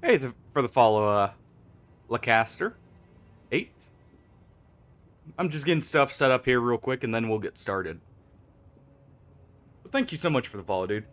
Hey, for the follow, Lacaster 8. I'm just getting stuff set up here real quick, and then we'll get started. But thank you so much for the follow, dude.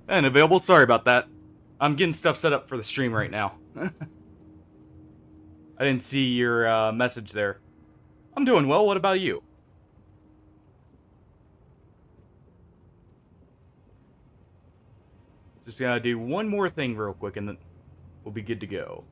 And available. Sorry about that. I'm getting stuff set up for the stream right now. I didn't see your message there. I'm doing well. What about you? Just gotta do one more thing real quick, and then we'll be good to go.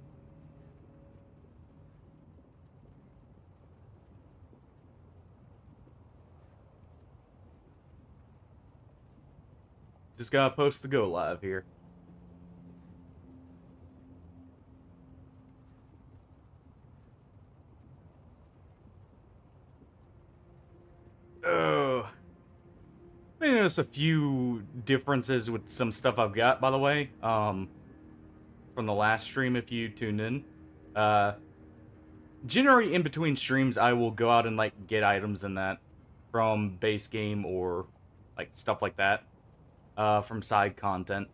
Just gotta post the go live here. Oh. I noticed a few differences with some stuff I've got, by the way. From the last stream, if you tuned in. Generally, in between streams, I will go out and, like, get items in that from base game or, like, stuff like that. From side content.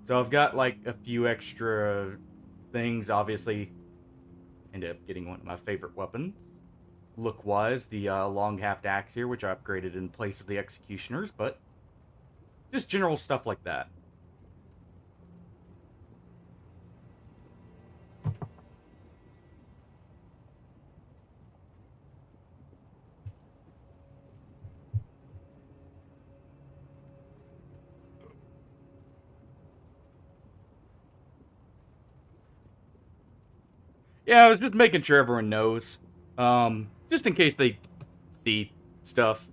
So I've got, like, a few extra things, obviously. Ended up getting one of my favorite weapons. Look-wise, the long-haft axe here, which I upgraded in place of the executioners, but just general stuff like that. Yeah, I was just making sure everyone knows. Just in case they see stuff.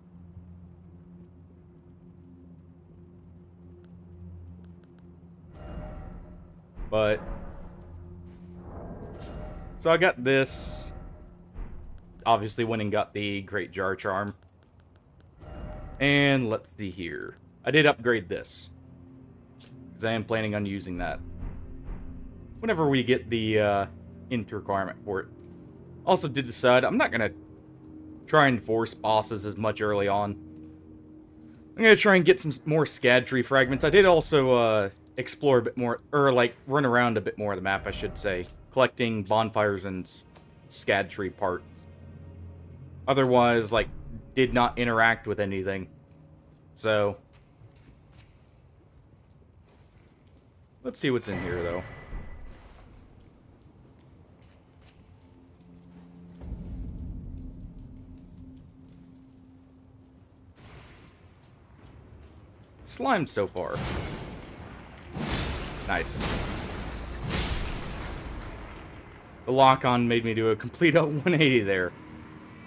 But so I got this. Obviously went and got the Great Jar Charm. And let's see here. I did upgrade this, because I am planning on using that whenever we get the int requirement for it. Also did decide I'm not going to try and force bosses as much early on. I'm going to try and get some more scad tree fragments. I did also explore a bit more, or like run around a bit more of the map, I should say, collecting bonfires and scad tree parts. Otherwise, like, did not interact with anything. So let's see what's in here, though. Slime so far. Nice. The lock-on made me do a complete 180 there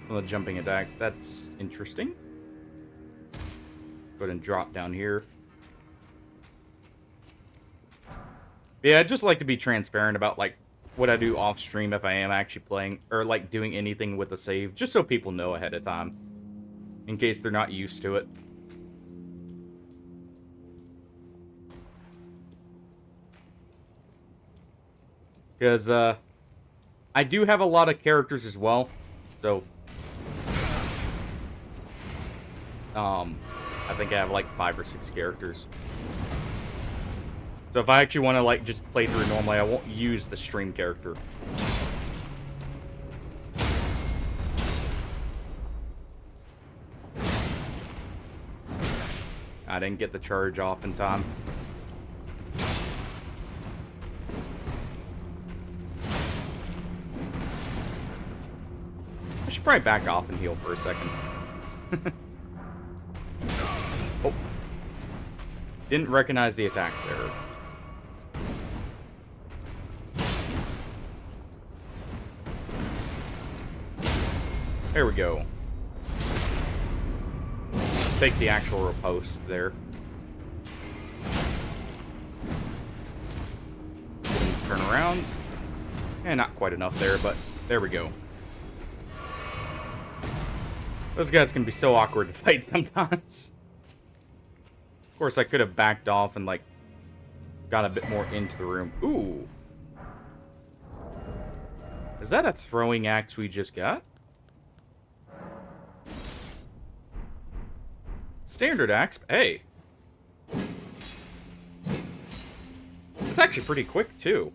on the jumping attack. That's interesting. Go ahead and drop down here. Yeah, I'd just like to be transparent about, like, what I do off-stream if I am actually playing, or, like, doing anything with the save, just so people know ahead of time, in case they're not used to it. Because, I do have a lot of characters as well, so, I think I have, like, 5 or 6 characters. So if I actually want to, like, just play through normally, I won't use the stream character. I didn't get the charge off in time. I should probably back off and heal for a second. Oh. Didn't recognize the attack there. There we go. Take the actual riposte there. Turn around. And not quite enough there, but there we go. Those guys can be so awkward to fight sometimes. Of course, I could have backed off and, like, got a bit more into the room. Ooh. Is that a throwing axe we just got? Standard axe. Hey. It's actually pretty quick, too.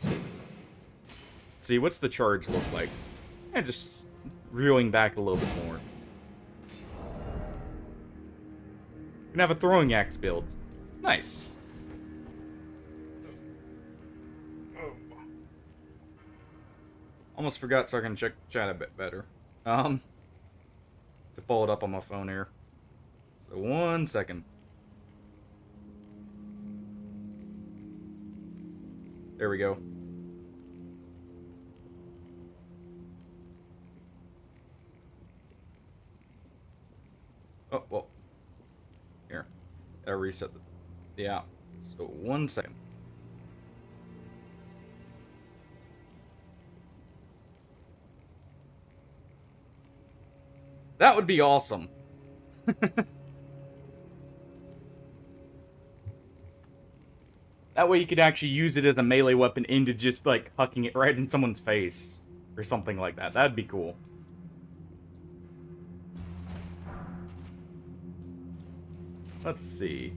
Let's see, what's the charge look like? And just reeling back a little bit more. We can have a throwing axe build. Nice. Almost forgot so I can check chat a bit better. To pull it up on my phone here. So 1 second. There we go. Oh, well. Here. Gotta reset the app. So 1 second. That would be awesome. That way you could actually use it as a melee weapon into just, like, hucking it right in someone's face. Or something like that. That'd be cool. Let's see.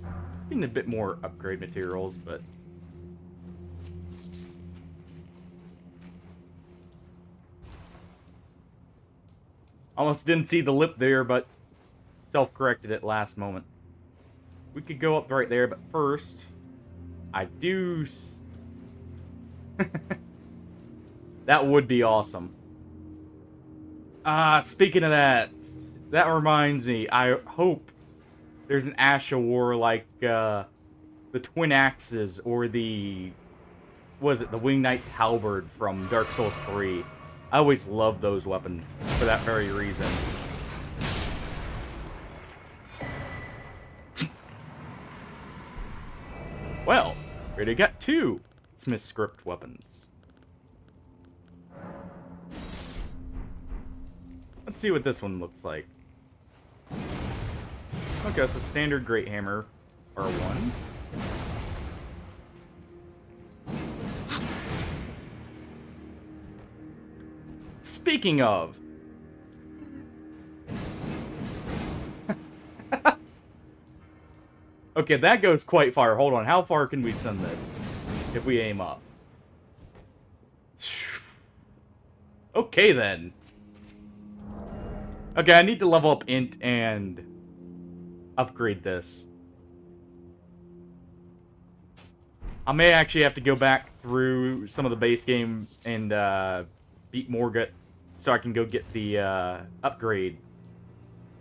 Getting a bit more upgrade materials, but... Almost didn't see the lip there, but self-corrected at last moment. We could go up right there, but first... I do... That would be awesome. Speaking of that, that reminds me, I hope there's an Asha War like the Twin Axes or the... Was it the Wing Knight's Halberd from Dark Souls 3? I always loved those weapons for that very reason. Well, we already got 2 Smith Script weapons. Let's see what this one looks like. Okay, so standard Great Hammer R1s. Speaking of... Okay, that goes quite far. Hold on, how far can we send this? If we aim up. Okay, then. Okay, I need to level up Int and upgrade this. I may actually have to go back through some of the base game and beat Morgut so I can go get the upgrade.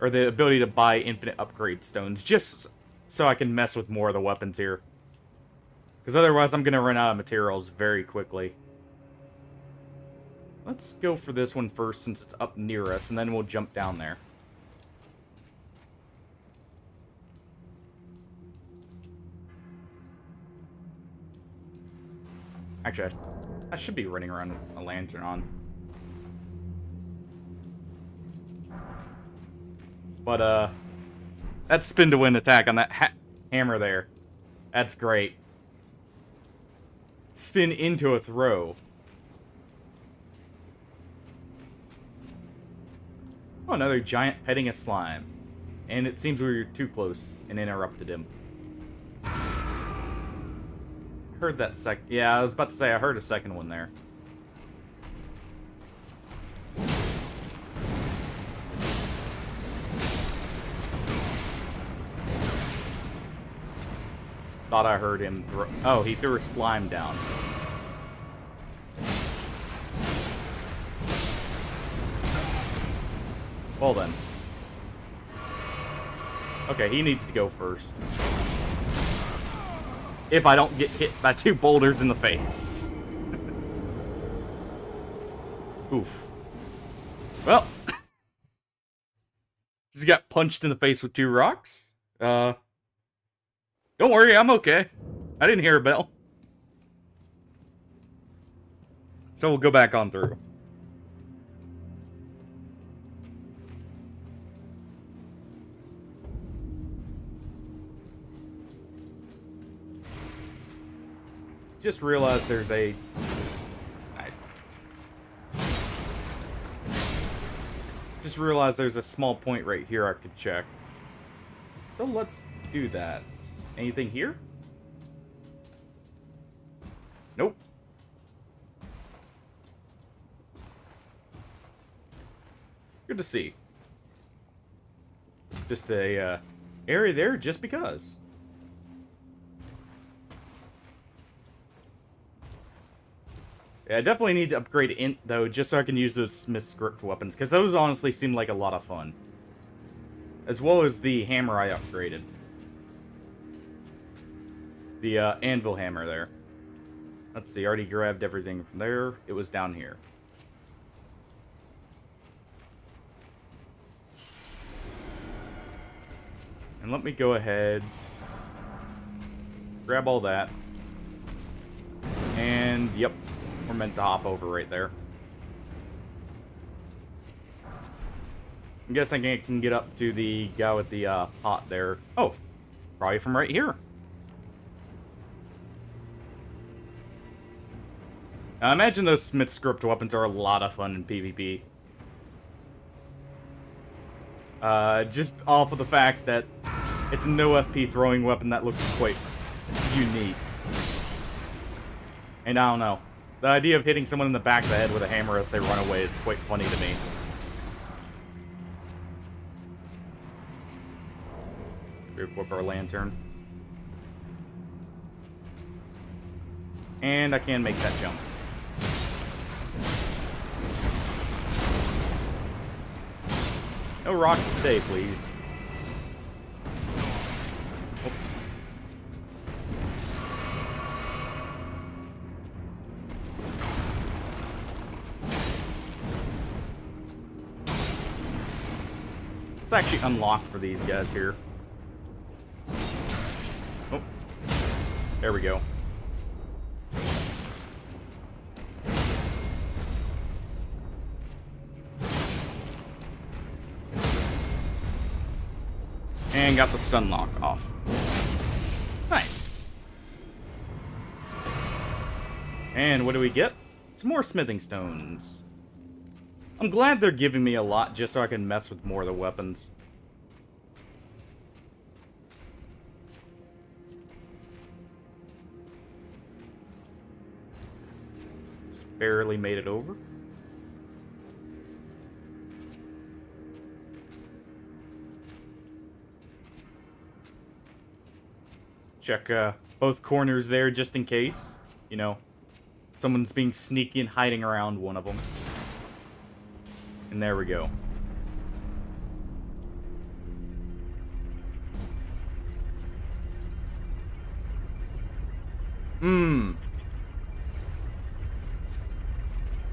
Or the ability to buy infinite upgrade stones. Just so I can mess with more of the weapons here. Because otherwise I'm going to run out of materials very quickly. Let's go for this one first since it's up near us, and then we'll jump down there. Actually, I should be running around with a lantern on. But, that's spin to win attack on that hammer there. That's great. Spin into a throw. Oh, another giant petting a slime. And it seems we were too close and interrupted him. Heard that yeah, I was about to say I heard a second one there. Thought I heard him throw... Oh, he threw a slime down. Well then. Okay, he needs to go first. If I don't get hit by 2 boulders in the face. Oof. Well, just got punched in the face with 2 rocks. Don't worry, I'm okay. I didn't hear a bell. So we'll go back on through. Just realized there's a... Nice. Just realized there's a small point right here I could check. So let's do that. Anything here? Nope. Good to see. Just a area there just because. Yeah, I definitely need to upgrade Int, though, just so I can use those Smith script weapons, because those honestly seem like a lot of fun. As well as the hammer I upgraded. The anvil hammer there. Let's see, I already grabbed everything from there. It was down here. And let me go ahead, grab all that. And, yep, we're meant to hop over right there. I'm guessing I can get up to the guy with the pot there. Oh, probably from right here. I imagine those Smith script weapons are a lot of fun in PvP. Just off of the fact that it's a no FP throwing weapon that looks quite unique. And I don't know. The idea of hitting someone in the back of the head with a hammer as they run away is quite funny to me. Re-equip our lantern. And I can make that jump. No rocks today, please. Oh. It's actually unlocked for these guys here. Oh. There we go. And got the stun lock off. Nice. And what do we get? Some more smithing stones. I'm glad they're giving me a lot just so I can mess with more of the weapons. Just barely made it over. Check both corners there just in case. You know, someone's being sneaky and hiding around one of them. And there we go.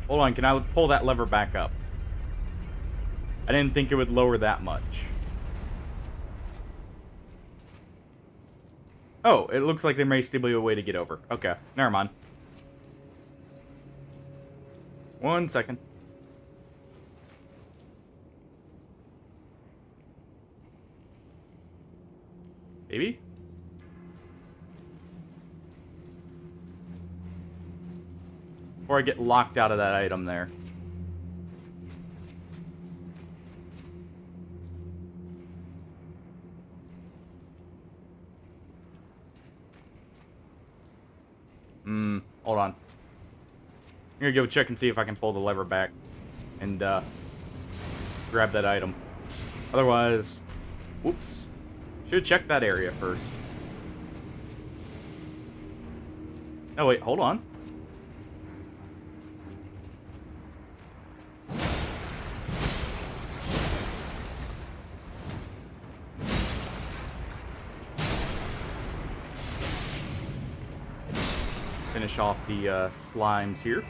Hold on, can I pull that lever back up? I didn't think it would lower that much. Oh, it looks like there may still be a way to get over. Okay, never mind. 1 second. Maybe? Before I get locked out of that item there. Hold on. I'm gonna go check and see if I can pull the lever back and grab that item. Otherwise, whoops. Should check that area first. Oh wait, hold on. Finish off the slimes here.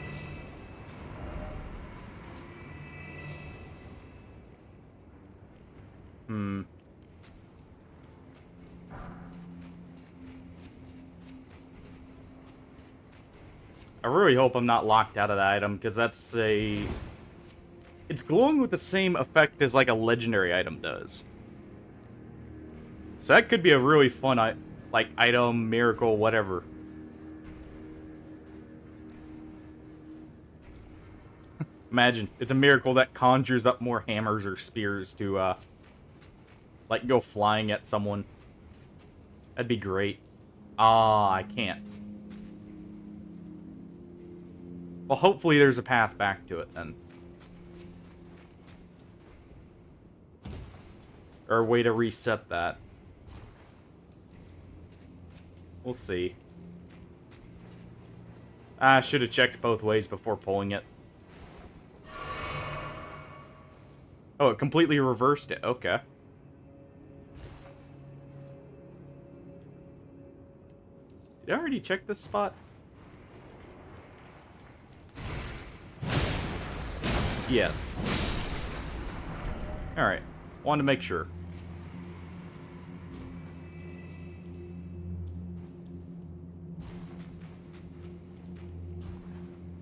I really hope I'm not locked out of that item, because that's a... It's glowing with the same effect as, like, a legendary item does. So that could be a really fun, like, item, miracle, whatever. Imagine, it's a miracle that conjures up more hammers or spears to, like, go flying at someone. That'd be great. Ah, I can't. Well, hopefully there's a path back to it, then. Or a way to reset that. We'll see. I should have checked both ways before pulling it. Oh, it completely reversed it. Okay. Did I already check this spot? Yes. Alright. Wanted to make sure.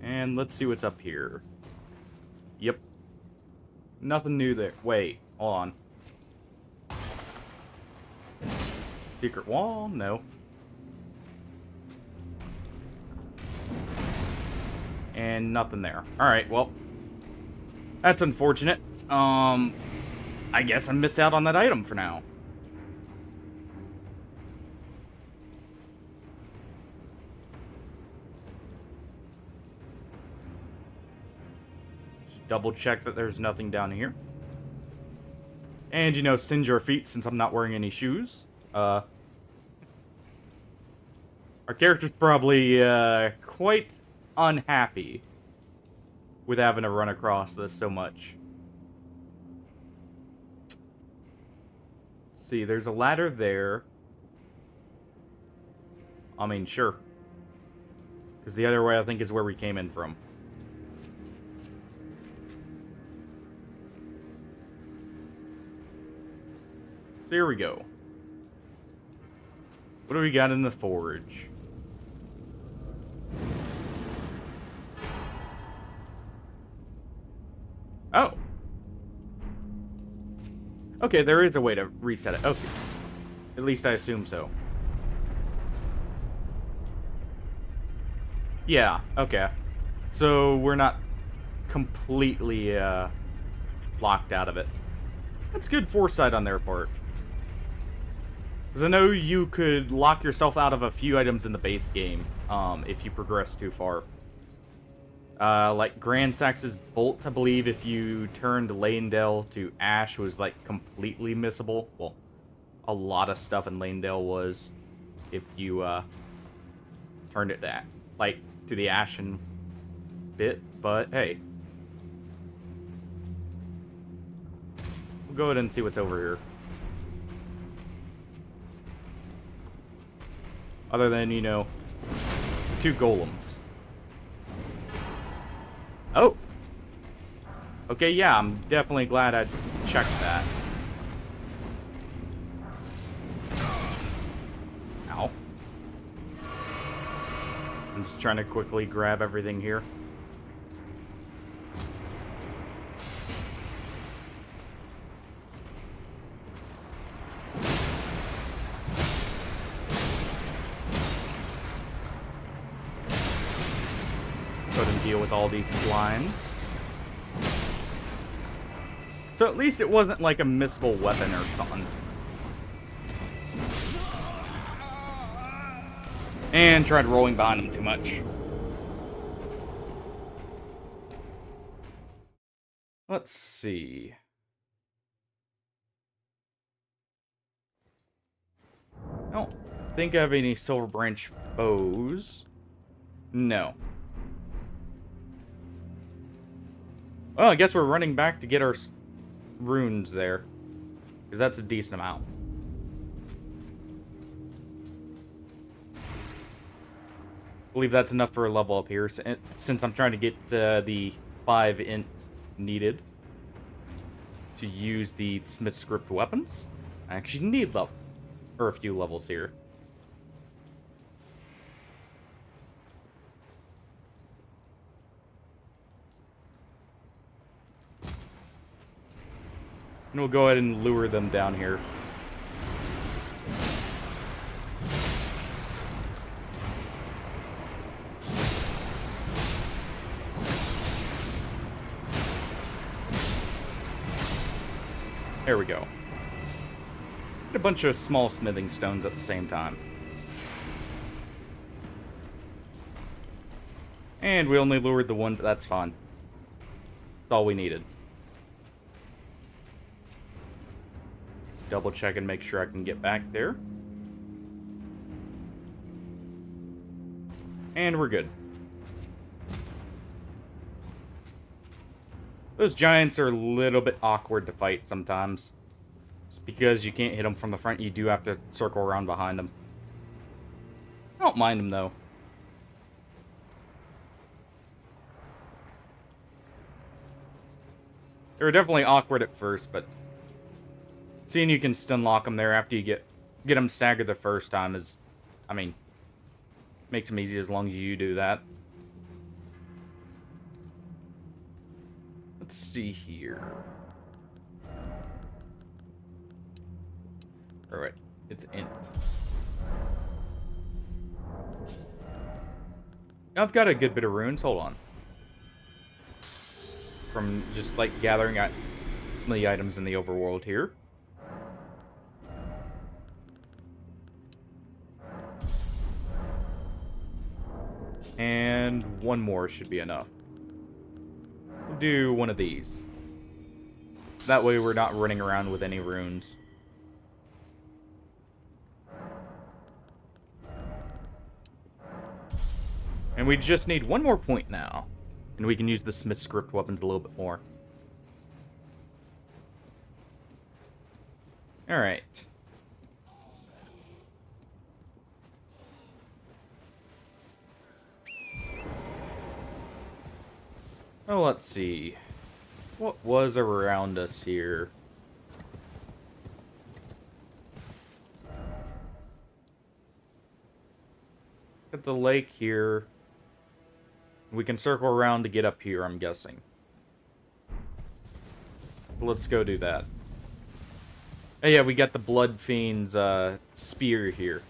And let's see what's up here. Yep. Nothing new there. Wait, hold on. Secret wall? No. And nothing there. Alright, well. That's unfortunate. I guess I miss out on that item for now. Just double check that there's nothing down here. And, you know, singe your feet since I'm not wearing any shoes. Our character's probably, quite unhappy with having to run across this so much. See, there's a ladder there. I mean, sure. Because the other way, I think, is where we came in from. So here we go. What do we got in the forge? Oh. Okay, there is a way to reset it. Okay. At least I assume so. Yeah, okay. So we're not completely locked out of it. That's good foresight on their part. Because I know you could lock yourself out of a few items in the base game if you progress too far. Like Grand Sax's Bolt, I believe, if you turned Lanedale to Ash, was like completely missable. Well, a lot of stuff in Lanedale was if you turned it that like to the Ashen bit. But hey, we'll go ahead and see what's over here. Other than, you know, 2 golems. Oh! Okay, yeah, I'm definitely glad I checked that. Ow. I'm just trying to quickly grab everything here. Deal with all these slimes. So at least it wasn't like a missable weapon or something. And tried rolling behind him too much. Let's see. I don't think I have any Silver Branch bows. No. Well, I guess we're running back to get our runes there. Because that's a decent amount. I believe that's enough for a level up here, since I'm trying to get the 5 int needed to use the Smith Script weapons. I actually need a few levels here. And we'll go ahead and lure them down here. There we go. Get a bunch of small smithing stones at the same time. And we only lured the one, that's fine. That's all we needed. Double check and make sure I can get back there. And we're good. Those giants are a little bit awkward to fight sometimes. Just because you can't hit them from the front, you do have to circle around behind them. I don't mind them, though. They were definitely awkward at first, but seeing you can stun lock them there after you get them staggered the first time is, I mean, makes them easy as long as you do that. Let's see here. Alright, it's int. I've got a good bit of runes, hold on. From just like gathering some of the items in the overworld here. And one more should be enough. We'll do one of these. That way we're not running around with any runes. And we just need one more point now. And we can use the Smith script weapons a little bit more. Alright. Oh, let's see. What was around us here? At the lake here. We can circle around to get up here, I'm guessing. Let's go do that. Oh yeah, we got the Blood Fiend's spear here.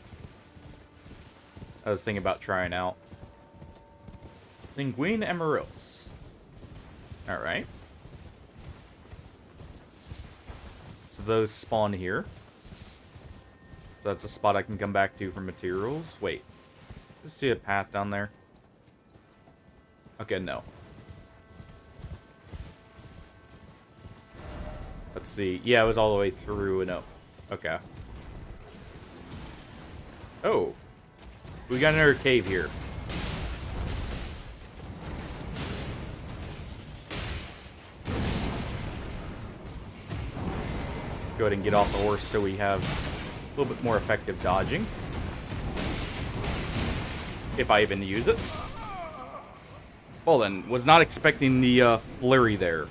I was thinking about trying out. Sanguine Amaryllis. Alright. So those spawn here. So that's a spot I can come back to for materials. Wait. Just see a path down there. Okay, no. Let's see. Yeah, it was all the way through and up. Okay. Oh. We got another cave here. Go ahead and get off the horse so we have a little bit more effective dodging. If I even use it. Well then, was not expecting the flurry there.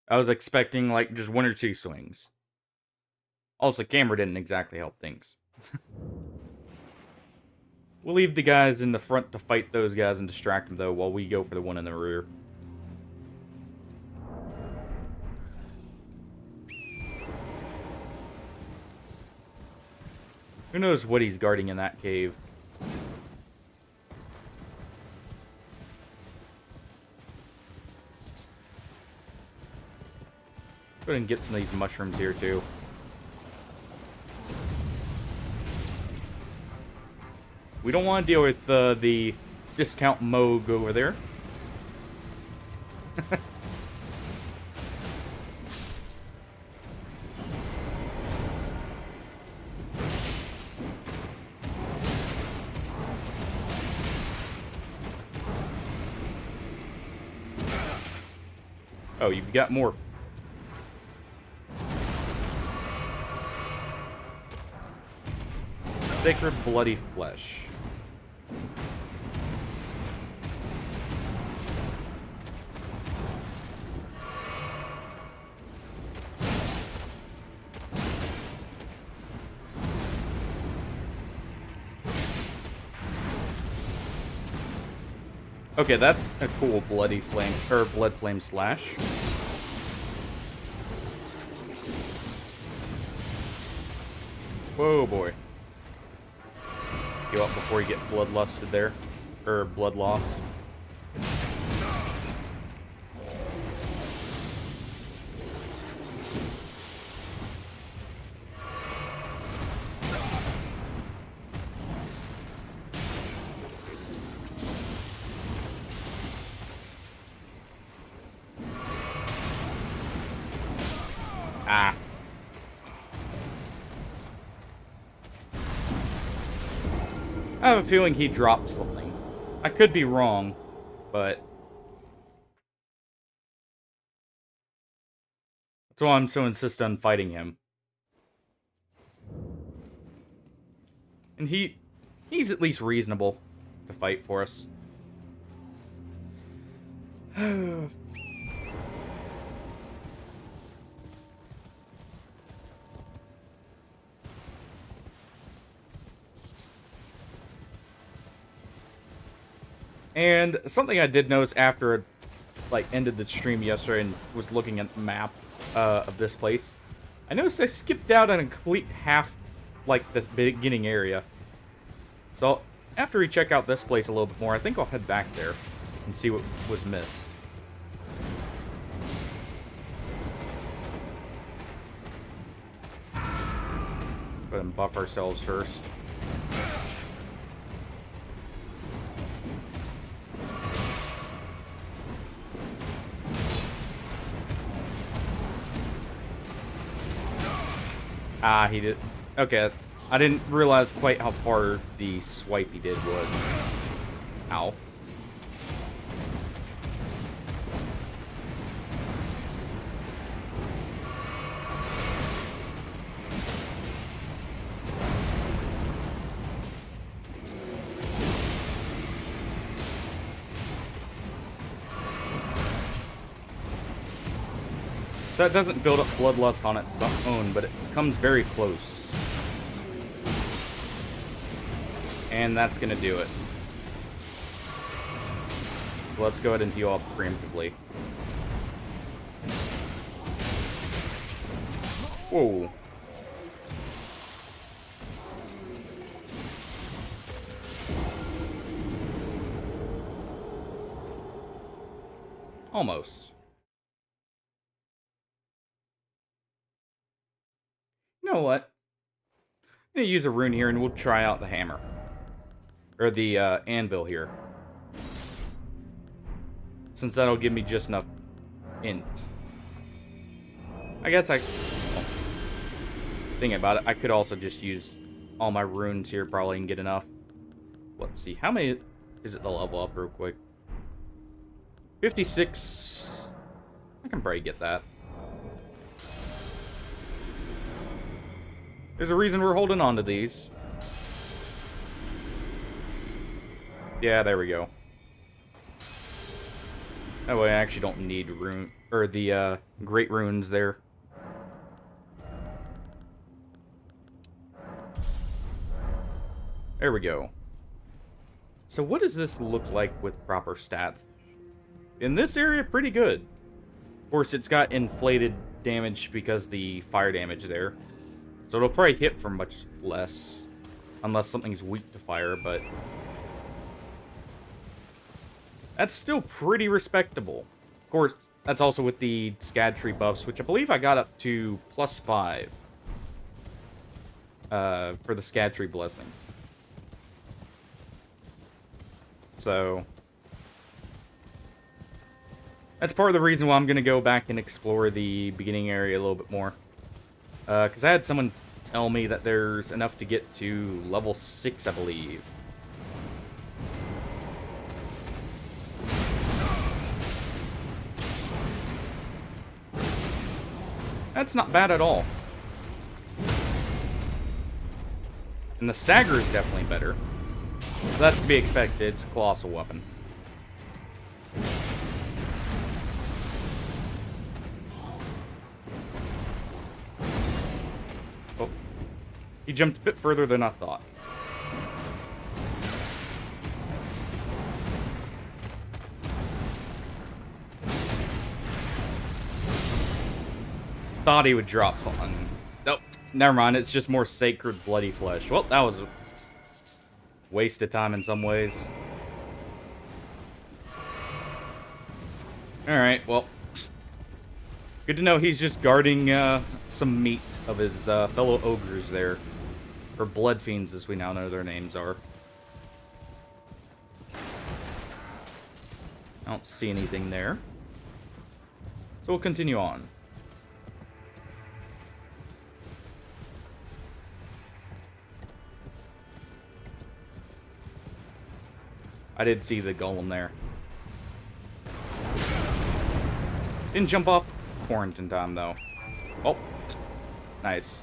I was expecting like just one or two swings. Also, camera didn't exactly help things. We'll leave the guys in the front to fight those guys and distract them though, while we go for the one in the rear. Who knows what he's guarding in that cave? Go ahead and get some of these mushrooms here too. We don't want to deal with the discount Moog over there. Oh, you've got more. Sacred bloody flesh. Okay, that's a cool bloody flame, or blood flame slash. Whoa, boy. Go up before you get bloodlusted there. Or blood lost. Ah. I have a feeling he dropped something. I could be wrong, but that's why I'm so insistent on fighting him. And he's at least reasonable to fight for us. And something I did notice after it, like, ended the stream yesterday and was looking at the map of this place, I noticed I skipped out on a complete half, like, this beginning area. So, after we check out this place a little bit more, I think I'll head back there and see what was missed. Go ahead and buff ourselves first. Ah, he did. Okay, I didn't realize quite how far the swipe he did was. Ow. So it doesn't build up bloodlust on its own, but it comes very close. And that's gonna do it. So let's go ahead and heal up preemptively. Whoa. Almost. You know what? I'm gonna use a rune here and we'll try out the hammer. Or the anvil here. Since that'll give me just enough int. I guess well, thinking about it, I could also just use all my runes here probably and get enough. Let's see, how many is it to level up real quick? 56. I can probably get that. There's a reason we're holding on to these. Yeah, there we go. That way I actually don't need rune or the great runes there. There we go. So what does this look like with proper stats? In this area, pretty good. Of course, it's got inflated damage because the fire damage there. So it'll probably hit for much less. Unless something's weak to fire, but that's still pretty respectable. Of course, that's also with the scad tree buffs, which I believe I got up to +5 for the scad tree blessings. So that's part of the reason why I'm going to go back and explore the beginning area a little bit more. Because I had someone tell me that there's enough to get to level 6, I believe. That's not bad at all. And the stagger is definitely better. That's to be expected. It's a colossal weapon. Oh. He jumped a bit further than I thought. Thought he would drop something. Nope. Never mind. It's just more sacred bloody flesh. Well, that was a waste of time in some ways. Alright, well. Good to know he's just guarding some meat of his fellow ogres there. Or blood fiends, as we now know their names are. I don't see anything there. So we'll continue on. I did see the golem there. Didn't jump off quarantine time, though. Oh. Nice.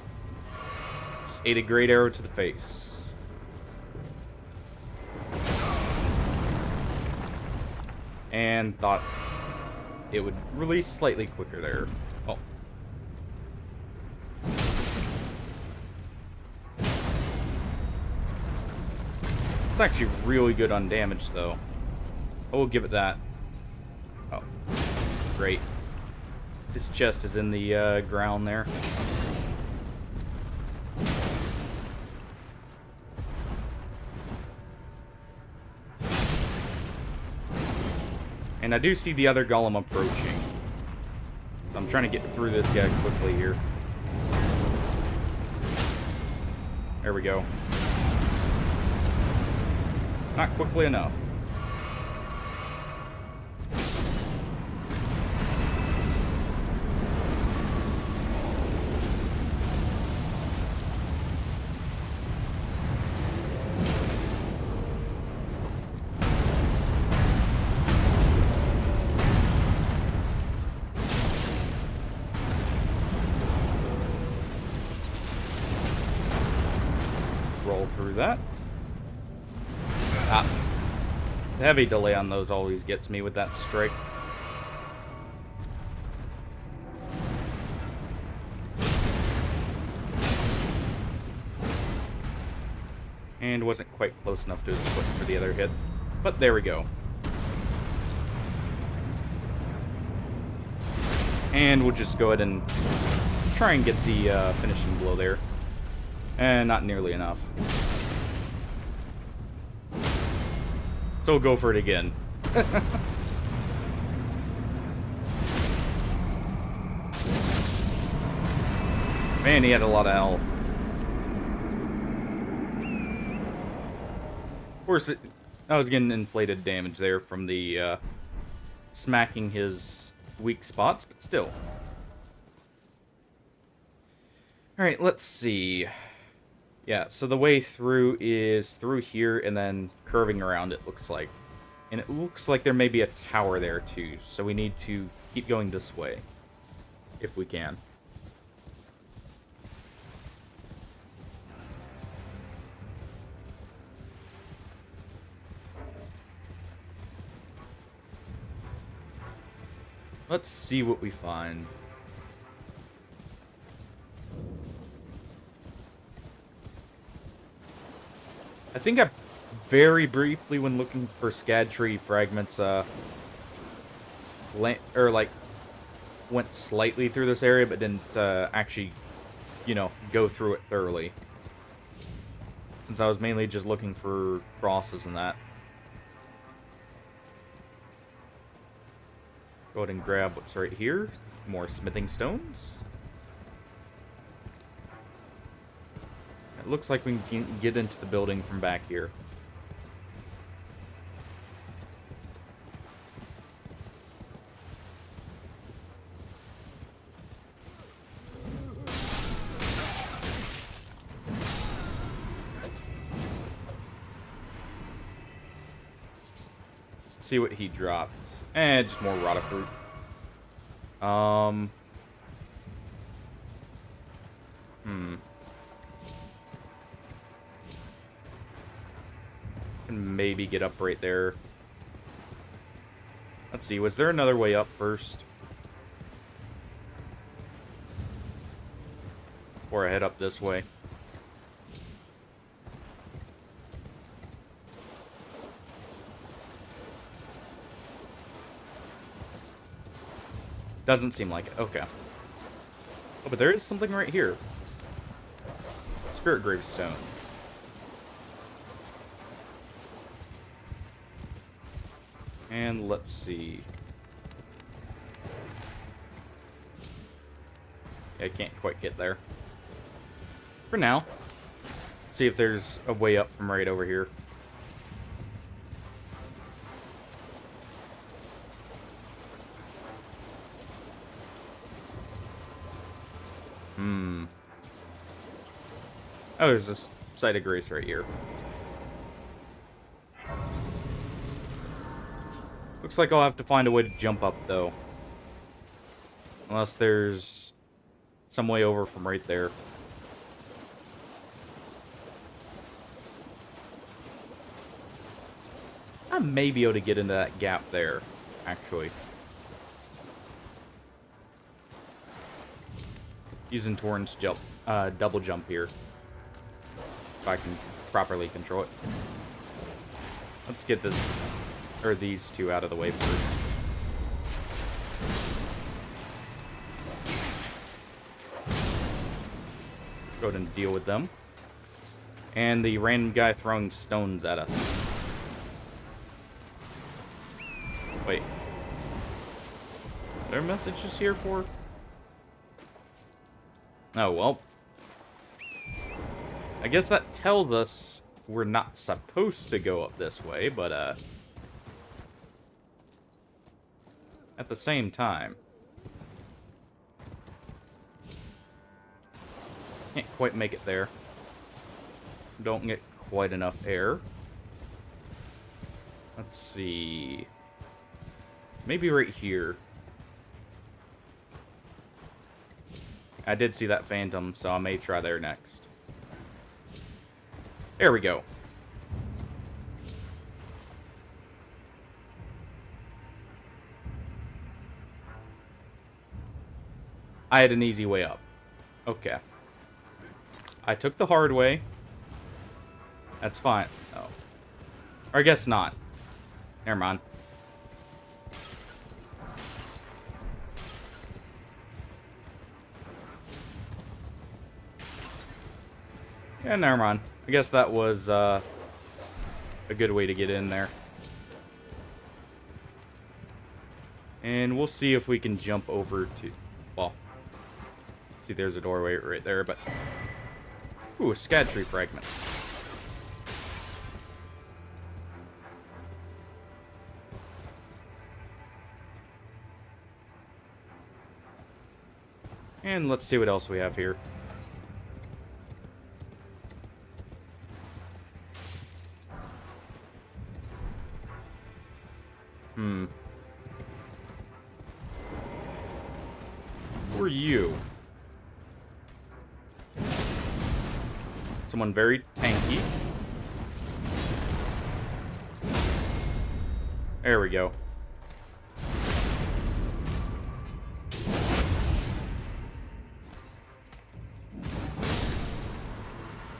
Just ate a great arrow to the face. And thought it would release slightly quicker there. Oh. It's actually really good on damage, though. I will give it that. Oh. Great. His chest is in the ground there. And I do see the other golem approaching. So I'm trying to get through this guy quickly here. There we go. Not quickly enough. Roll through that. Ah. The heavy delay on those always gets me with that strike. And wasn't quite close enough to his foot for the other hit. But there we go. And we'll just go ahead and try and get the finishing blow there. And not nearly enough. So we'll go for it again. Man, he had a lot of health. Of course, I was getting inflated damage there from the smacking his weak spots, but still. Alright, let's see. Yeah, so the way through is through here and then curving around, it looks like. And it looks like there may be a tower there too, so we need to keep going this way. If we can. Let's see what we find. I think I very briefly, when looking for scad tree fragments, went slightly through this area, but didn't actually, go through it thoroughly. Since I was mainly just looking for crosses and that. Go ahead and grab what's right here. More smithing stones. It looks like we can get into the building from back here. See what he dropped. Just more rotted fruit. Can maybe get up right there. Let's see, was there another way up first? Or I head up this way? Doesn't seem like it. Okay. Oh, but there is something right here. Spirit gravestone. And let's see. I can't quite get there. For now. See if there's a way up from right over here. Oh, there's a site of grace right here. Looks like I'll have to find a way to jump up, though. Unless there's some way over from right there. I may be able to get into that gap there, actually. Using Torrent's jump, double jump here. If I can properly control it. Let's get this, or these two out of the way first. Go ahead and deal with them. And the random guy throwing stones at us. Wait. Are there messages here for? Oh, well. I guess that tells us we're not supposed to go up this way, but, at the same time, can't quite make it there. Don't get quite enough air. Let's see. Maybe right here. I did see that phantom, so I may try there next. There we go. I had an easy way up. Okay. I took the hard way. That's fine. Oh. Or I guess not. Never mind. Yeah, never mind. I guess that was a good way to get in there. And we'll see if we can jump over to... Well, see there's a doorway right there, but... Ooh, a scad tree fragment. And let's see what else we have here. Who are you? Someone very tanky. There we go.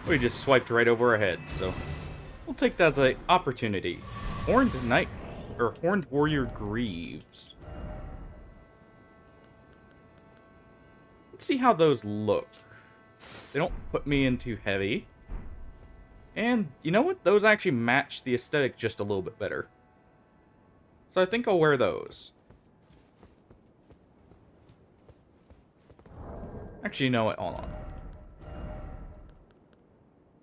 We just swiped right over our head, so we'll take that as an opportunity. Horned Knight, or Horned Warrior Greaves. Let's see how those look. They don't put me in too heavy. And, you know what? Those actually match the aesthetic just a little bit better. So I think I'll wear those. Actually, you know what? Hold on.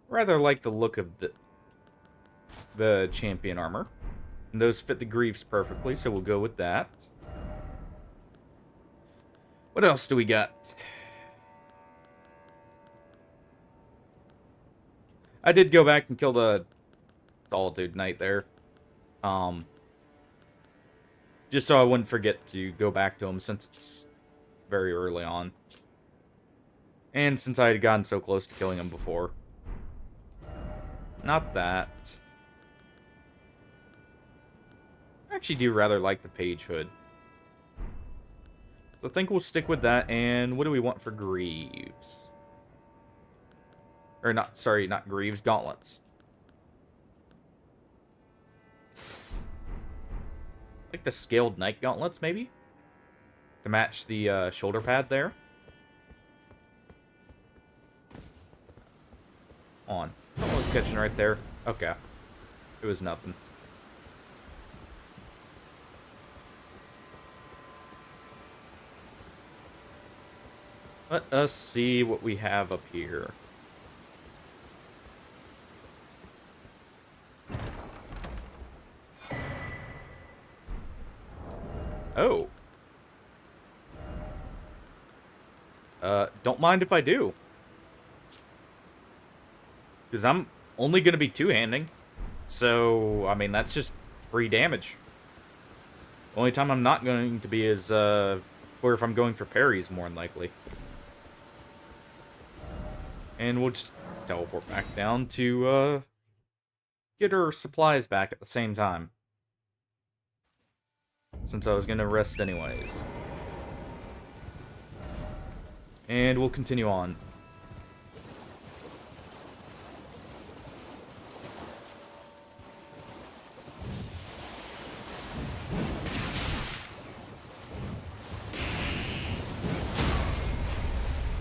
Rather like the look of the champion armor. And those fit the Greaves perfectly, so we'll go with that. What else do we got? I did go back and kill the Solitude Knight there. Just so I wouldn't forget to go back to him since it's very early on. And since I had gotten so close to killing him before. Not that. I actually do rather like the page hood. So I think we'll stick with that. And what do we want for Greaves? Or not, sorry, not Greaves, gauntlets. Like the scaled knight gauntlets, maybe? To match the shoulder pad there. On. Someone was catching right there. Okay. It was nothing. Let us see what we have up here. Oh. Don't mind if I do. Because I'm only going to be two-handing. So, I mean, that's just free damage. The only time I'm not going to be is, or if I'm going for parries, more than likely. And we'll just teleport back down to, get our supplies back at the same time. Since I was going to rest anyways. And we'll continue on.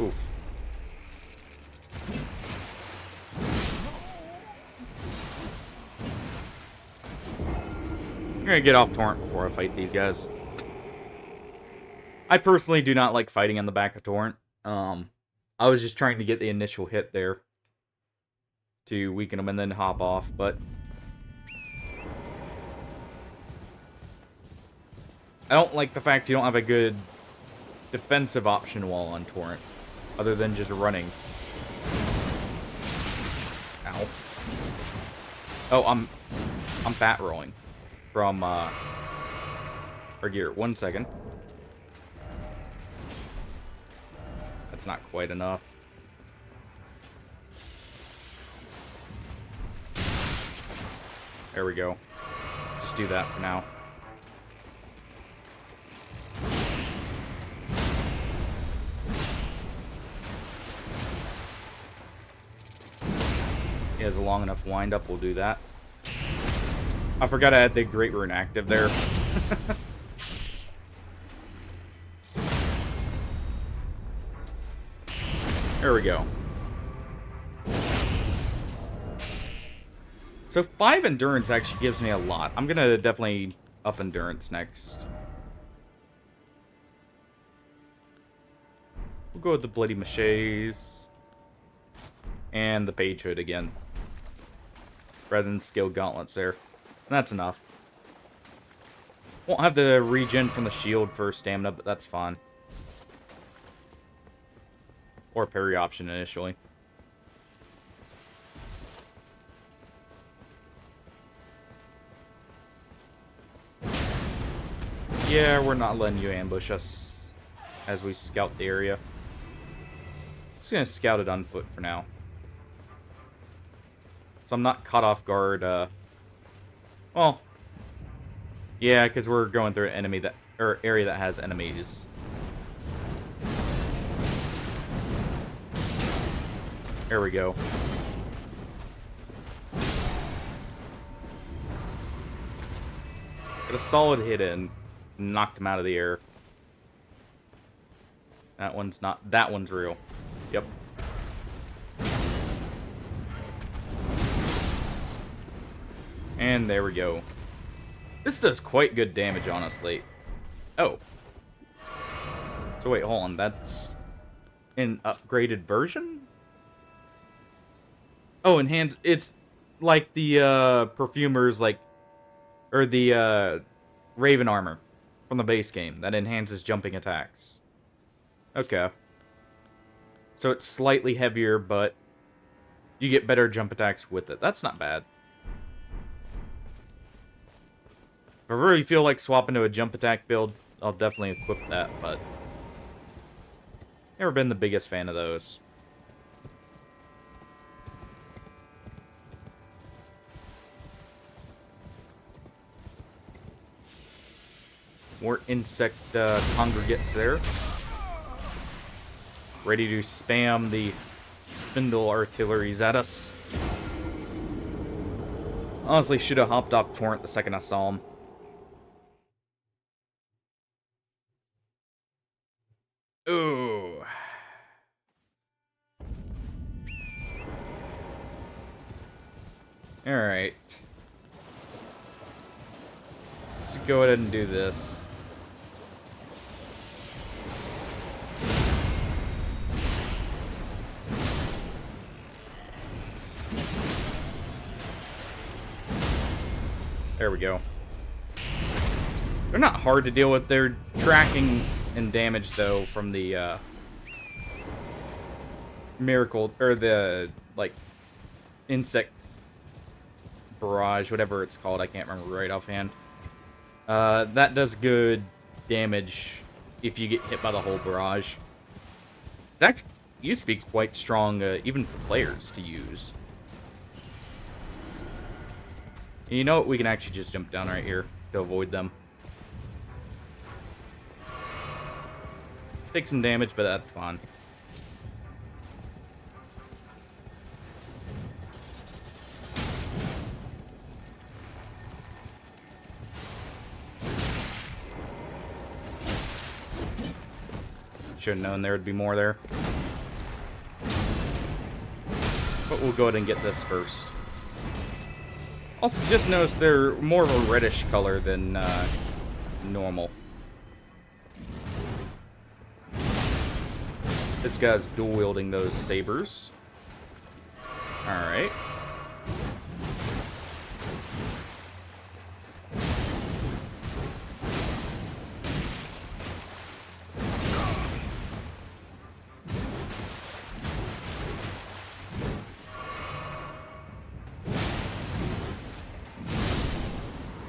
Oof. I'm gonna get off Torrent before I fight these guys. I personally do not like fighting on the back of Torrent. I was just trying to get the initial hit there to weaken them and then hop off, but I don't like the fact you don't have a good defensive option while on Torrent, other than just running. Ow. Oh, I'm fat rolling from our gear. 1 second. That's not quite enough. There we go. Just do that for now. He has a long enough wind-up, we'll do that. I forgot I had the Great Rune active there. There we go. So 5 endurance actually gives me a lot. I'm gonna definitely up endurance next. We'll go with the Bloody Machetes. And the Page Hood again. Rather than Skill Gauntlets there. And that's enough. Won't have the regen from the shield for stamina, but that's fine. Or parry option initially. Yeah, we're not letting you ambush us as we scout the area. Just gonna scout it on foot for now. So I'm not caught off guard, well, yeah, because we're going through an enemy that, or area that has enemies. There we go. Got a solid hit in. Knocked him out of the air. That one's not... That one's real. Yep. And there we go. This does quite good damage, honestly. Oh. So wait, hold on. That's an upgraded version? Oh, enhanced... It's like the, Perfumer's, like... Or the, Raven armor from the base game that enhances jumping attacks. Okay. So it's slightly heavier, but you get better jump attacks with it. That's not bad. If I really feel like swapping to a jump attack build, I'll definitely equip that, but never been the biggest fan of those. More insect congregates there. Ready to spam the spindle artilleries at us. Honestly, should have hopped off Torrent the second I saw him. Ooh. Alright. Let's go ahead and do this. There we go. They're not hard to deal with. They're tracking and damage, though, from the, miracle, or the, like, insect barrage, whatever it's called. I can't remember right offhand. That does good damage if you get hit by the whole barrage. It's actually used to be quite strong, even for players to use. And you know what? We can actually just jump down right here to avoid them. Take some damage, but that's fine. Should have known there would be more there. But we'll go ahead and get this first. Also, just notice they're more of a reddish color than normal. This guy's dual-wielding those sabers. Alright.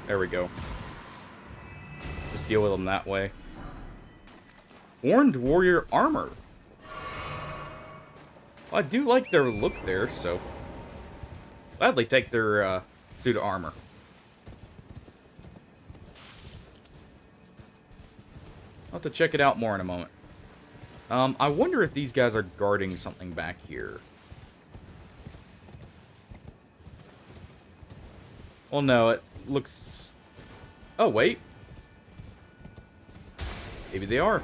There we go. Just deal with them that way. Horned warrior armor. Well, I do like their look there, so gladly take their suit of armor. I'll have to check it out more in a moment. I wonder if these guys are guarding something back here. Well, no, it looks... Oh, wait. Maybe they are.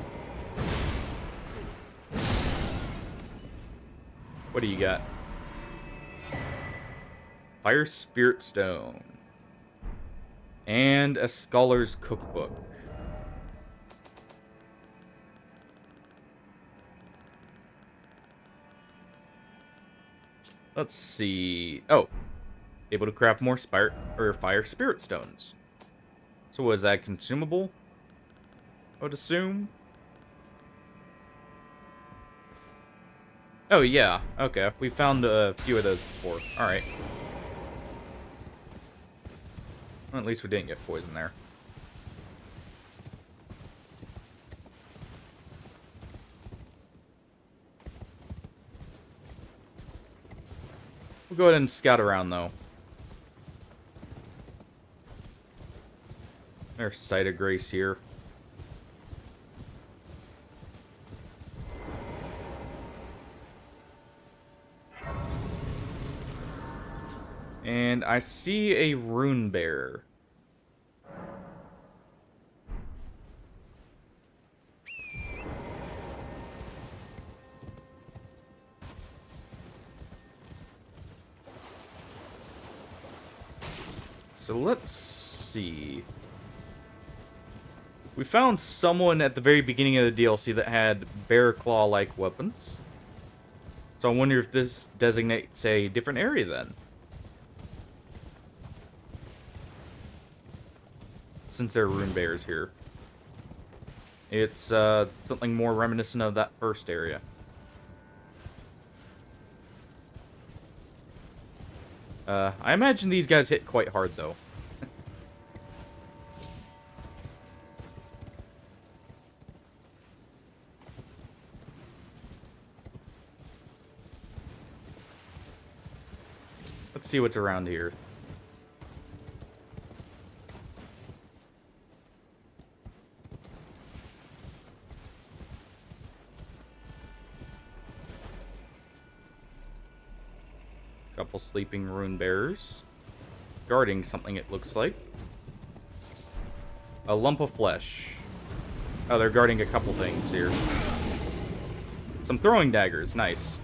What do you got? Fire Spirit Stone. And a Scholar's Cookbook. Let's see. Oh. Able to craft more Fire Spirit Stones. So was that consumable? I would assume. Oh, yeah. Okay. We found a few of those before. Alright. Well, at least we didn't get poison there. We'll go ahead and scout around, though. There's Sight of Grace here. And I see a rune bearer. So let's see. We found someone at the very beginning of the DLC that had bear claw-like weapons. So I wonder if this designates a different area then. Since there are rune bears here. It's something more reminiscent of that first area. I imagine these guys hit quite hard though. Let's see what's around here. Couple sleeping rune bearers. Guarding something, it looks like. A lump of flesh. Oh, they're guarding a couple things here. Some throwing daggers, nice.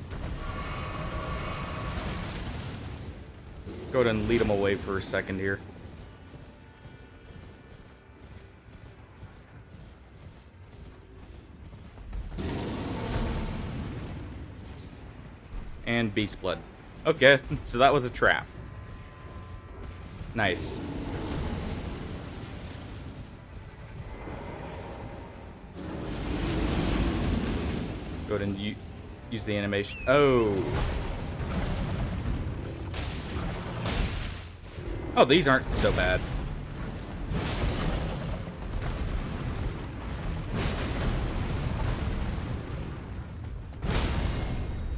Go ahead and lead them away for a second here. And beast blood. Okay, so that was a trap. Nice. Go ahead and use the animation. Oh. Oh, these aren't so bad.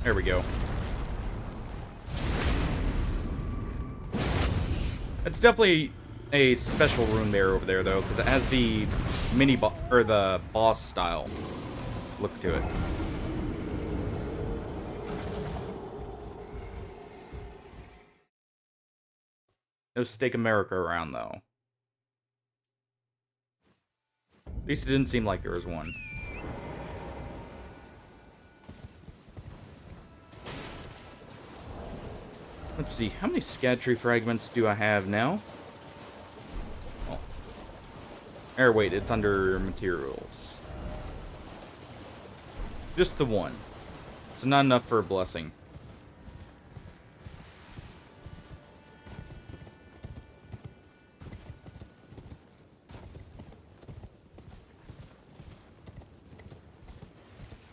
There we go. It's definitely a special rune bear over there, though, because it has the or the boss style look to it. No Stake America around, though. At least it didn't seem like there was one. Let's see, how many Scad fragments do I have now? Oh. Or wait, it's under materials. Just the one. It's not enough for a blessing.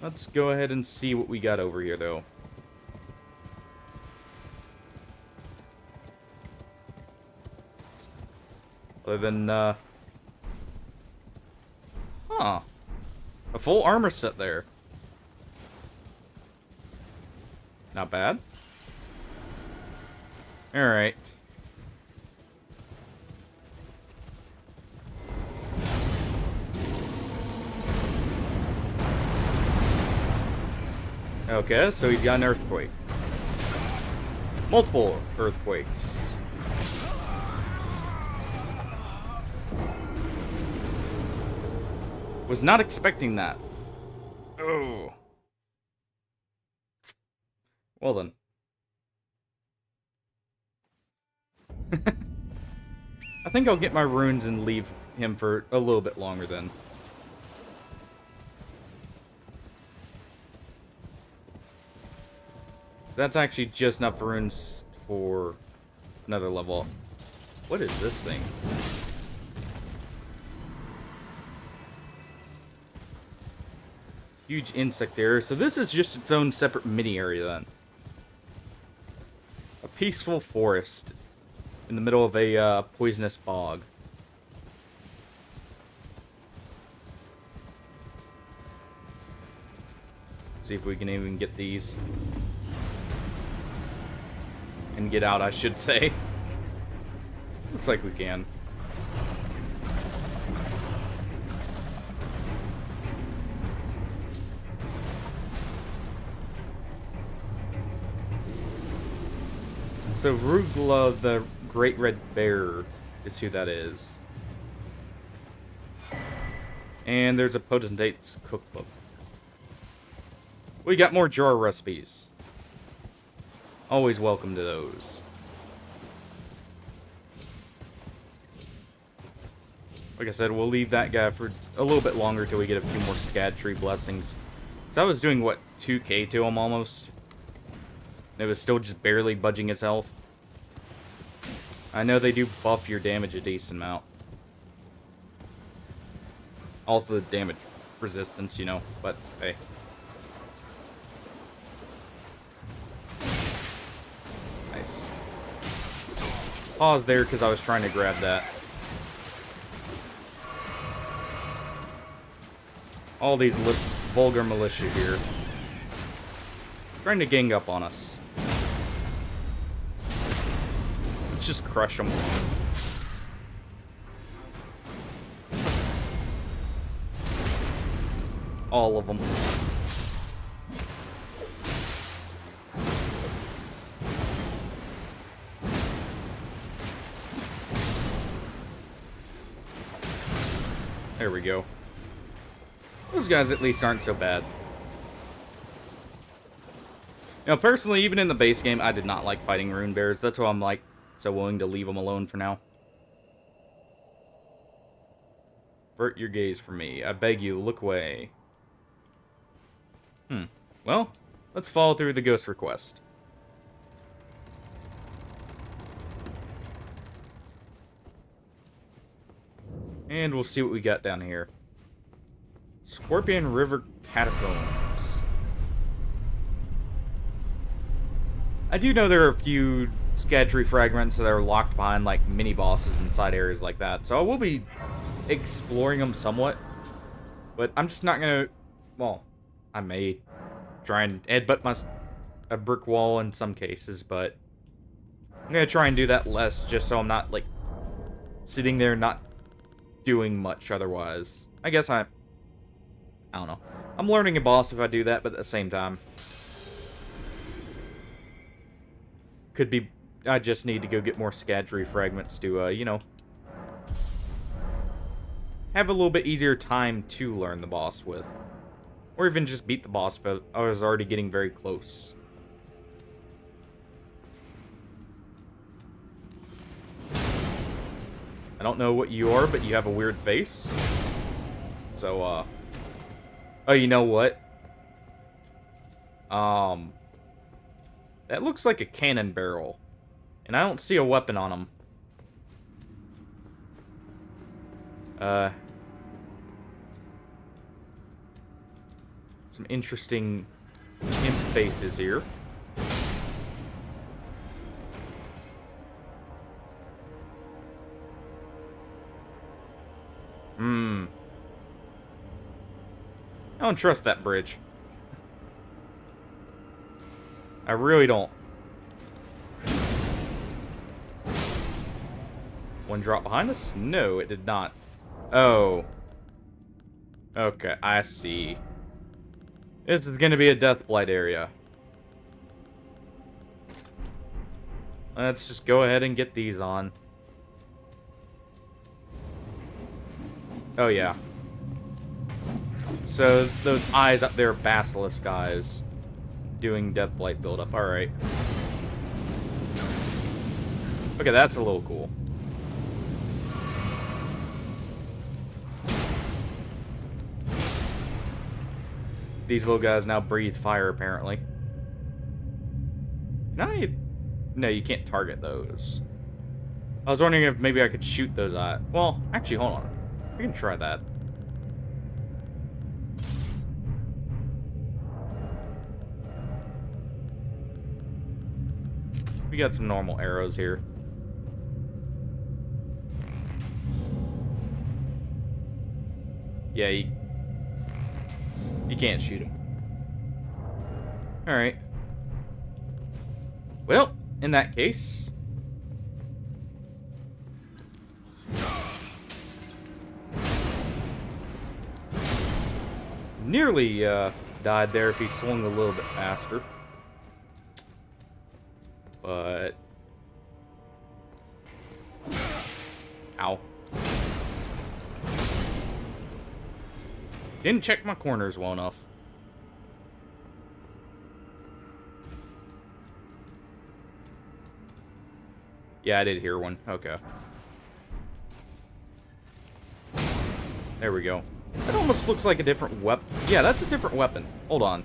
Let's go ahead and see what we got over here, though. Other than, huh. A full armor set there. Not bad. Alright. Okay, so he's got an earthquake. Multiple earthquakes. Was not expecting that. Oh. Well then. I think I'll get my runes and leave him for a little bit longer then. That's actually just enough runes for another level. What is this thing? Huge insect area. So this is just its own separate mini area then. A peaceful forest in the middle of a poisonous bog. Let's see if we can even get these. And get out, I should say. Looks like we can. So Rugla, the Great Red Bear, is who that is. And there's a Potentate's Cookbook. We got more jar recipes. Always welcome to those. Like I said, we'll leave that guy for a little bit longer till we get a few more Scad Tree blessings. So I was doing, what, 2k to him almost? And it was still just barely budging its health. I know they do buff your damage a decent amount. Also the damage resistance, you know, but hey. Nice. Pause there because I was trying to grab that. All these vulgar militia here. Trying to gang up on us. Let's just crush them. All of them. There we go. Those guys at least aren't so bad. You know, personally, even in the base game, I did not like fighting rune bears. That's why I'm like, So willing to leave him alone for now. Avert your gaze from me. I beg you, look away. Well, let's follow through the ghost request. And we'll see what we got down here. Scorpion River Catacombs. I do know there are a few sketchy fragments that are locked behind, like, mini-bosses inside areas like that. So I will be exploring them somewhat. But I'm just not gonna... Well, I may try and headbutt a brick wall in some cases, but I'm gonna try and do that less, just so I'm not, like, sitting there not doing much otherwise. I guess I don't know. I'm learning a boss if I do that, but at the same time, could be I just need to go get more Scadry fragments to, you know, have a little bit easier time to learn the boss with. Or even just beat the boss if I was already getting very close. I don't know what you are, but you have a weird face. So, oh, you know what? That looks like a cannon barrel. And I don't see a weapon on him. Some interesting imp faces here. I don't trust that bridge. I really don't. One drop behind us? No, it did not. Oh. Okay, I see. This is going to be a Deathblight area. Let's just go ahead and get these on. Oh, yeah. So, those eyes up there are Basilisk eyes. Doing Deathblight buildup. Alright. Okay, that's a little cool. These little guys now breathe fire, apparently. Can I... No, you can't target those. I was wondering if maybe I could shoot those eyes. Well, actually, hold on. We can try that. We got some normal arrows here. Yeah, you can't shoot him. Alright. Well, in that case... Nearly died there if he swung a little bit faster. But... Ow. Didn't check my corners well enough. Yeah, I did hear one. Okay. There we go. That almost looks like a different weapon. Yeah, that's a different weapon. Hold on.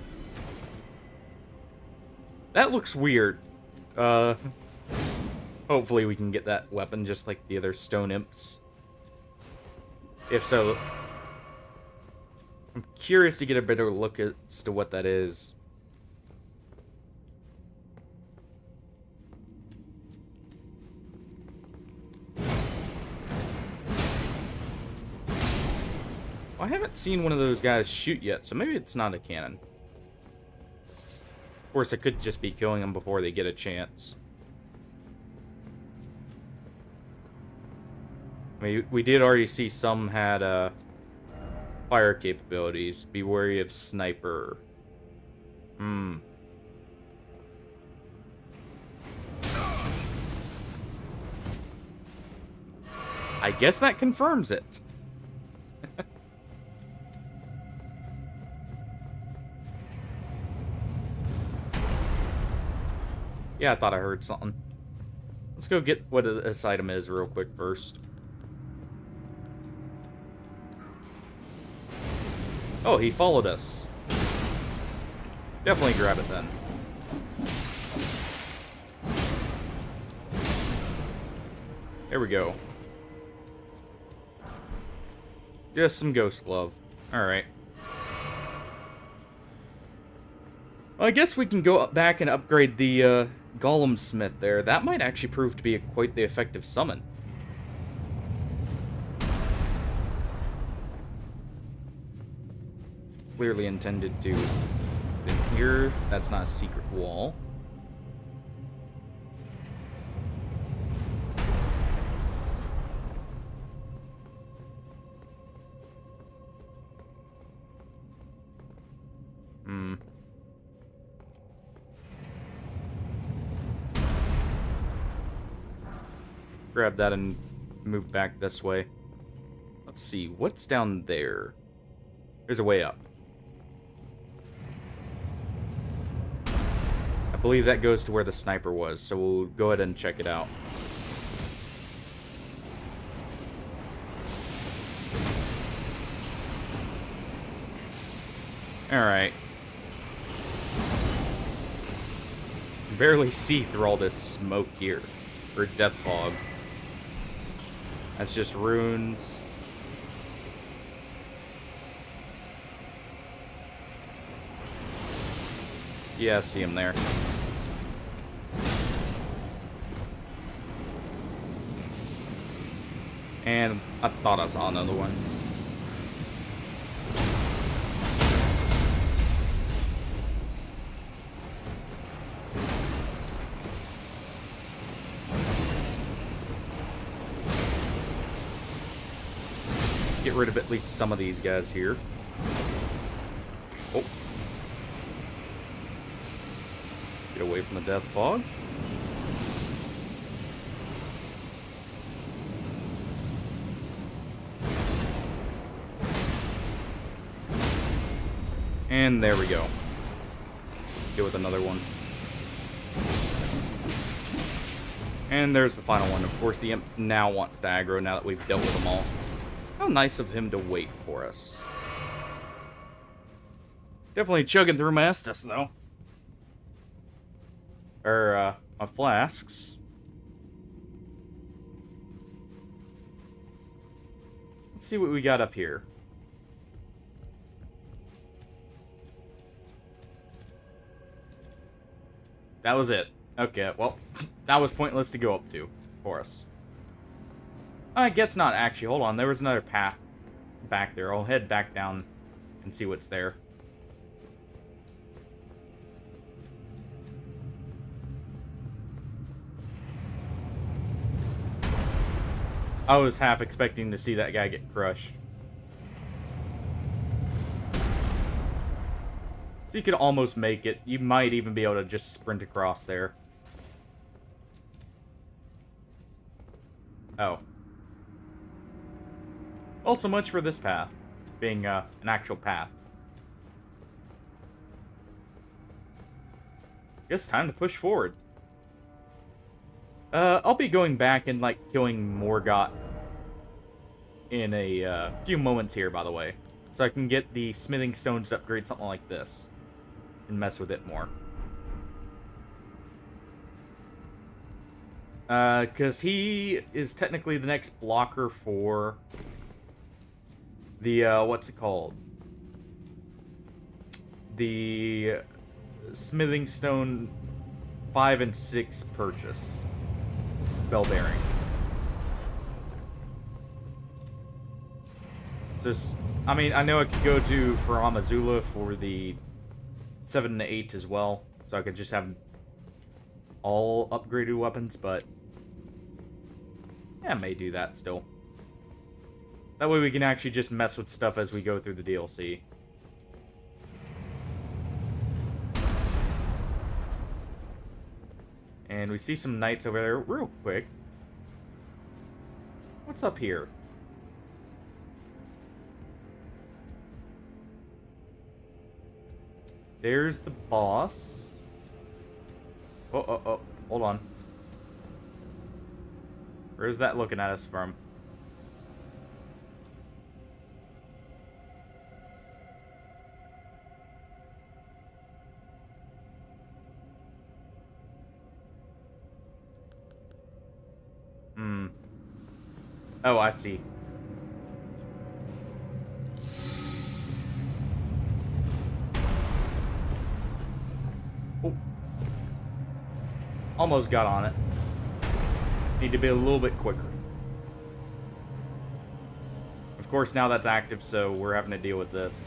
That looks weird. Hopefully we can get that weapon just like the other stone imps. If so... I'm curious to get a better look as to what that is. Well, I haven't seen one of those guys shoot yet, so maybe it's not a cannon. Of course, I could just be killing them before they get a chance. I mean, we did already see some had, fire capabilities. Be wary of sniper. I guess that confirms it. Yeah, I thought I heard something. Let's go get what this item is real quick first. Oh, he followed us. Definitely grab it then. There we go. Just some ghost glove. Alright. Well, I guess we can go back and upgrade the Golem Smith there. That might actually prove to be quite the effective summon. Clearly intended to in here. That's not a secret wall. Grab that and move back this way. Let's see, what's down there? There's a way up. I believe that goes to where the sniper was, so we'll go ahead and check it out. Alright. Barely see through all this smoke here. Or death fog. That's just runes. Yeah, I see him there. And I thought I saw another one. Get rid of at least some of these guys here. Oh. Get away from the death fog. And there we go. Get with another one. And there's the final one. Of course, the imp now wants to aggro now that we've dealt with them all. How nice of him to wait for us. Definitely chugging through my Estus, though. Or, my flasks. Let's see what we got up here. That was it. Okay, well, that was pointless to go up to for us. I guess not, actually. Hold on, there was another path back there. I'll head back down and see what's there. I was half expecting to see that guy get crushed. So you could almost make it. You might even be able to just sprint across there. Oh. Well, so much for this path being an actual path. Guess time to push forward. I'll be going back and, like, killing Morgott in a few moments here, by the way. So I can get the smithing stones to upgrade something like this. And mess with it more. Because he is technically the next blocker for the, what's it called? The smithing stone 5 and 6 purchase. Bell bearing. So, I mean, I know I could go to Farah Mazula for the 7 and 8 as well. So I could just have all upgraded weapons, but yeah, I may do that still. That way we can actually just mess with stuff as we go through the DLC. And we see some knights over there real quick. What's up here? There's the boss. Oh, hold on. Where's that looking at us from? Hmm. Oh, I see. Oh. Almost got on it. Need to be a little bit quicker. Of course, now that's active, so we're having to deal with this.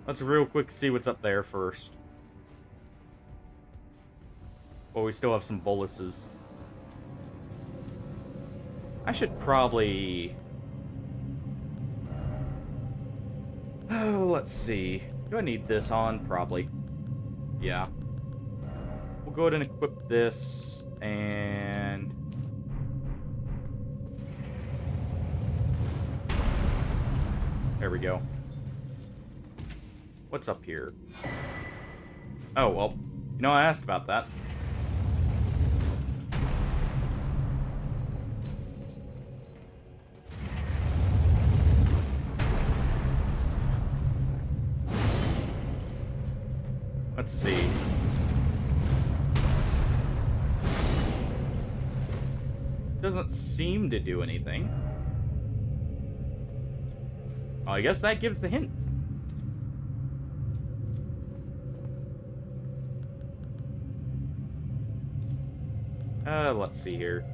Let's real quick see what's up there first. Well, we still have some boluses. I should probably... Oh, let's see. Do I need this on? Probably. Yeah. We'll go ahead and equip this, and... There we go. What's up here? Oh, well, you know, I asked about that. Let's see. Doesn't seem to do anything. Oh, I guess that gives the hint. Let's see here.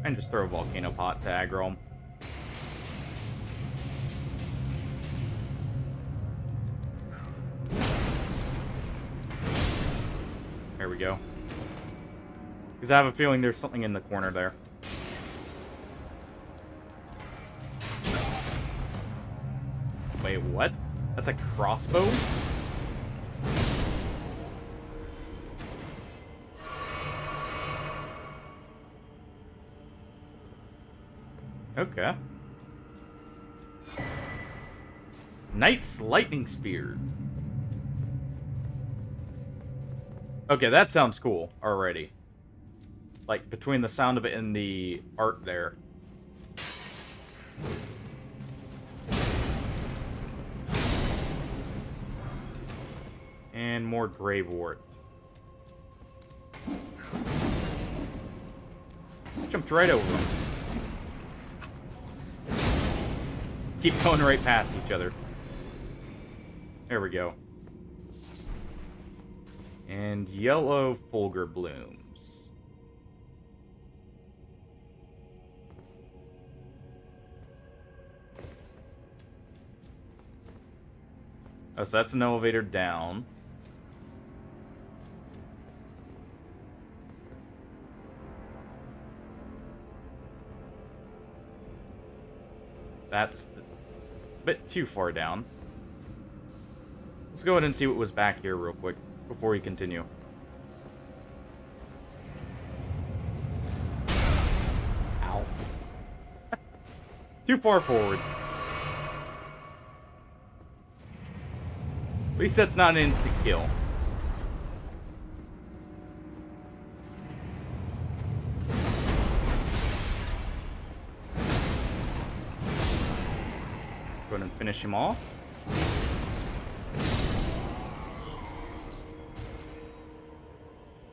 And just throw a volcano pot to aggro him. There we go. Because I have a feeling there's something in the corner there. Wait, what? That's a crossbow? Okay. Knight's Lightning Spear. Okay, that sounds cool already. Like, between the sound of it and the art there. And more Gravewort. Jumped right over them. Keep going right past each other. There we go. And yellow Fulgur blooms. Oh, so that's an elevator down. That's a bit too far down. Let's go ahead and see what was back here real quick before we continue. Ow. Too far forward. At least that's not an instant kill. Go ahead and finish him off.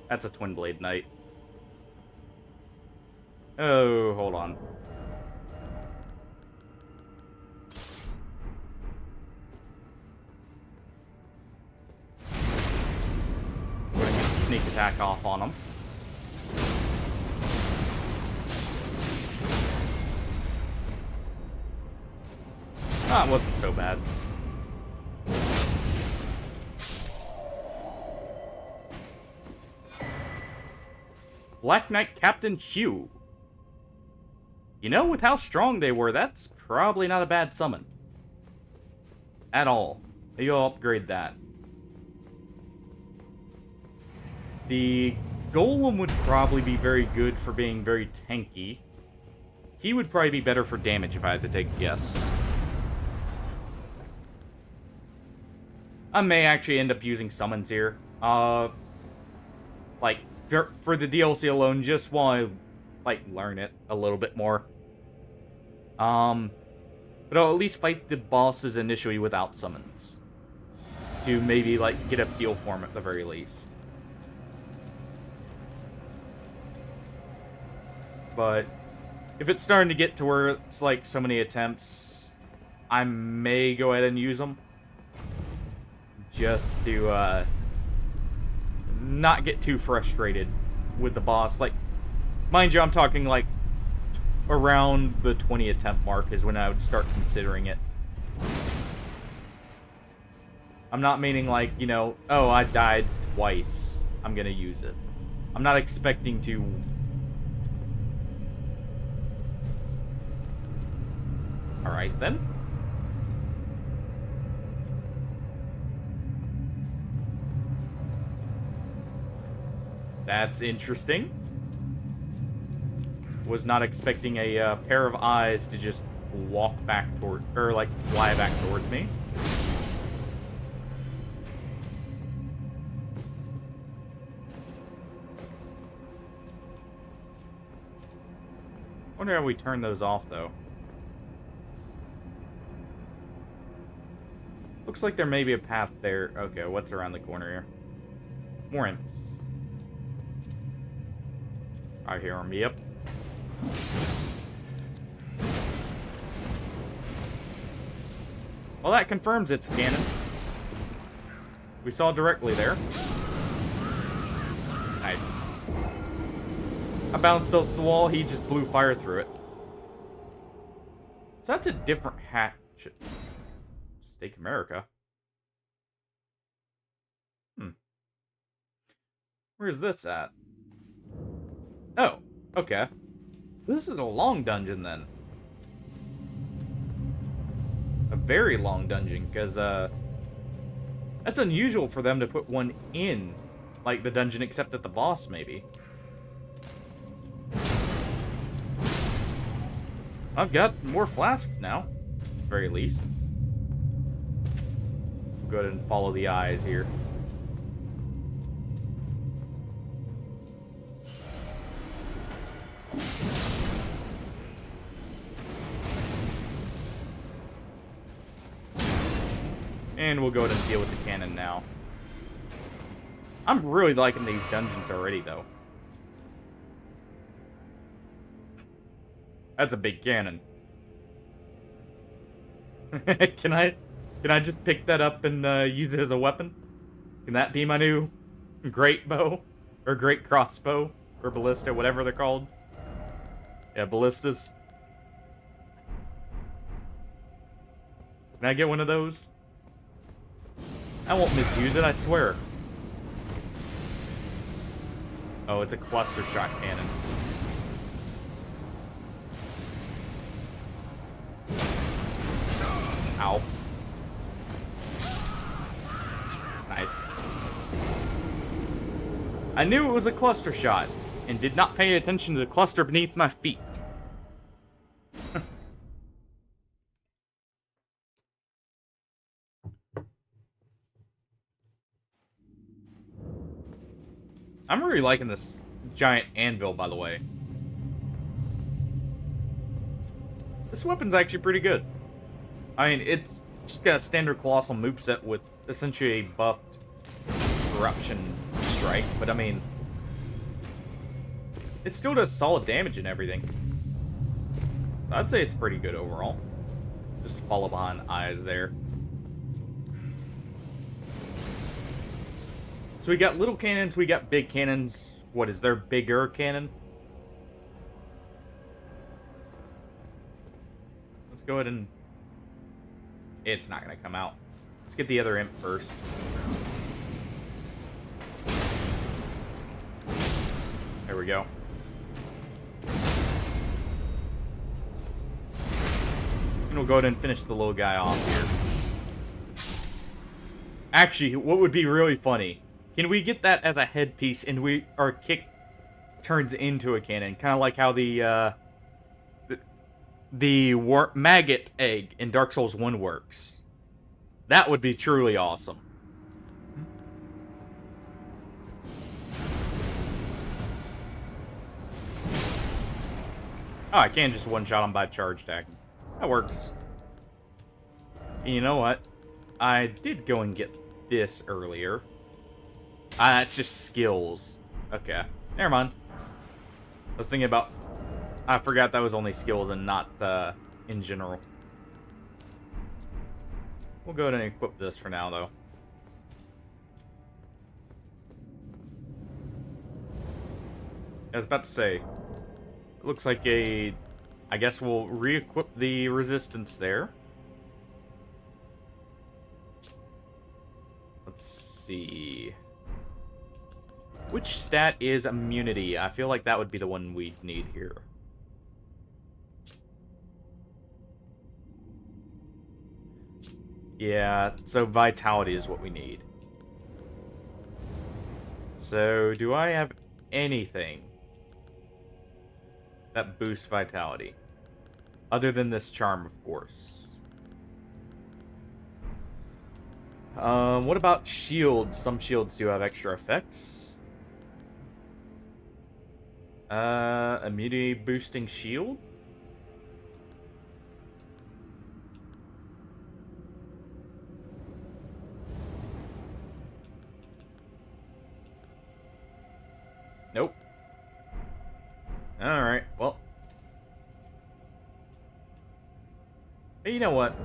That's a Twin Blade Knight. Oh, hold on. Go ahead and get the sneak attack off on him. Ah, it wasn't so bad. Black Knight Captain Hugh. You know, with how strong they were, that's probably not a bad summon. At all. Maybe I'll upgrade that. The Golem would probably be very good for being very tanky. He would probably be better for damage if I had to take a guess. I may actually end up using summons here. Like, for the DLC alone, just while I, like, learn it a little bit more. But I'll at least fight the bosses initially without summons. To maybe, like, get a feel for them at the very least. But if it's starting to get to where it's, like, so many attempts, I may go ahead and use them. Just to, not get too frustrated with the boss. Like, mind you, I'm talking, like, around the 20 attempt mark is when I would start considering it. I'm not meaning, like, you know, oh, I died twice, I'm gonna use it. I'm not expecting to... Alright, then. That's interesting. Was not expecting a pair of eyes to just walk back toward... or, like, fly back towards me. Wonder how we turn those off, though. Looks like there may be a path there. Okay, what's around the corner here? More imps. I hear them, yep. Well, that confirms it's canon. We saw directly there. Nice. I bounced off the wall, he just blew fire through it. So that's a different hatchet. Stake America. Where's this at? Oh, okay. So this is a long dungeon, then. A very long dungeon, because, that's unusual for them to put one in, like, the dungeon, except at the boss, maybe. I've got more flasks now, at the very least. Go ahead and follow the eyes here. And we'll go ahead and deal with the cannon now. I'm really liking these dungeons already, though. That's a big cannon. Can I just pick that up and use it as a weapon? Can that be my new great bow? Or great crossbow? Or ballista, whatever they're called? Yeah, ballistas. Can I get one of those? I won't misuse it, I swear. Oh, it's a cluster shot cannon. Ow. Nice. I knew it was a cluster shot, and did not pay attention to the cluster beneath my feet. I'm really liking this giant anvil, by the way. This weapon's actually pretty good. I mean, it's just got a standard colossal moveset with essentially a buffed corruption strike, but I mean, it still does solid damage and everything. So I'd say it's pretty good overall. Just follow behind eyes there. So we got little cannons, we got big cannons. What is their bigger cannon? Let's go ahead and... It's not going to come out. Let's get the other imp first. There we go. And we'll go ahead and finish the little guy off here. Actually, what would be really funny... Can we get that as a headpiece and our kick turns into a cannon? Kind of like how the maggot egg in Dark Souls 1 works. That would be truly awesome. Oh, I can just one-shot him by charge attack. That works. And you know what? I did go and get this earlier. Ah, that's just skills. Okay. Never mind. I was thinking about... I forgot that was only skills and not in general. We'll go ahead and equip this for now, though. I was about to say, it looks like a... I guess we'll re-equip the resistance there. Let's see... Which stat is immunity? I feel like that would be the one we'd need here. Yeah, so vitality is what we need. So, do I have anything that boosts vitality? Other than this charm, of course. What about shields? Some shields do have extra effects. Immunity boosting shield? Nope. Alright, well. Hey, you know what?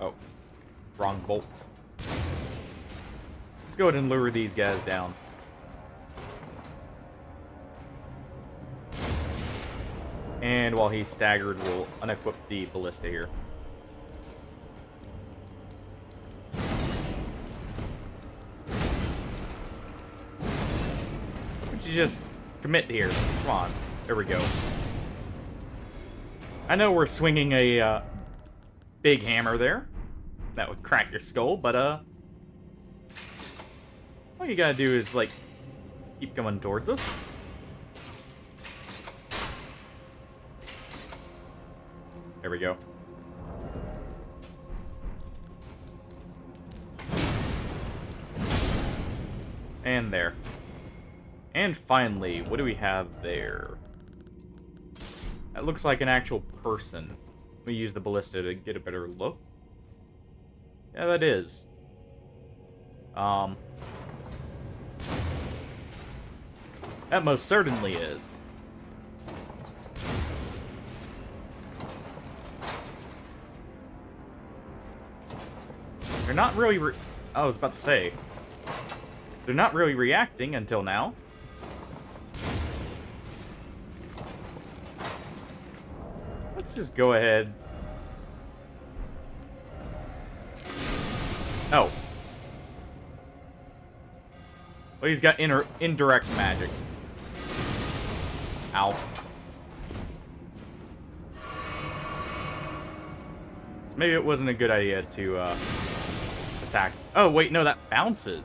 Oh. Wrong bolt. Let's go ahead and lure these guys down. And while he's staggered, we'll unequip the ballista here. You just commit here. Come on. There we go. I know we're swinging a big hammer there. That would crack your skull, but all you gotta do is, like, keep coming towards us. There we go. And there. And finally, what do we have there? That looks like an actual person. Let me use the ballista to get a better look. Yeah, that is. That most certainly is. They're not really I was about to say. They're not really reacting until now. Let's just go ahead. Oh. Well, he's got indirect magic. Ow. So maybe it wasn't a good idea to attack. Oh, wait, no, that bounces.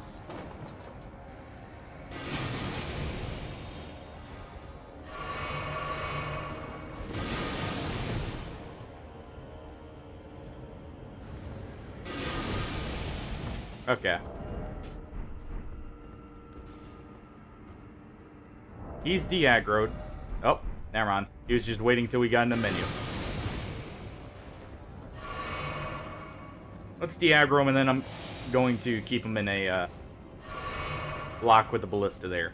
Okay. He's de-aggroed. Oh, never mind. He was just waiting till we got in the menu. Let's de-aggro him, and then I'm going to keep him in a lock with the ballista there.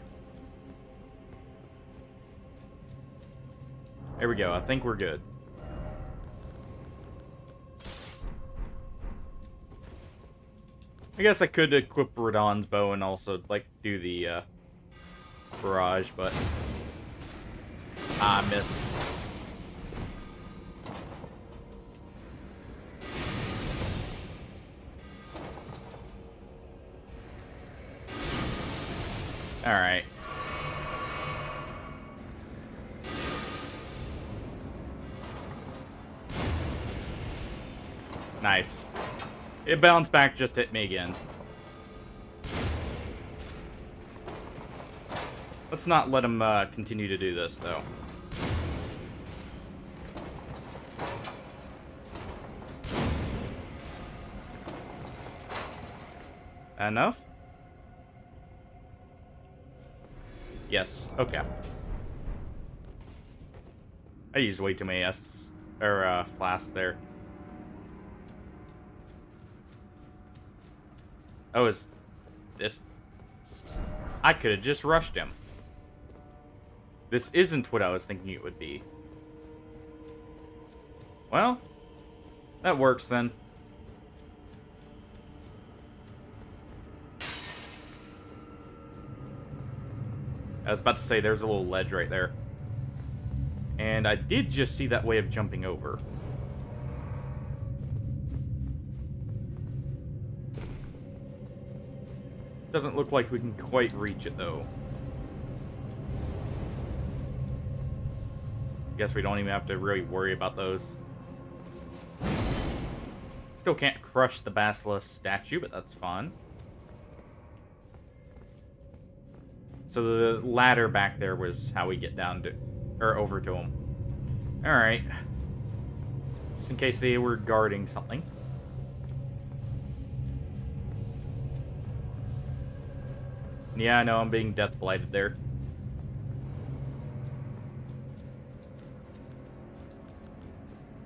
There we go. I think we're good. I guess I could equip Radon's bow and also, like, do the barrage, but I missed. Alright. Nice. It bounced back, just hit me again. Let's not let him continue to do this, though. Enough? Yes. Okay. I used way too many flasks there. Oh, is this... I could have just rushed him. This isn't what I was thinking it would be. Well, that works then. I was about to say, there's a little ledge right there. And I did just see that way of jumping over. Doesn't look like we can quite reach it, though. Guess we don't even have to really worry about those. Still can't crush the basilisk statue, but that's fine. So the ladder back there was how we get down to, or over to him. Alright. Just in case they were guarding something. Yeah, I know, I'm being death blighted there.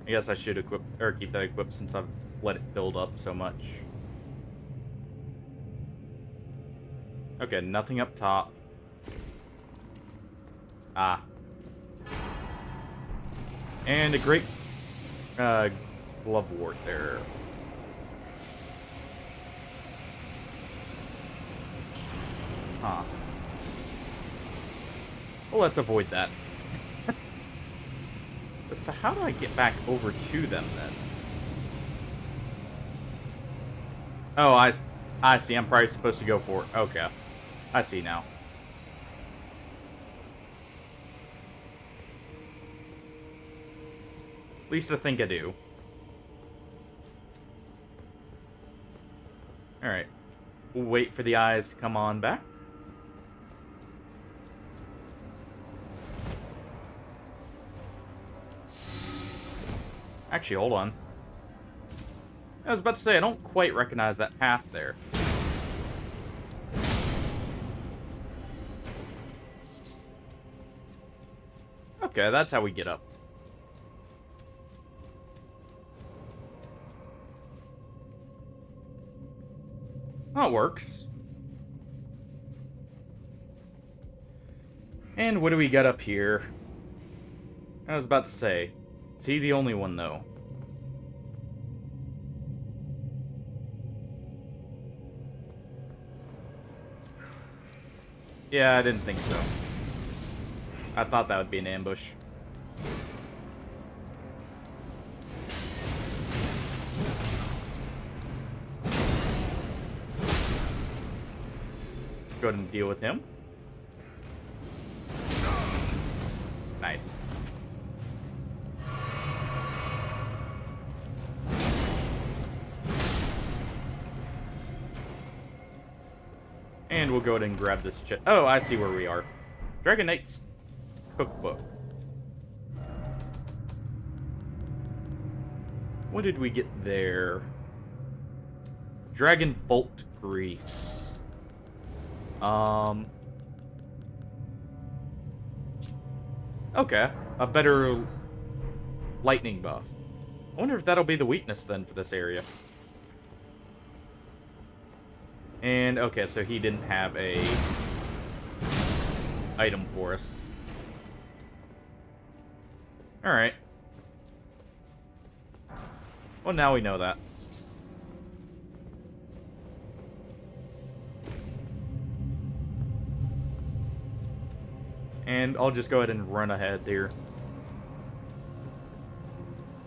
I guess I should equip, or keep that equipped since I've let it build up so much. Okay, nothing up top. Ah. And a great glove wart there. Huh. Well, let's avoid that. So how do I get back over to them, then? Oh, I see. I'm probably supposed to go for it. Okay. I see now. At least I think I do. Alright. We'll wait for the eyes to come on back. Actually, hold on. I was about to say, I don't quite recognize that path there. Okay, that's how we get up. That works. And what do we got up here? I was about to say, is he the only one, though? Yeah, I didn't think so. I thought that would be an ambush. Go ahead and deal with him. Nice. And we'll go ahead and grab this chest. Oh, I see where we are. Dragon Knight's cookbook. What did we get there? Dragon bolt grease. Okay, a better lightning buff. I wonder if that'll be the weakness then for this area. And, okay, so he didn't have a item for us. Alright. Well, now we know that. And I'll just go ahead and run ahead here.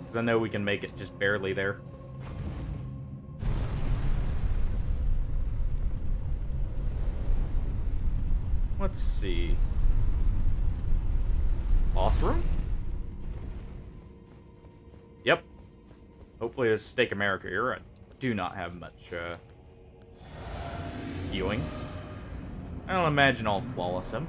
Because I know we can make it just barely there. Let's see. Boss room? Yep. Hopefully there's Steak America here. I do not have much healing. I don't imagine I'll flawless him.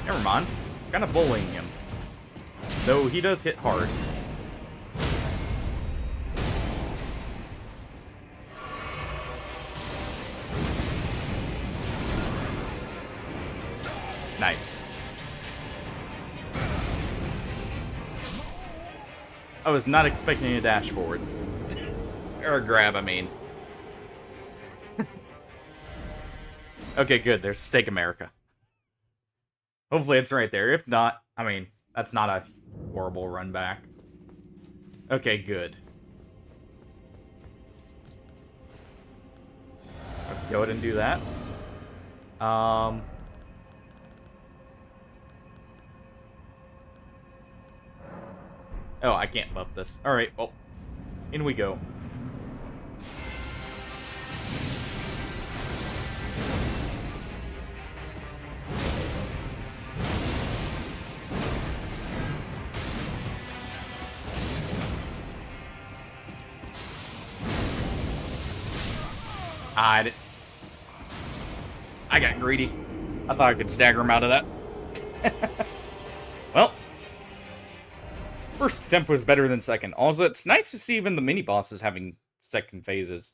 Never mind. Kind of bullying him. Though he does hit hard. Nice. I was not expecting a dash forward. Or a grab, I mean. Okay, good. There's Steak America. Hopefully it's right there. If not, I mean, that's not a horrible run back. Okay, good. Let's go ahead and do that. Oh, I can't buff this. Alright, well, in we go. I got greedy. I thought I could stagger him out of that. Well, first attempt was better than second. Also, it's nice to see even the mini-bosses having second phases.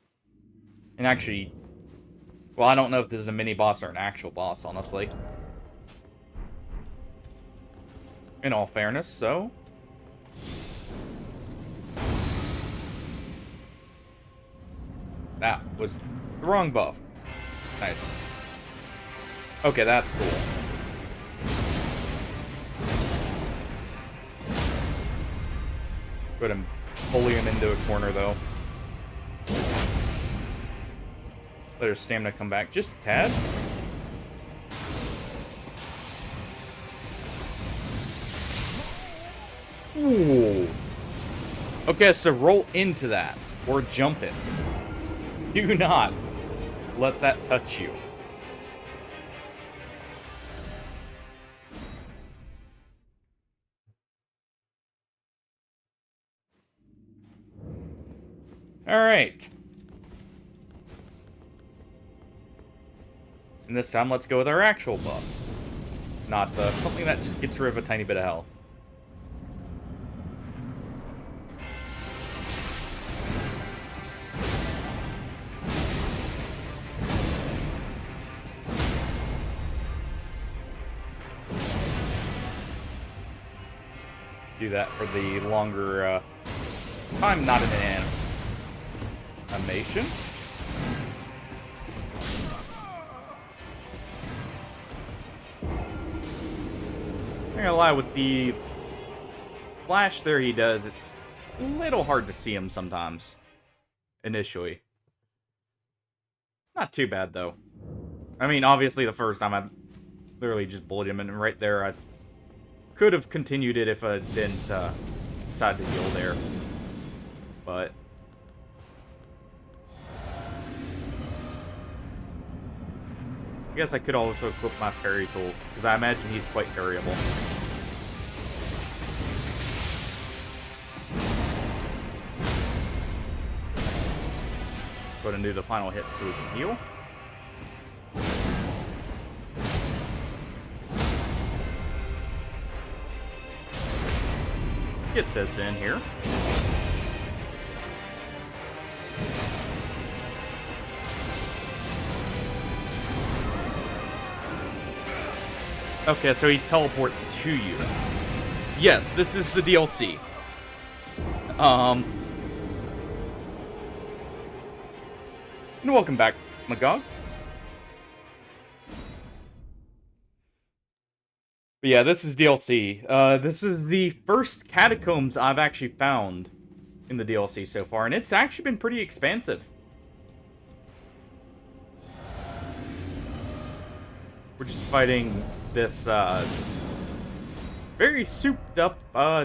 And actually, well, I don't know if this is a mini-boss or an actual boss, honestly. In all fairness, so... That was the wrong buff. Nice. Okay, that's cool. Go ahead and bully him into a corner, though. Let her stamina come back just a tad. Ooh. Okay, so roll into that. Or jump it. Do not let that touch you. Alright. And this time, let's go with our actual buff. Not something that just gets rid of a tiny bit of health. Do that for the longer time, not an animation. I'm not gonna lie, with the flash there he does, it's a little hard to see him sometimes. Initially. Not too bad, though. I mean, obviously the first time I literally just bullied him, and right there I could have continued it if I didn't decide to heal there. But... I guess I could also equip my parry tool, because I imagine he's quite parryable. Go ahead and do the final hit so we can heal. Get this in here. Okay, so he teleports to you. Yes, this is the DLC. And welcome back, Magog. But yeah, this is DLC. This is the first catacombs I've actually found in the DLC so far, and it's actually been pretty expansive. We're just fighting this very souped-up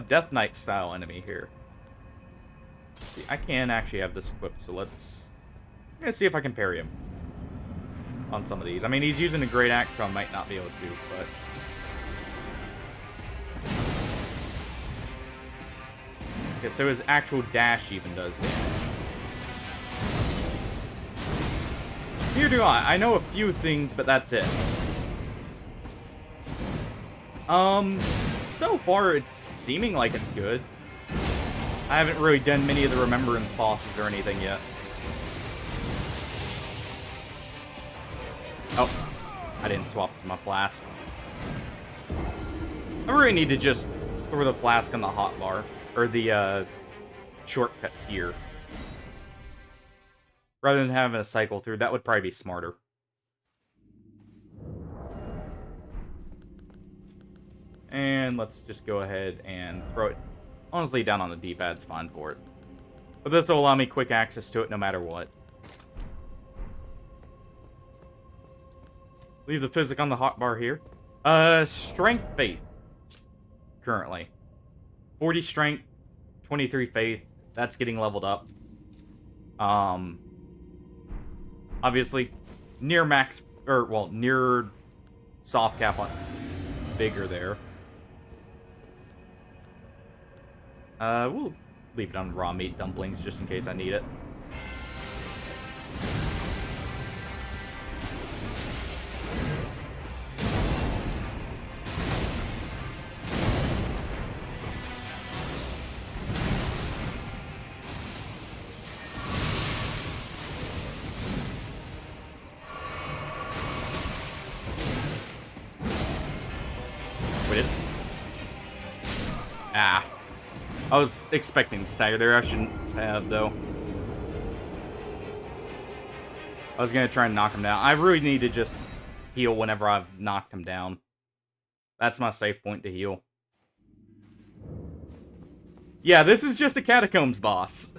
Death Knight style enemy here. See, I can actually have this equipped, so let's see if I can parry him on some of these. I mean, he's using a great axe, so I might not be able to, but... Okay, so his actual dash even does damage. Here do I know a few things, but that's it. so far, it's seeming like it's good. I haven't really done many of the Remembrance bosses or anything yet. Oh, I didn't swap my flask. I really need to just throw the flask on the hotbar, or the shortcut here. Rather than having a cycle through, that would probably be smarter. And let's just go ahead and throw it. Honestly, down on the D-pad's fine for it. But this will allow me quick access to it no matter what. Leave the physic on the hotbar here. Strength faith. Currently. 40 strength, 23 faith. That's getting leveled up. Obviously, near max, or, well, near soft cap on bigger there. We'll leave it on raw meat dumplings just in case I need it. Wait. Ah. I was expecting the stagger there. I shouldn't have, though. I was going to try and knock him down. I really need to just heal whenever I've knocked him down. That's my safe point to heal. Yeah, this is just a Catacombs boss.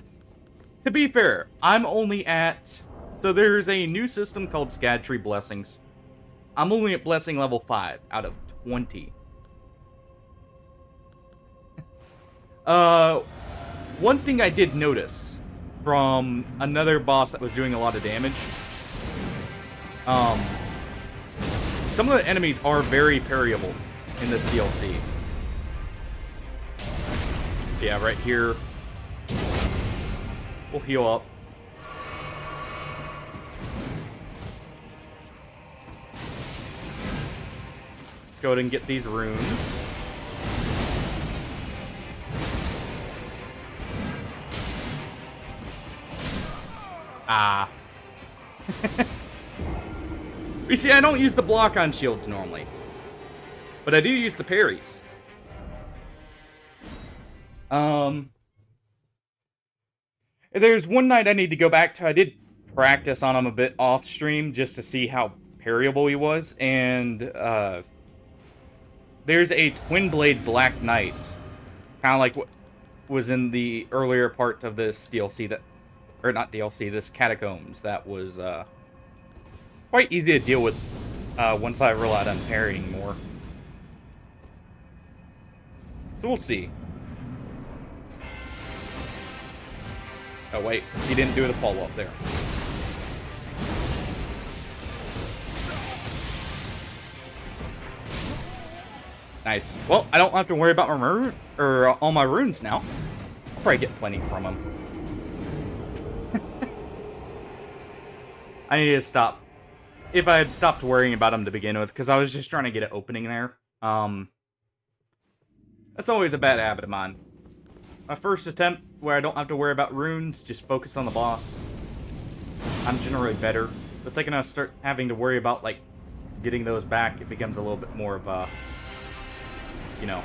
To be fair, I'm only at... So there's a new system called Scad Blessings. I'm only at Blessing level 5 out of 20. One thing I did notice from another boss that was doing a lot of damage, some of the enemies are very parryable in this DLC. Yeah, right here. We'll heal up. Let's go ahead and get these runes. Ah. You see, I don't use the block on shields normally. But I do use the parries. There's one night I need to go back to. I did practice on him a bit off stream just to see how parryable he was. And, there's a Twin Blade Black Knight. Kind of like what was in the earlier part of this DLC that... Or not DLC, this Catacombs. That was quite easy to deal with once I relied on parrying more. So we'll see. Oh wait, he didn't do the follow-up there. Nice. Well, I don't have to worry about my all my runes now. I'll probably get plenty from him. I need to stop. If I had stopped worrying about him to begin with, because I was just trying to get an opening there. That's always a bad habit of mine. My first attempt, where I don't have to worry about runes, just focus on the boss. I'm generally better. The second I start having to worry about, like, getting those back, it becomes a little bit more of a, you know.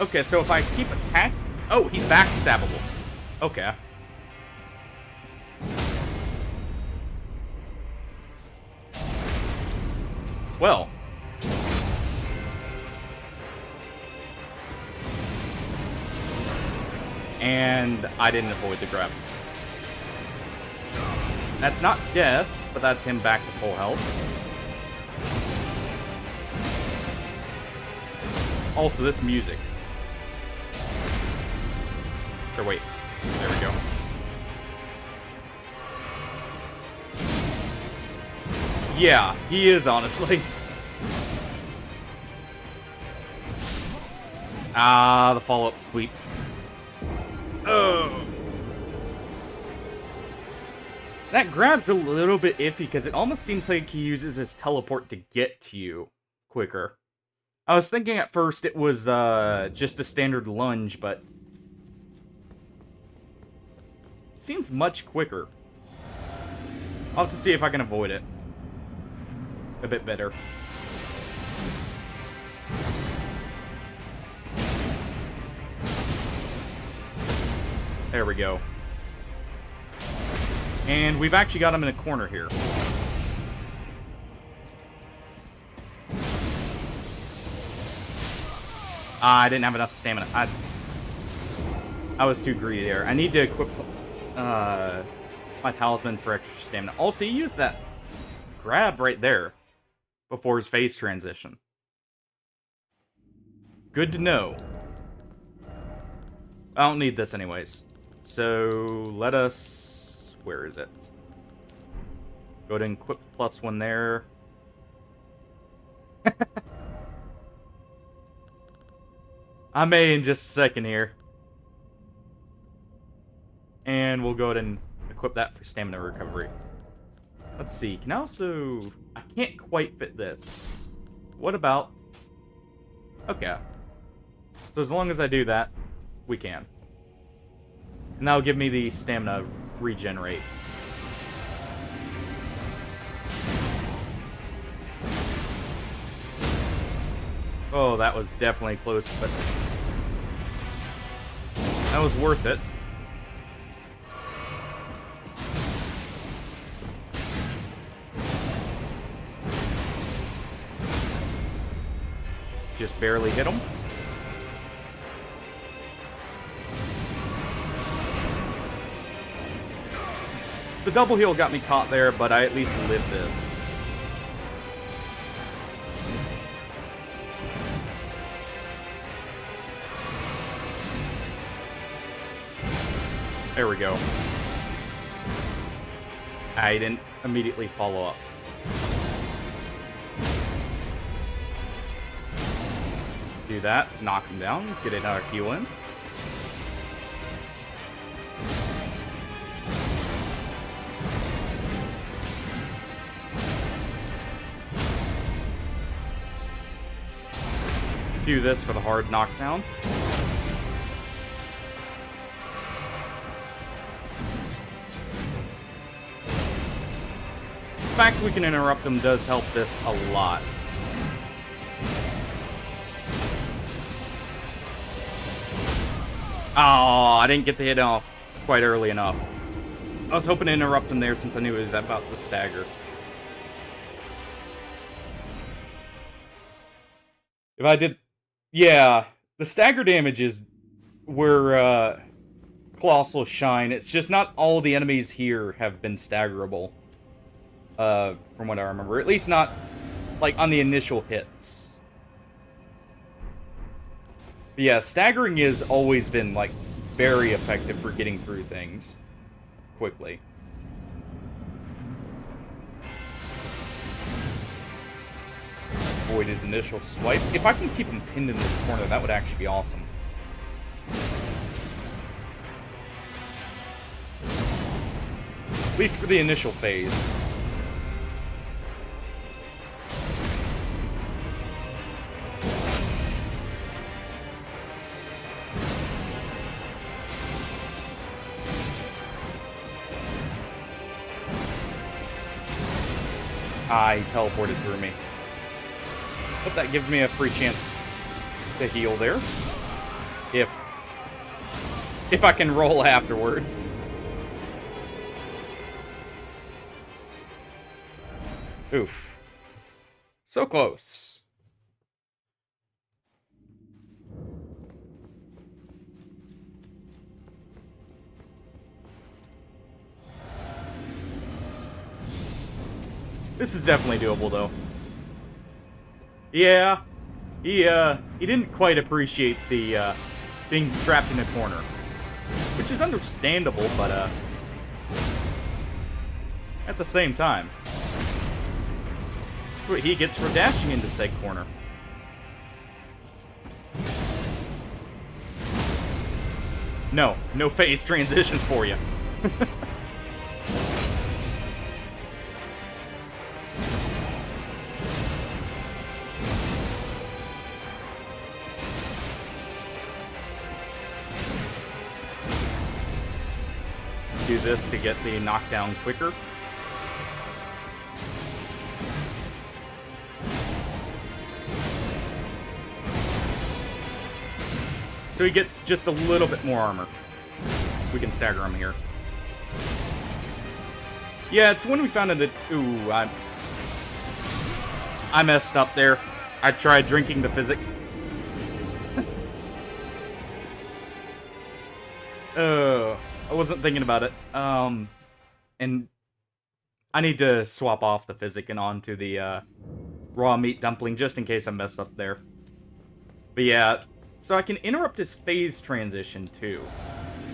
Okay, so if I keep attacking... Oh, he's backstabbable. Okay. Well. And I didn't avoid the grab. That's not death, but that's him back to full health. Also, this music. Or wait, there we go. Yeah, he is, honestly. Ah, the follow-up sweep. Oh. That grab's a little bit iffy, because it almost seems like he uses his teleport to get to you quicker. I was thinking at first it was just a standard lunge, but it seems much quicker. I'll have to see if I can avoid it a bit better. There we go. And we've actually got him in a corner here. I didn't have enough stamina. I was too greedy there. I need to equip my talisman for extra stamina. Also, he used that grab right there before his phase transition. Good to know. I don't need this anyways. So, let us... Where is it? Go ahead and equip +1 there. I may in just a second here. And we'll go ahead and equip that for stamina recovery. Let's see. Can I also... I can't quite fit this. What about... Okay. So as long as I do that, we can. And that'll give me the stamina regenerate. Oh, that was definitely close, but that was worth it. Just barely hit him. The double heal got me caught there, but I at least lived this. There we go. I didn't immediately follow up. Do that to knock him down, get another heal in. Do this for the hard knockdown. The fact we can interrupt them does help this a lot. Oh, I didn't get the hit off quite early enough. I was hoping to interrupt him there since I knew it was about the stagger. If I did... Yeah, the stagger damage is where Colossal shine. It's just not all the enemies here have been staggerable. From what I remember. At least not, like, on the initial hits. But yeah, staggering has always been, like, very effective for getting through things quickly. Avoid his initial swipe. If I can keep him pinned in this corner, that would actually be awesome. At least for the initial phase. He teleported through me. But that gives me a free chance to heal there. If I can roll afterwards. Oof. So close. This is definitely doable, though. Yeah, he didn't quite appreciate the being trapped in a corner, which is understandable, but at the same time, that's what he gets for dashing into said corner. No phase transition for you. do this to get the knockdown quicker. So he gets just a little bit more armor. We can stagger him here. Yeah, it's when we found out that... Ooh, I messed up there. I tried drinking the physic. I wasn't thinking about it. And I need to swap off the physic and onto the raw meat dumpling just in case I messed up there. But yeah, so I can interrupt his phase transition too.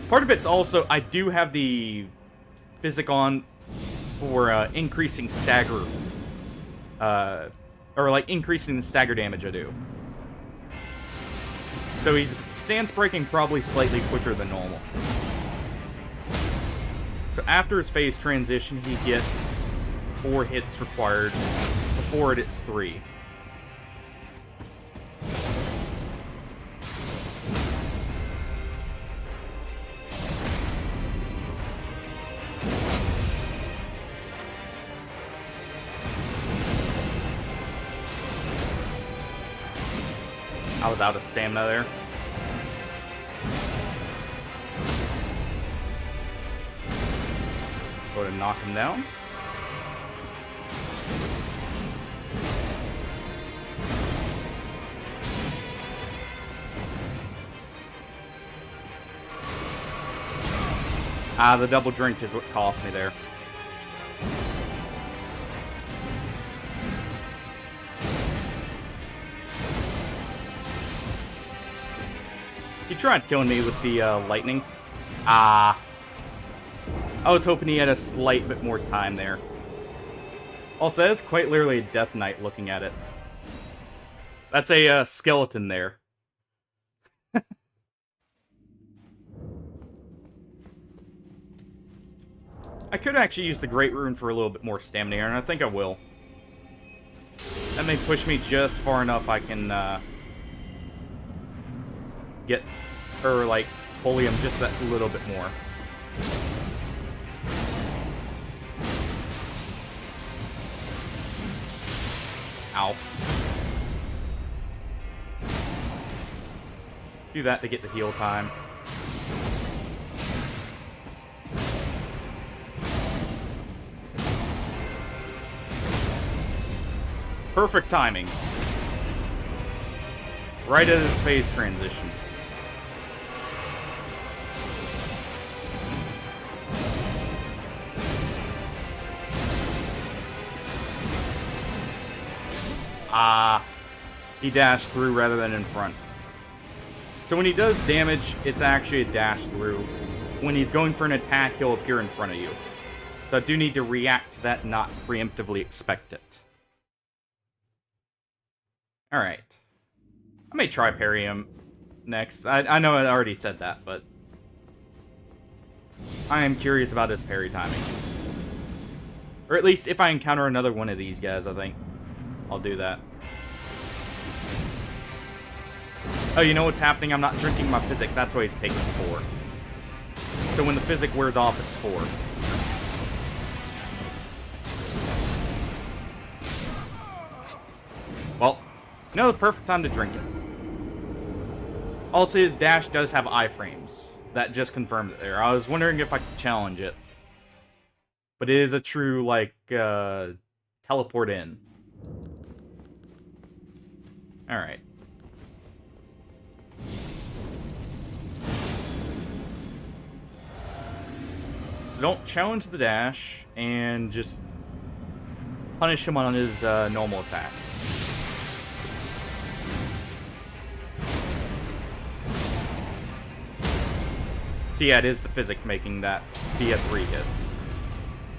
Part of it's also, I do have the physic on for increasing stagger. Or like increasing the stagger damage I do. So he's stance breaking probably slightly quicker than normal. So after his phase transition, he gets 4 hits required. Before it, it's 3. I was out of stamina there. Go to knock him down. The double drink is what cost me there. He tried killing me with the lightning. I was hoping he had a slight bit more time there. Also, that is quite literally a Death Knight looking at it. That's a skeleton there. I could actually use the Great Rune for a little bit more stamina here, and I think I will. That may push me just far enough I can get, or like, bully him just that little bit more. Ow. Do that to get the heal time. Perfect timing. Right at his phase transition. He dashed through rather than in front. So when he does damage, it's actually a dash through. When he's going for an attack, he'll appear in front of you. So I do need to react to that, not preemptively expect it. Alright. I may try parry him next. I know I already said that, but I am curious about his parry timings. Or at least if I encounter another one of these guys, I think I'll do that. Oh, you know what's happening? I'm not drinking my physic. That's why he's taking 4. So when the physic wears off, it's 4. Well, you know the perfect time to drink it. Also, his dash does have iframes. That just confirmed it there. I was wondering if I could challenge it. But it is a true, like, teleport in. Alright. So don't challenge the dash, and just punish him on his normal attacks. So yeah, it is the physic making that be a 3 hit.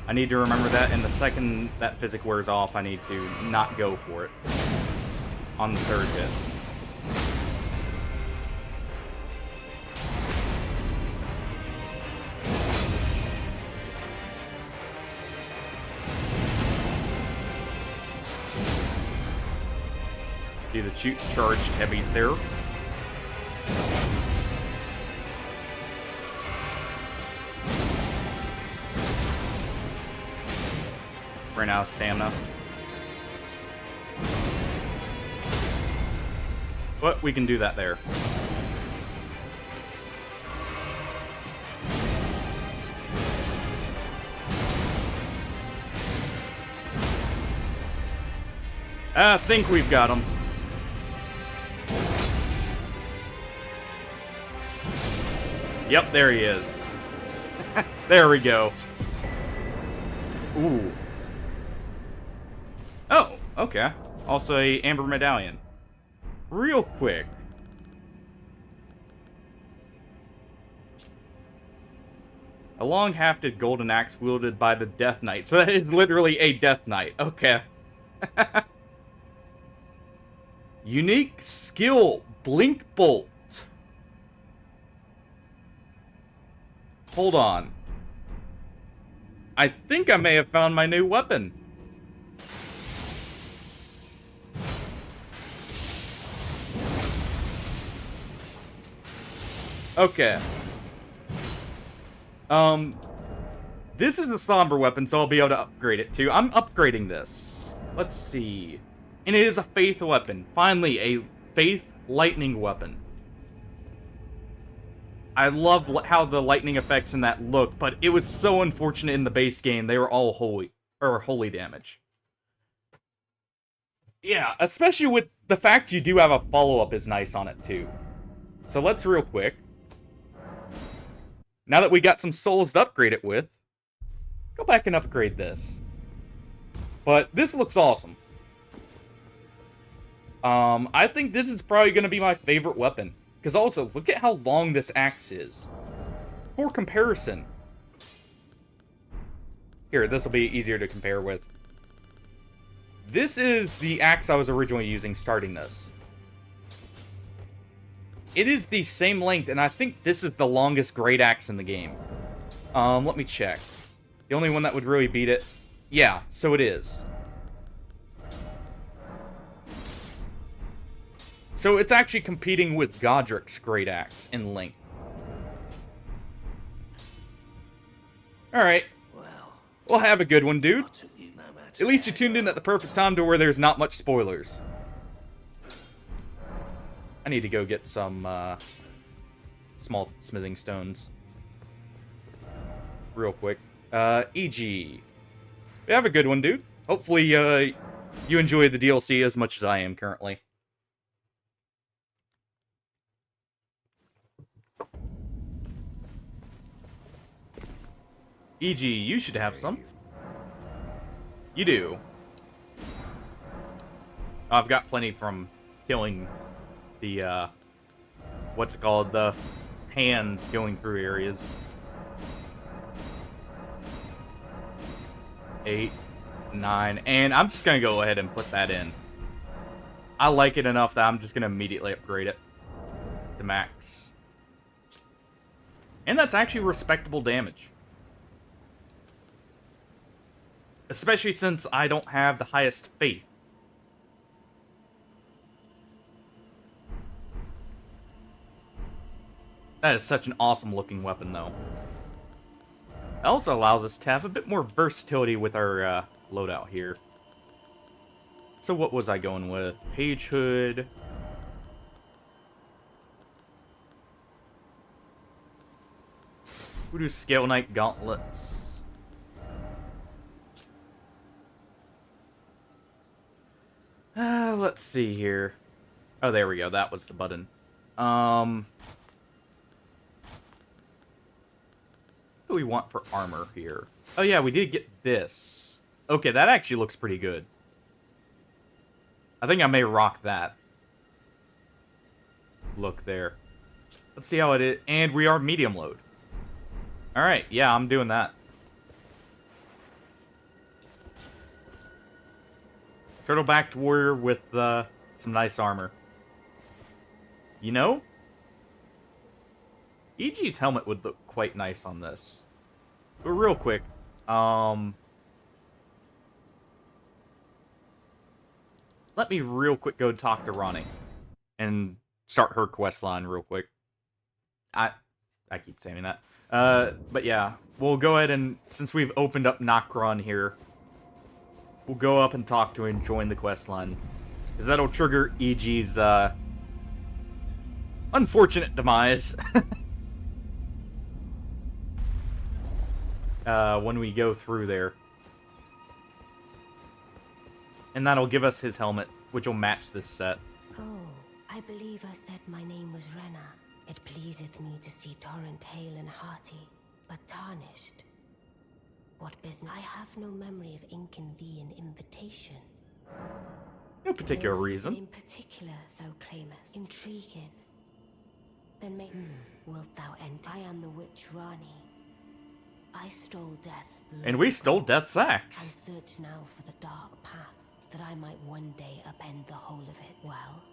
I need to remember that, and the second that physic wears off, I need to not go for it on the 3rd hit. Do the charged heavies there. Ran out of stamina. But we can do that there. I think we've got him. Yep, there he is. There we go. Ooh. Oh, okay. Also a amber medallion. Real quick. A long-hafted golden axe wielded by the Death Knight. So that is literally a Death Knight. Okay. Unique skill, Blink Bolt. Hold on. I think I may have found my new weapon. Okay. This is a somber weapon, so I'll be able to upgrade it too. I'm upgrading this. Let's see. And it is a faith weapon. Finally, a faith lightning weapon. I love how the lightning effects in that look, but it was so unfortunate in the base game. They were all holy damage. Yeah, especially with the fact you do have a follow-up is nice on it too. So let's real quick. Now that we got some souls to upgrade it with, go back and upgrade this. But this looks awesome. I think this is probably going to be my favorite weapon. Because also, look at how long this axe is. For comparison. Here, this will be easier to compare with. This is the axe I was originally using starting this. It is the same length, and I think this is the longest great axe in the game. Let me check. The only one that would really beat it. Yeah, so it is. So it's actually competing with Godric's great axe in length. Alright. Well, have a good one, dude. At least you tuned in at the perfect time to where there's not much spoilers. I need to go get some small smithing stones. Real quick. E.G. Have a good one, dude. Hopefully, you enjoy the DLC as much as I am currently. E.G., you should have some. You do. I've got plenty from killing the, what's it called? The hands going through areas. 8, 9, and I'm just gonna go ahead and put that in. I like it enough that I'm just gonna immediately upgrade it to max. And that's actually respectable damage. Especially since I don't have the highest faith. That is such an awesome looking weapon, though. It also allows us to have a bit more versatility with our loadout here. So what was I going with? Page Hood. Voodoo Scale Knight Gauntlets. Let's see here. Oh, there we go. That was the button. What do we want for armor here? Oh, yeah, we did get this. Okay, that actually looks pretty good. I think I may rock that. Look there. Let's see how it is. And we are medium load. Alright, yeah, I'm doing that. Turtle-backed warrior with some nice armor. You know? EG's helmet would look quite nice on this. But real quick, let me real quick go talk to Ronnie. And start her quest line real quick. I keep saying that. But yeah, we'll go ahead and, since we've opened up Nokron here, we'll go up and talk to him and join the quest line. Because that'll trigger EG's, unfortunate demise. When we go through there. And that'll give us his helmet, which will match this set. Oh, I believe I said my name was Rena. It pleaseth me to see Torrent hale and hearty, but tarnished. What business? I have no memory of inking thee an invitation. No particular No reason. in particular, thou claimest. Intriguing. Then may wilt thou enter? I am the witch Rani. I stole death. And we stole Death's I axe. search now for the dark path, that I might one day upend the whole of it. Well,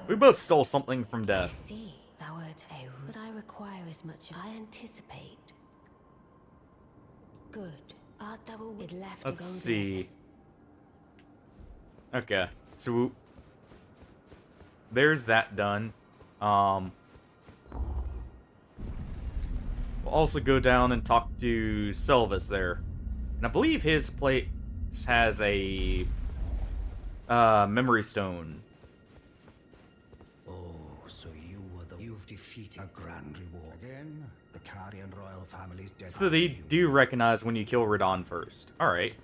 We both stole something from I Death. see. Thou art a but I require as much as I anticipate. Good. Art thou a it left Let's to go see. Okay, so there's that done. We'll also go down and talk to Sylvis there. And I believe his place has a memory stone. Oh, so you've defeated a grand reward. Again, the Carian royal family's dead. So they do recognize when you kill Radon first. Alright.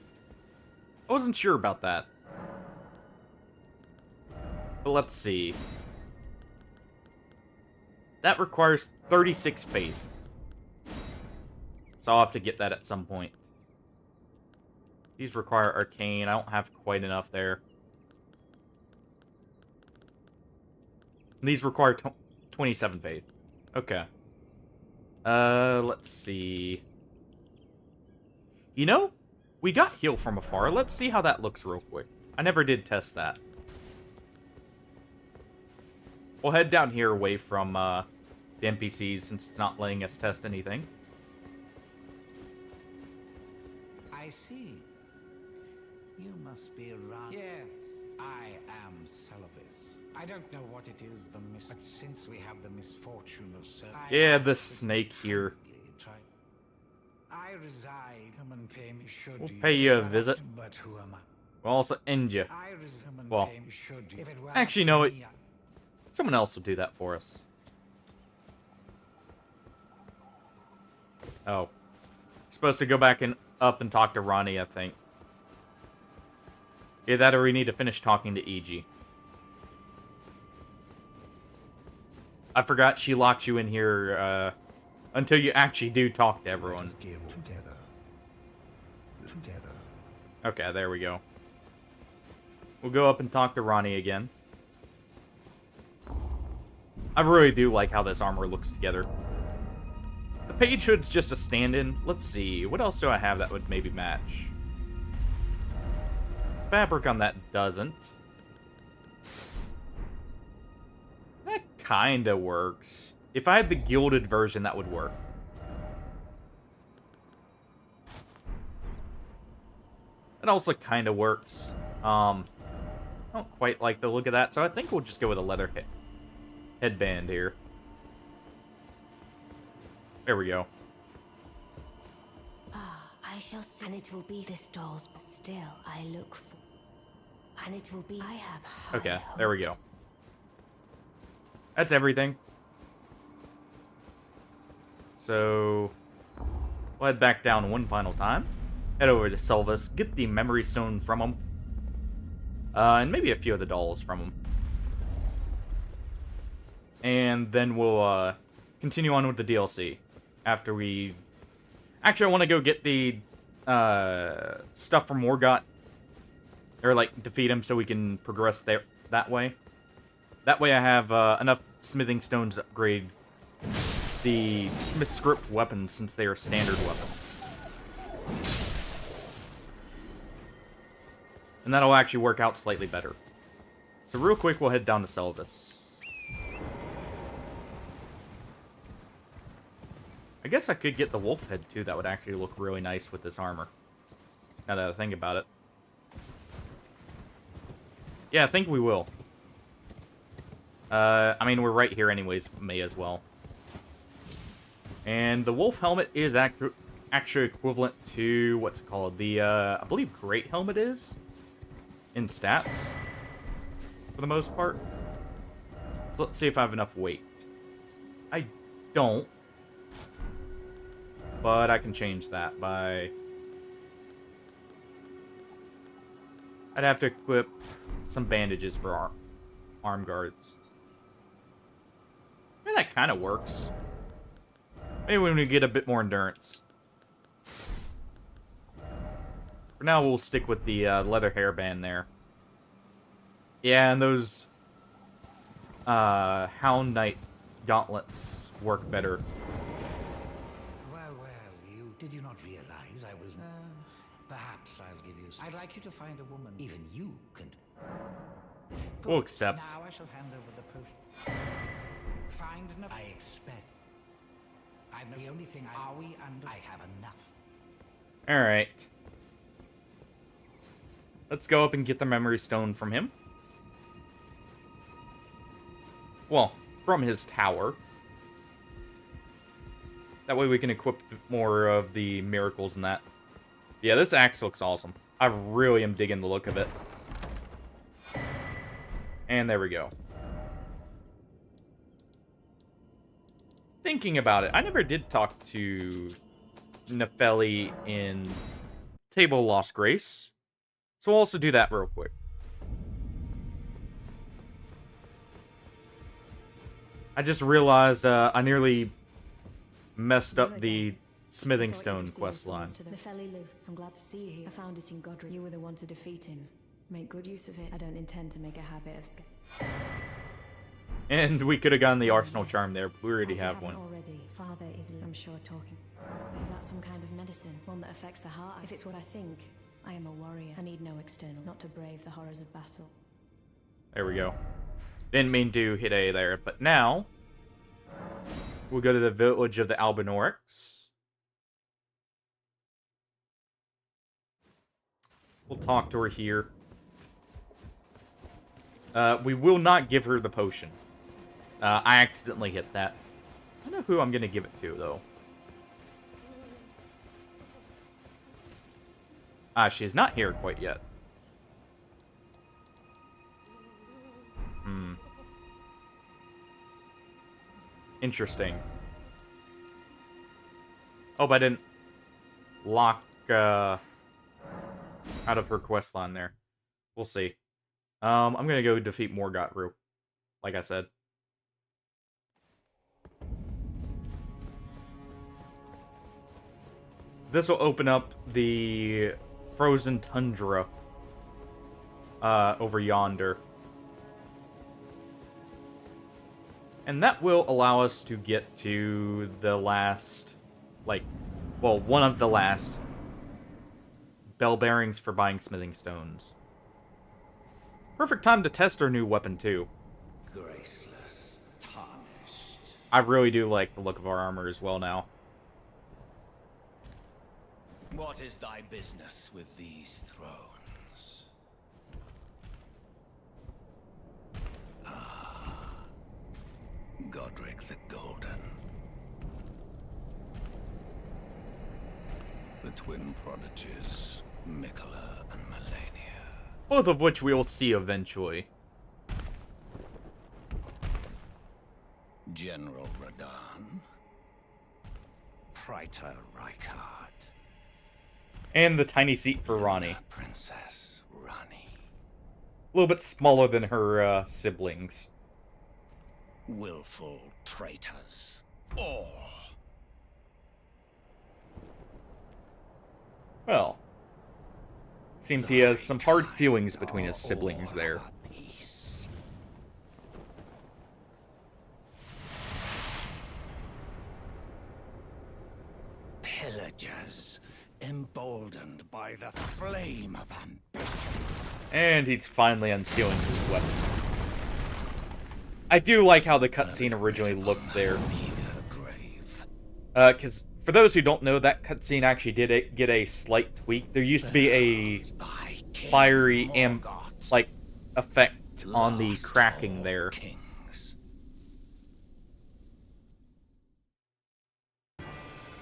I wasn't sure about that. But let's see. That requires 36 faith. So I'll have to get that at some point. These require arcane. I don't have quite enough there. And these require 27 faith. Okay. Let's see. You know, we got heal from afar. Let's see how that looks real quick. I never did test that. We'll head down here away from the NPCs since it's not letting us test anything. I see. You must be around. Yes, I am Sylvis. I don't know what it is, but since we have the misfortune of serving, Yeah, the snake here. I reside. Come and pay me. Should We'll pay you a visit. But who am I? We'll also end you. I reside. Well, Pay me, should you. If it were actually, up no, to me, someone else will do that for us. Oh. Supposed to go back and up and talk to Ronnie, I think. Yeah, that or we need to finish talking to EG. I forgot she locked you in here until you actually do talk to everyone. Together. Okay, there we go. We'll go up and talk to Ronnie again. I really do like how this armor looks together. The page hood's just a stand-in. Let's see, what else do I have that would maybe match? Fabric on that doesn't. That kinda works. If I had the gilded version, that would work. It also kinda works. I don't quite like the look of that, so I think we'll just go with a leather headband here. There we go. Ah, I shall see. And it will be this doll's still I look for. And it will be I have high Okay, there we go. hopes. That's everything. So, we'll head back down one final time. Head over to Sylvis, get the memory stone from him. And maybe a few of the dolls from him. And then we'll continue on with the DLC. After we... Actually, I want to go get the stuff from Morgott. Or, like, defeat him so we can progress there that way. That way I have enough smithing stones to upgrade the smith script weapons since they are standard weapons. And that'll actually work out slightly better. So real quick, we'll head down to Sylvis. I guess I could get the wolf head too. That would actually look really nice with this armor. Now that I think about it. Yeah, I think we will. I mean, we're right here anyways. May as well. And the wolf helmet is actually equivalent to, what's it called? The, I believe Great Helmet is? In stats. For the most part. So let's see if I have enough weight. I don't. But I can change that by... I'd have to equip some bandages for arm guards. Yeah, that kind of works. Maybe when we get a bit more endurance. For now, we'll stick with the leather hairband there. Yeah, and those Hound Knight gauntlets work better. Well, did you not realize I was... perhaps I'll give you... I'd like you to find a woman even you can... We'll accept. Now I shall hand over the potion. Find enough... I expect. I know the only thing Are we under... I have enough. Alright. Let's go up and get the memory stone from him. Well, from his tower. That way we can equip more of the miracles and that. Yeah, this axe looks awesome. I really am digging the look of it. And there we go. Thinking about it, I never did talk to Nefeli in Table of Lost Grace. So we'll also do that real quick. I just realized I nearly messed up the smithing stone quest line. Nefeli Lu, I'm glad to see you here. I found it in Godric. You were the one to defeat him. Make good use of it. I don't intend to make a habit of... And we could have gotten the Arsenal Charm there, but we already have one. Already. Father is, I'm sure, talking. Is that some kind of medicine? One that affects the heart? If it's what I think, I am a warrior. I need no external, not to brave the horrors of battle. There we go. Didn't mean to hit A there, but now we'll go to the village of the Albinorics. We'll talk to her here. We will not give her the potion. I accidentally hit that. I don't know who I'm going to give it to, though. She's not here quite yet. Interesting. Hope I didn't lock out of her quest line there. We'll see. I'm gonna go defeat Morgott, like I said. This will open up the frozen tundra over yonder. And that will allow us to get to the last, well, one of the last bell bearings for buying smithing stones. Perfect time to test our new weapon, too. Graceless, tarnished. I really do like the look of our armor as well now. What is thy business with these thrones? Godric the Golden. The twin prodigies, Mikola and Melania. Both of which we will see eventually. General Radahn. Praetor Rykard. And the tiny seat for Ranni. Princess Ranni. A little bit smaller than her siblings. Willful traitors. All. Well, seems he has some hard feelings between his siblings there. Pillagers, emboldened by the flame of ambition. And he's finally unsealing his weapon. I do like how the cutscene originally looked there. Because for those who don't know, that cutscene actually did get a slight tweak. There used to be a fiery effect on the cracking there.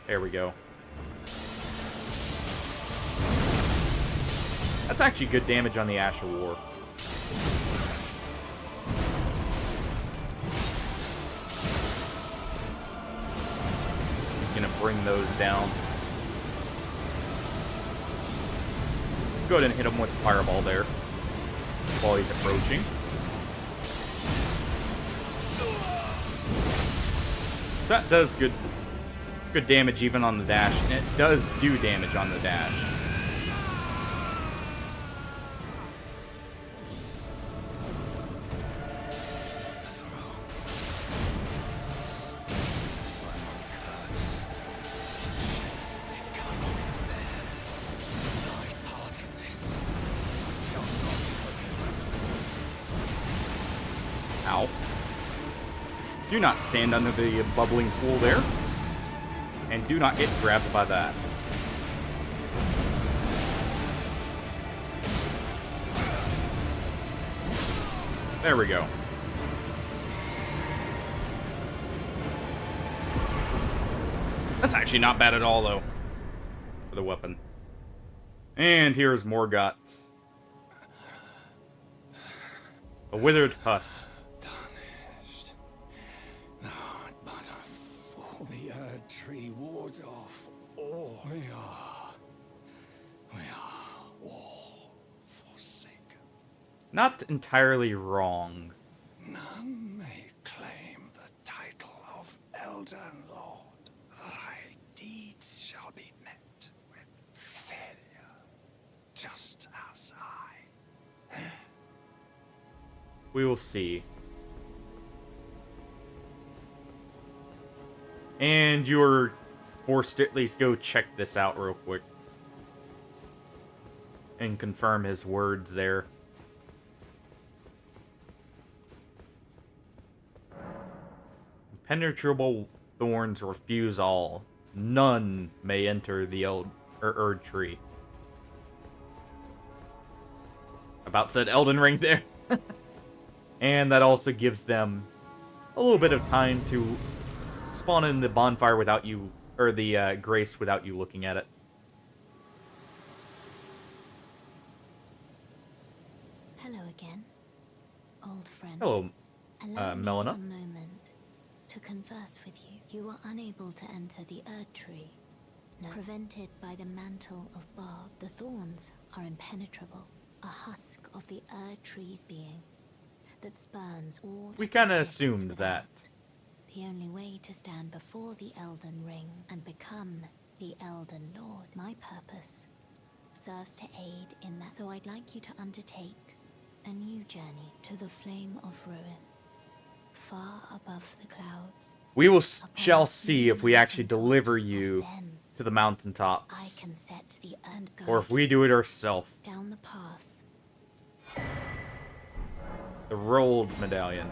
There we go. That's actually good damage on the Ash of War. He's gonna bring those down. Go ahead and hit him with Fireball there while he's approaching. So that does good damage even on the dash, and it does do damage on the dash. Ow. Do not stand under the bubbling pool there. And do not get grabbed by that. There we go. That's actually not bad at all, though, for the weapon. And here's Morgott. A withered husk. Tarnished. Thou art but a fool. The Erd Tree wards off all. We are all forsaken. Not entirely wrong. None may claim the title of Elden Lord. Thy deeds shall be met with failure, just as I. We will see. And you're forced to at least go check this out real quick. And confirm his words there. Impenetrable thorns refuse all. None may enter the Erd Tree. About said Elden Ring there. And that also gives them a little bit of time to spawn in the bonfire without you, or the grace without you looking at it. Hello again, old friend. Hello, Allow me Melina. a moment to converse with you. You are unable to enter the Erd Tree. No. Prevented by the mantle of barb, the thorns are impenetrable. A husk of the Erd Tree's being that spurns all. We kind of assumed that. The only way to stand before the Elden Ring and become the Elden Lord. My purpose serves to aid in that. So I'd like you to undertake a new journey to the Flame of Ruin, far above the clouds. We shall see if we actually deliver you to the I mountaintops, can set the earned guide or if we do it ourselves. down the path. The rolled medallion.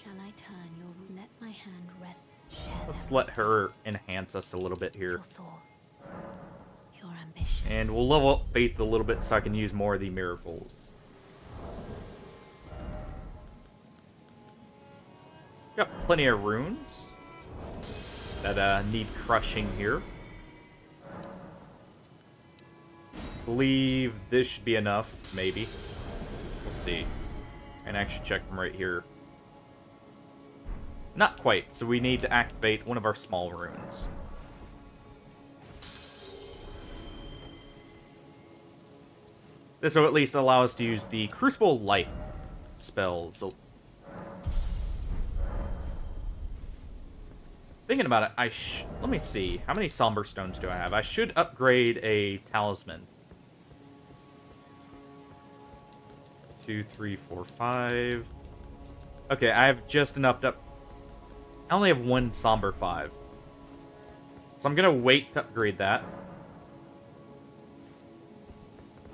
Shall I turn your let my hand rest? Share Let's them let with her enhance us a little bit me. here. Your thoughts, your ambition. And we'll level up Faith a little bit so I can use more of the miracles. Got plenty of runes that need crushing here. Believe this should be enough, maybe. We'll see. And actually check from right here. Not quite, so we need to activate one of our small runes. This will at least allow us to use the Crucible Life spells. So, thinking about it, let me see. How many Somber Stones do I have? I should upgrade a Talisman. 2, 3, 4, 5. Okay, I have just enough to... I only have one Somber 5. So I'm gonna wait to upgrade that.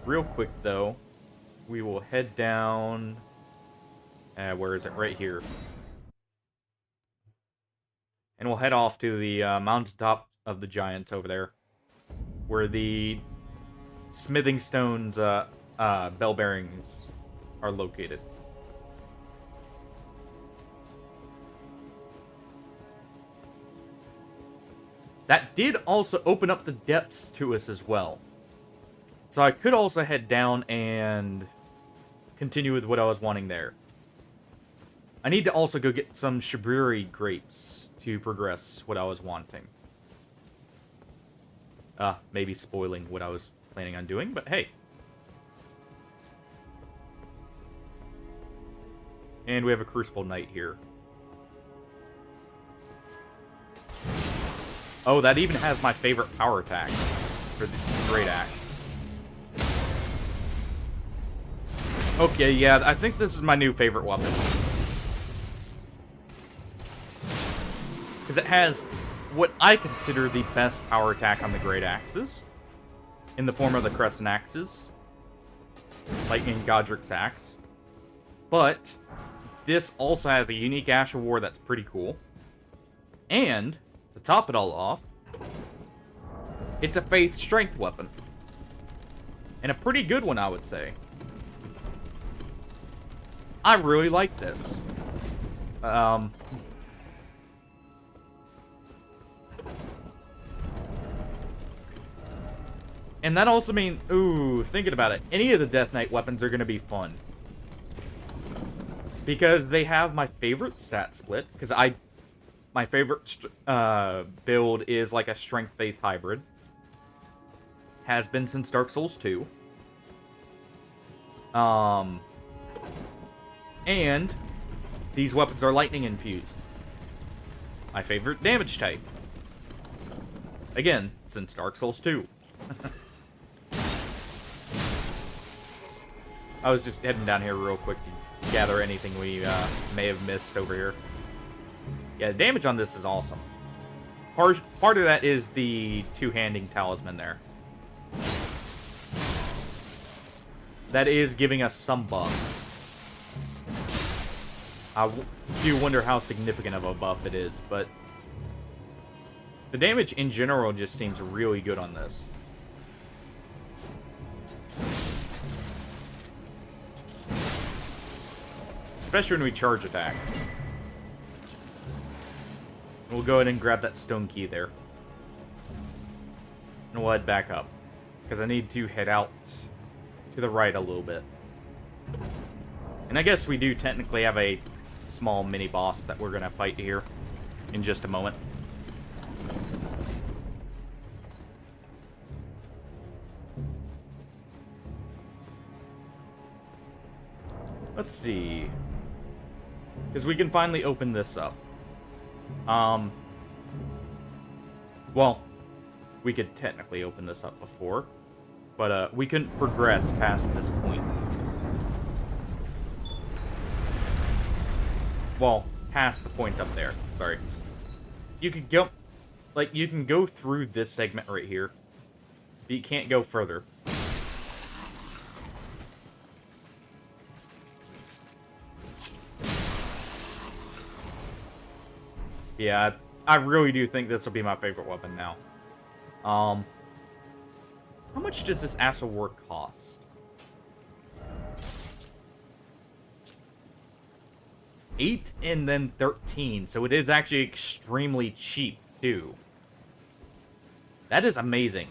Real quick, though, we will head down... where is it? Right here. And we'll head off to the mountaintop of the giants over there, where the smithing stones, bell bearings are located. That did also open up the depths to us as well. So I could also head down and continue with what I was wanting there. I need to also go get some Shibriri grapes to progress what I was wanting. Maybe spoiling what I was planning on doing, but hey. And we have a Crucible Knight here. Oh, that even has my favorite power attack for the Great Axe. Okay, yeah, I think this is my new favorite weapon. Because it has what I consider the best power attack on the Great Axes, in the form of the Crescent Axes, like in Godric's Axe. But this also has a unique Ash of War that's pretty cool. And, to top it all off, it's a Faith Strength weapon. And a pretty good one, I would say. I really like this. And that also means, ooh, thinking about it, any of the Death Knight weapons are going to be fun. Because they have my favorite stat split, because my favorite build is like a Strength Faith hybrid. Has been since Dark Souls 2. And these weapons are lightning infused. My favorite damage type. Again, since Dark Souls 2. I was just heading down here real quick to gather anything we may have missed over here. Yeah, the damage on this is awesome. Part of that is the two-handing talisman there. That is giving us some buffs. I do wonder how significant of a buff it is, but the damage in general just seems really good on this. Especially when we charge attack. We'll go ahead and grab that stone key there. And we'll head back up. Because I need to head out to the right a little bit. And I guess we do technically have a small mini-boss that we're going to fight here in just a moment. Let's see. Because we can finally open this up. Well, we could technically open this up before, but we couldn't progress past this point. Well, past the point up there. Sorry. You could go, like, you can go through this segment right here, but you can't go further. Yeah, I really do think this will be my favorite weapon now. How much does this Ash of War cost? 8 and then 13, so it is actually extremely cheap, too. That is amazing.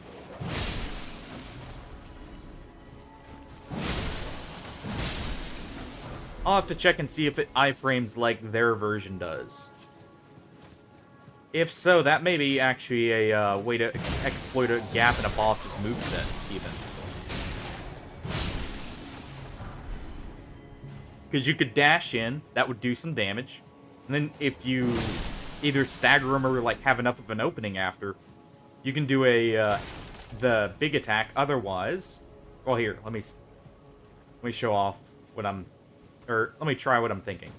I'll have to check and see if it iframes like their version does. If so, that may be actually a way to exploit a gap in a boss's moveset, even. Because you could dash in, that would do some damage. And then if you either stagger them or like have enough of an opening after, you can do the big attack. Otherwise, well, here, let me show off what I'm, or let me try what I'm thinking.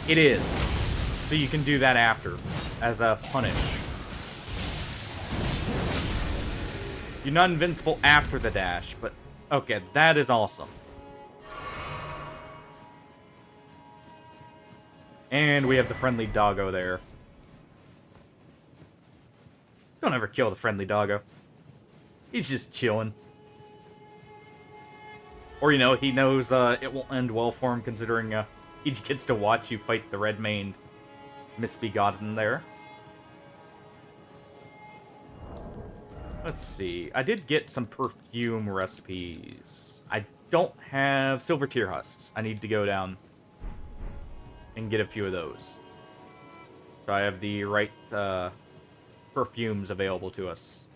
It is. So you can do that after, as a punish. You're not invincible after the dash, but okay, that is awesome. And we have the friendly doggo there. Don't ever kill the friendly doggo. He's just chilling. Or, you know, he knows it will end well for him, considering he gets to watch you fight the red-maned misbegotten there. Let's see. I did get some perfume recipes. I don't have silver tear husks. I need to go down and get a few of those. So I have the right perfumes available to us.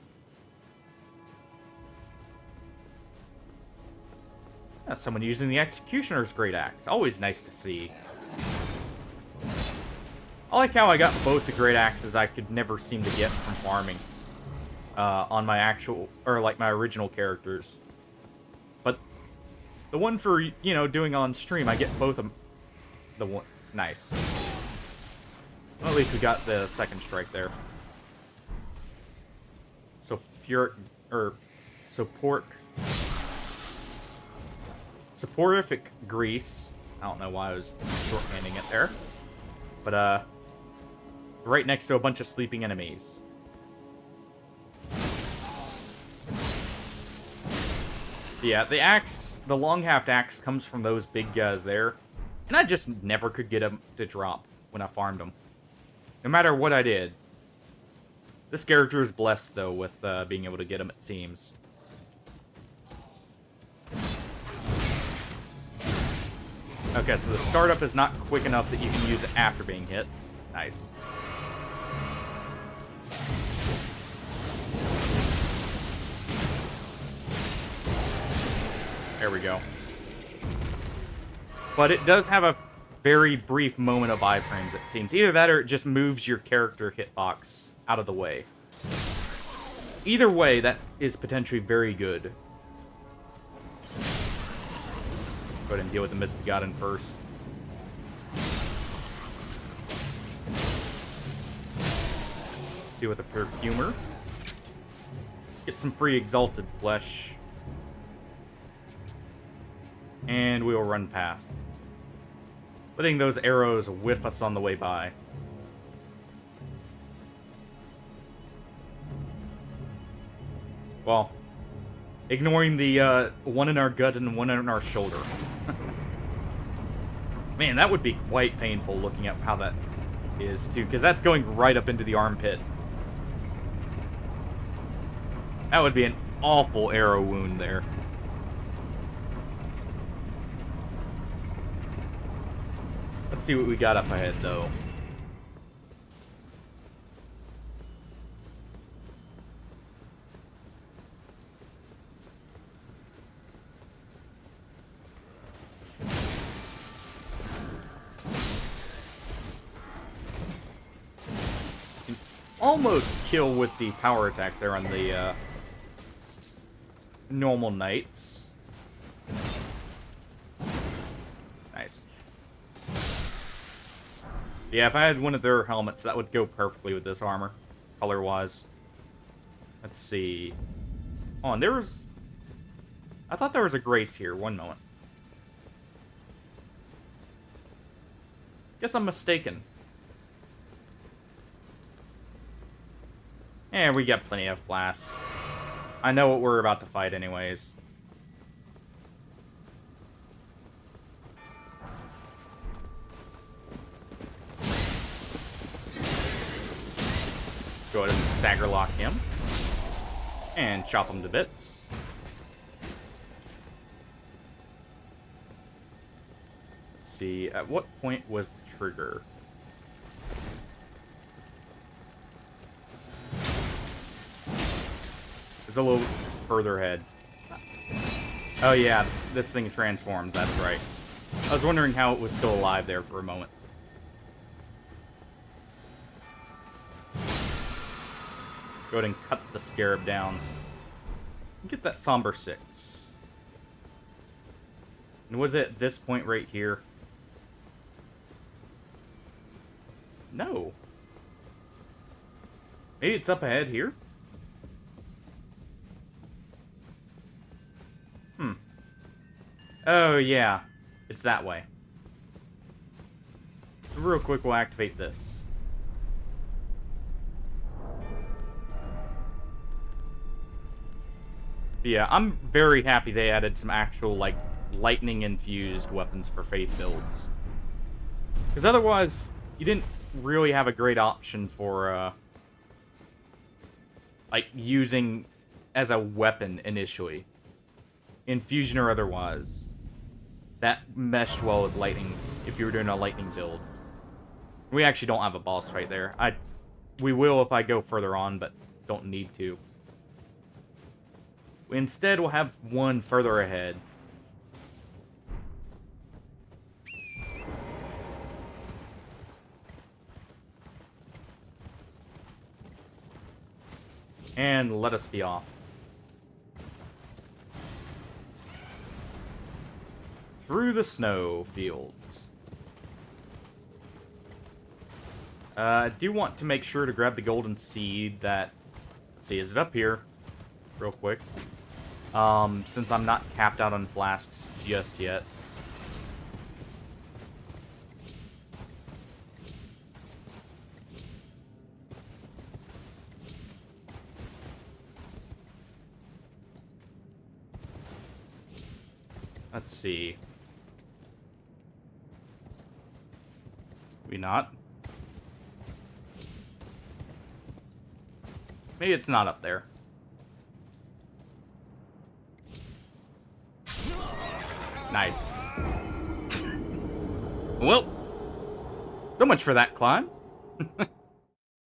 Yeah, someone using the Executioner's Great Axe. Always nice to see. I like how I got both the Great Axes I could never seem to get from farming. On my actual, or like my original characters. But the one for, you know, doing on stream, I get both of them. The one, nice. Well, at least we got the second strike there. So Soporific grease. I don't know why I was shorthanding it there. But, right next to a bunch of sleeping enemies. Yeah, the axe, the long-haft axe comes from those big guys there. And I just never could get them to drop when I farmed them. No matter what I did. This character is blessed, though, with being able to get them, it seems. Okay, so the startup is not quick enough that you can use it after being hit. Nice. There we go. But it does have a very brief moment of iframes, it seems. Either that or it just moves your character hitbox out of the way. Either way, that is potentially very good. Go ahead and deal with the Misbegotten first. Deal with the Perfumer. Get some free Exalted Flesh. And we will run past. Letting those arrows whiff us on the way by. Well, ignoring the one in our gut and one in our shoulder. Man, that would be quite painful looking at how that is, too, because that's going right up into the armpit. That would be an awful arrow wound there. Let's see what we got up ahead, though. Almost kill with the power attack there on the normal knights. Nice. Yeah, if I had one of their helmets, that would go perfectly with this armor, color-wise. Let's see. Oh, and there was... I thought there was a grace here. One moment. Guess I'm mistaken. And we got plenty of flask. I know what we're about to fight anyways. Go ahead and stagger lock him. And chop him to bits. Let's see, at what point was the trigger? It's a little further ahead. Oh yeah, this thing transforms, that's right. I was wondering how it was still alive there for a moment. Go ahead and cut the scarab down. Get that somber 6. And was it at this point right here? No. Maybe it's up ahead here? Oh, yeah. It's that way. Real quick, we'll activate this. Yeah, I'm very happy they added some actual, like, lightning-infused weapons for Faith builds. Because otherwise, you didn't really have a great option for, like, using as a weapon initially, infusion or otherwise, that meshed well with lightning if you were doing a lightning build. We actually don't have a boss fight there. We will if I go further on, but don't need to. Instead, we'll have one further ahead. And let us be off. Through the snow fields. I do want to make sure to grab the golden seed that... Let's see, is it up here? Real quick. Since I'm not capped out on flasks just yet. Let's see. Maybe not. Maybe it's not up there. Nice. Well, so much for that climb.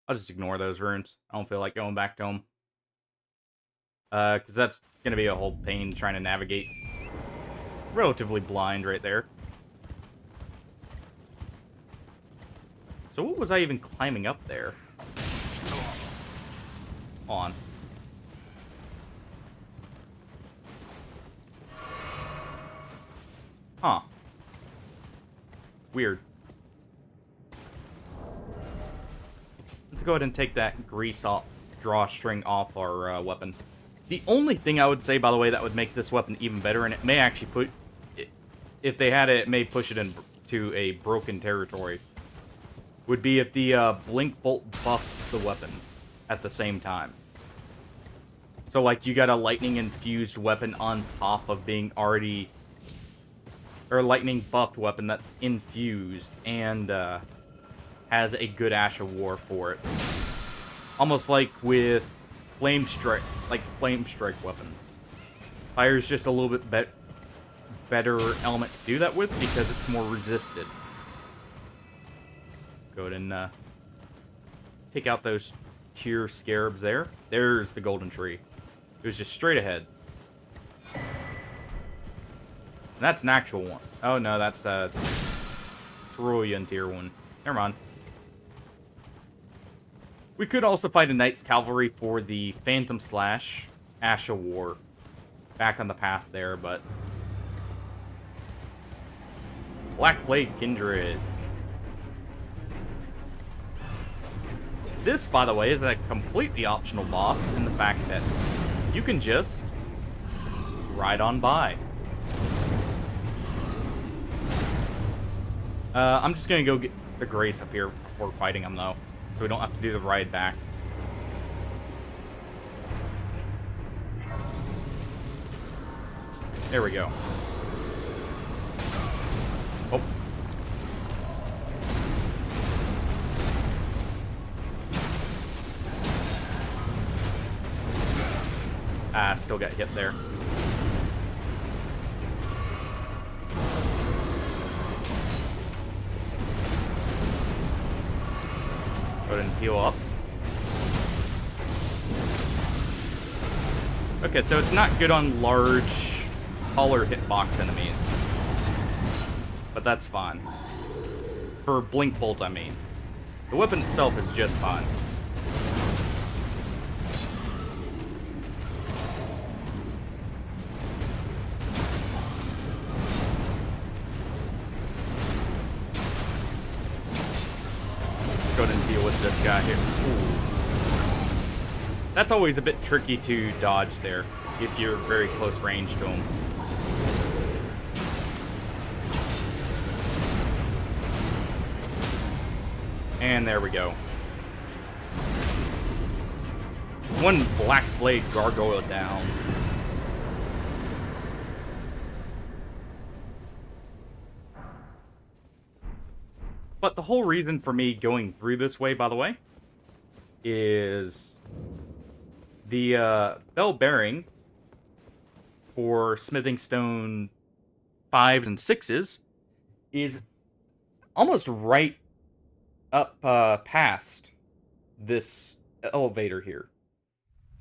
I'll just ignore those runes. I don't feel like going back to them. Because that's going to be a whole pain trying to navigate. Relatively blind right there. So what was I even climbing up there? On. Huh. Weird. Let's go ahead and take that grease off, drawstring off our weapon. The only thing I would say, by the way, that would make this weapon even better, and it may actually put... If they had it, it may push it into a broken territory, would be if the Blink Bolt buffed the weapon at the same time. So, like, you got a lightning-infused weapon on top of being already... Or a lightning-buffed weapon that's infused and has a good Ash of War for it. Almost like with Flame Strike weapons. Fire's just a little bit better element to do that with because it's more resisted. Go ahead and take out those tier scarabs there. There's the golden tree. It was just straight ahead. And that's an actual one. Oh no, that's a Cerulean tier one. Never mind. We could also find a Knight's Cavalry for the Phantom Slash Ash of War. Back on the path there, but... Black Blade Kindred. This, by the way, is a completely optional boss in the fact that you can just ride on by. I'm just gonna go get the Grace up here before fighting him, though, so we don't have to do the ride back. There we go. Oh. Ah, still got hit there. Go ahead and heal up. Okay, so it's not good on large, taller hitbox enemies. But that's fine. For Blink Bolt, I mean. The weapon itself is just fine. Go ahead and deal with this guy here. Ooh. That's always a bit tricky to dodge there, if you're very close range to him. And there we go. One Black Blade Gargoyle down. But the whole reason for me going through this way, by the way, is The bell bearing for smithing stone 5s and 6s is almost right up past this elevator here.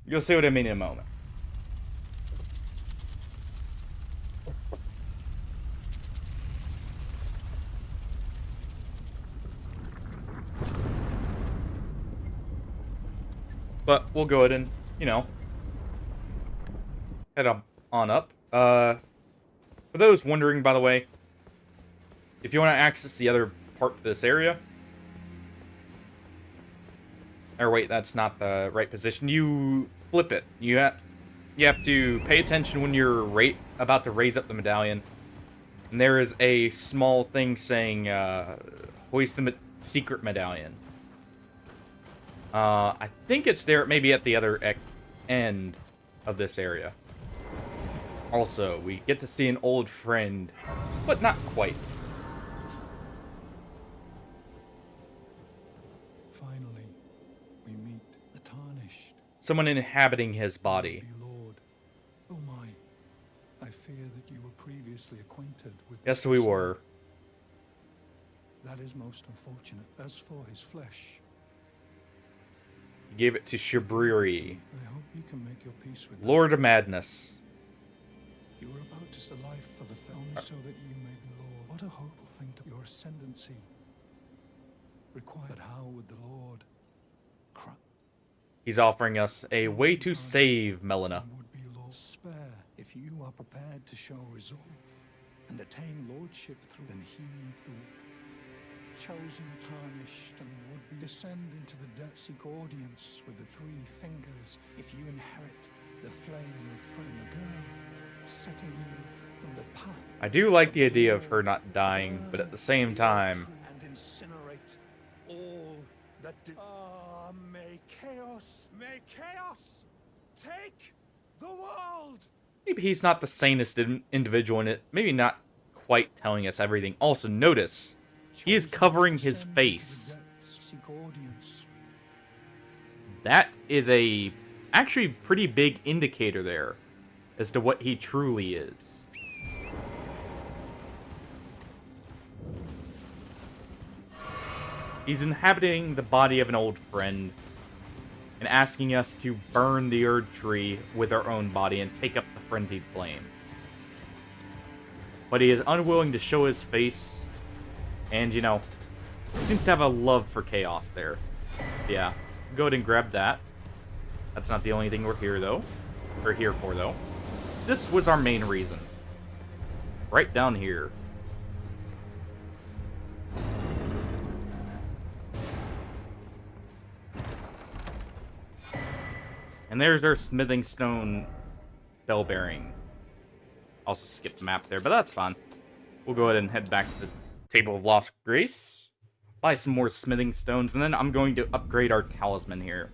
You'll see what I mean in a moment. But we'll go ahead and, you know, head on up. For those wondering, by the way, if you want to access the other part of this area, or wait, that's not the right position. You flip it. You have to pay attention when you're about to raise up the medallion, and there is a small thing saying "Hoist the secret medallion." I think it's there, maybe at the other end of this area. Also, we get to see an old friend, but not quite. Finally, we meet the Tarnished. Someone inhabiting his body. Be Lord. Oh my, I fear that you were previously acquainted with this Yes, we person. were. That is most unfortunate. As for his flesh, He gave it to Shibriri, I hope you can make your peace with Lord of Madness. You were about to the life of a felon so that you may be Lord. What a horrible thing to your ascendancy required. But how would the Lord He's offering us a way to save Melina. would be Lord spare if you are prepared to show resolve and attain lordship through then heed the chosen tarnished and would be descend into the death seek audience with the 3 fingers if you inherit the flame of freedom, a girl setting you on the path. I do like the idea of her not dying, but at the same time, And incinerate all that did. Ah, may chaos take the world. maybe he's not the sanest individual in it. Maybe not quite telling us everything. Also, notice, he is covering his face. That is a actually pretty big indicator there as to what he truly is. He's inhabiting the body of an old friend and asking us to burn the Erd Tree with our own body and take up the frenzied flame. But he is unwilling to show his face, and, you know, seems to have a love for chaos there. Yeah, go ahead and grab that. That's not the only thing we're here for, though. This was our main reason. Right down here. And there's our smithing stone bell bearing. Also skipped the map there, but that's fine. We'll go ahead and head back to the Table of Lost Grace. Buy some more smithing stones, and then I'm going to upgrade our talisman here.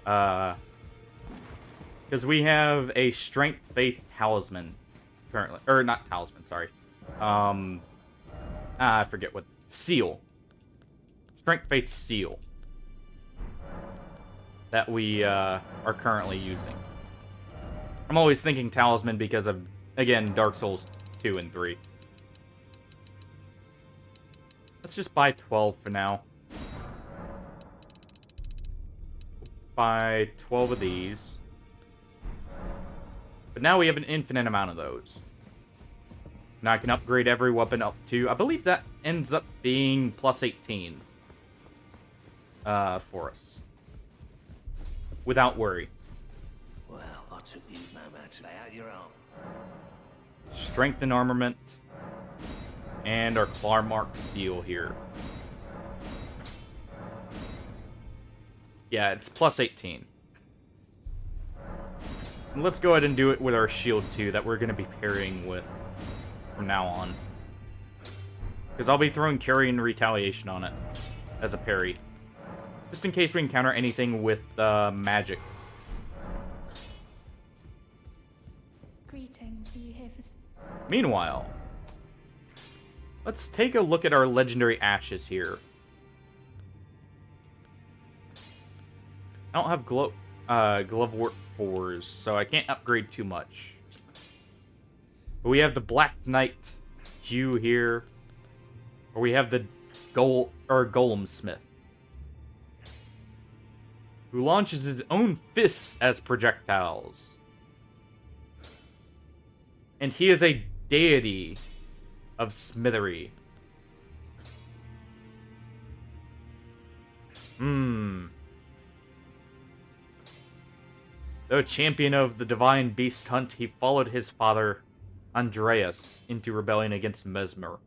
Because we have a Strength Faith talisman currently. Or not talisman, sorry. I forget what. Seal. Strength Faith seal. That we are currently using. I'm always thinking talisman because of, again, Dark Souls 2 and 3. Let's just buy 12 for now. Buy 12 of these. But now we have an infinite amount of those. Now I can upgrade every weapon up to, I believe that ends up being plus 18. For us. Without worry. Well, I took you no matter. Lay out your arm. Strength and armament. And our claw mark seal here. Yeah, it's plus 18. And let's go ahead and do it with our shield too, that we're going to be parrying with from now on. Because I'll be throwing Carrion Retaliation on it as a parry. Just in case we encounter anything with magic. Greetings, are you here for... Meanwhile, let's take a look at our legendary ashes here. I don't have glow. Glovewort 4s, so I can't upgrade too much. But we have the Black Knight hue here. Or we have the Golem Smith, who launches his own fists as projectiles. And he is a deity of smithery. Though champion of the divine beast hunt, he followed his father, Andreas, into rebellion against Mesmer.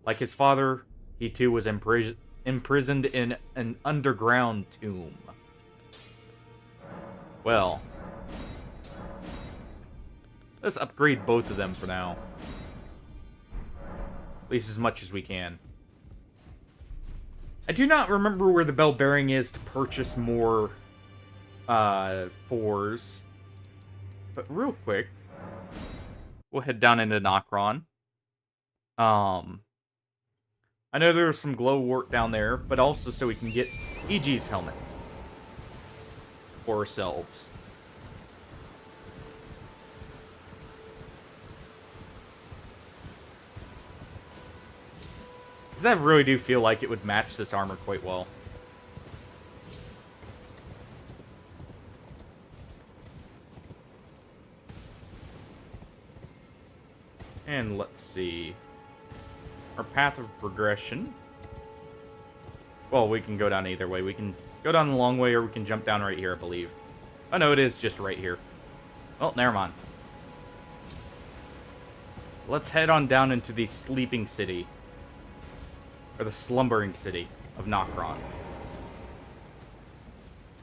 Like his father, he too was imprisoned in an underground tomb. Well, let's upgrade both of them for now. At least as much as we can. I do not remember where the bell bearing is to purchase more 4s. But real quick, we'll head down into Nokron. I know there's some glowwort down there, but also so we can get EG's helmet for ourselves. Because I really do feel like it would match this armor quite well. And let's see. Our path of progression. Well, we can go down either way. We can go down the long way, or we can jump down right here, I believe. Oh, no, it is just right here. Oh, never mind. Let's head on down into the sleeping city. Or the slumbering city of Nokron.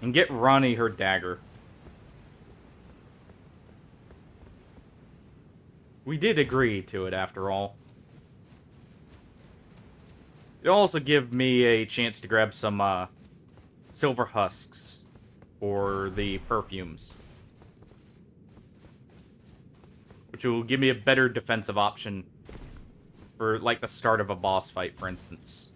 And get Ronnie her dagger. We did agree to it, after all. It'll also give me a chance to grab some silver husks for the perfumes. Which will give me a better defensive option for, like, the start of a boss fight, for instance.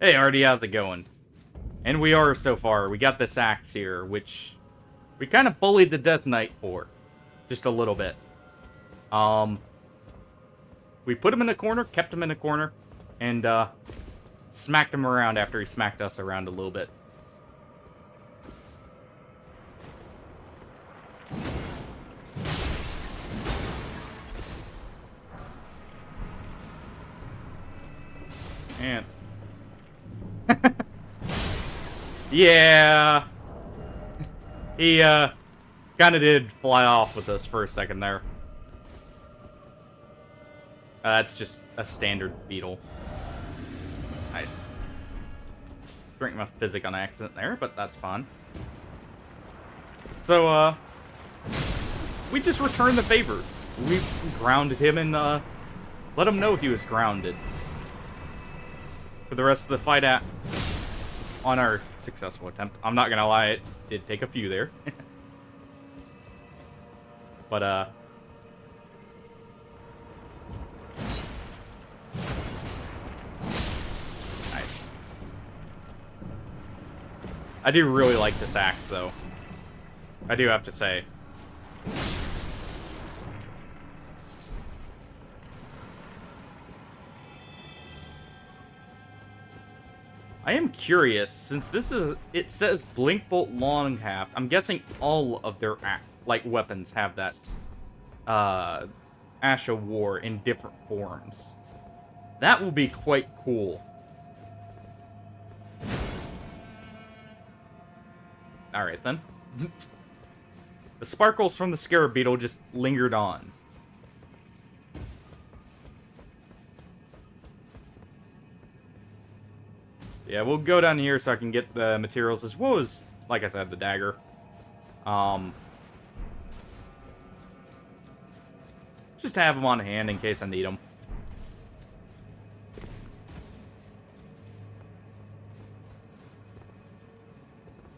Hey, Artie, how's it going? And we are so far. We got this axe here, which we kind of bullied the Death Knight for. Just a little bit. We put him in a corner, kept him in a corner, and smacked him around after he smacked us around a little bit. And yeah, he kind of did fly off with us for a second there. That's just a standard beetle. Nice. Drank my physic on accident there, but that's fine. So, we just returned the favor. We grounded him and, let him know he was grounded. For the rest of the fight on our successful attempt. I'm not gonna lie, it did take a few there. But, nice. I do really like this axe, though. I do have to say. I am curious, since this is, it says Blink Bolt Long Haft, I'm guessing all of their, like, weapons have that, Ash of War in different forms. That will be quite cool. Alright, then. The sparkles from the Scarab Beetle just lingered on. Yeah, we'll go down here so I can get the materials as well as, like I said, the dagger. Just to have them on hand in case I need them.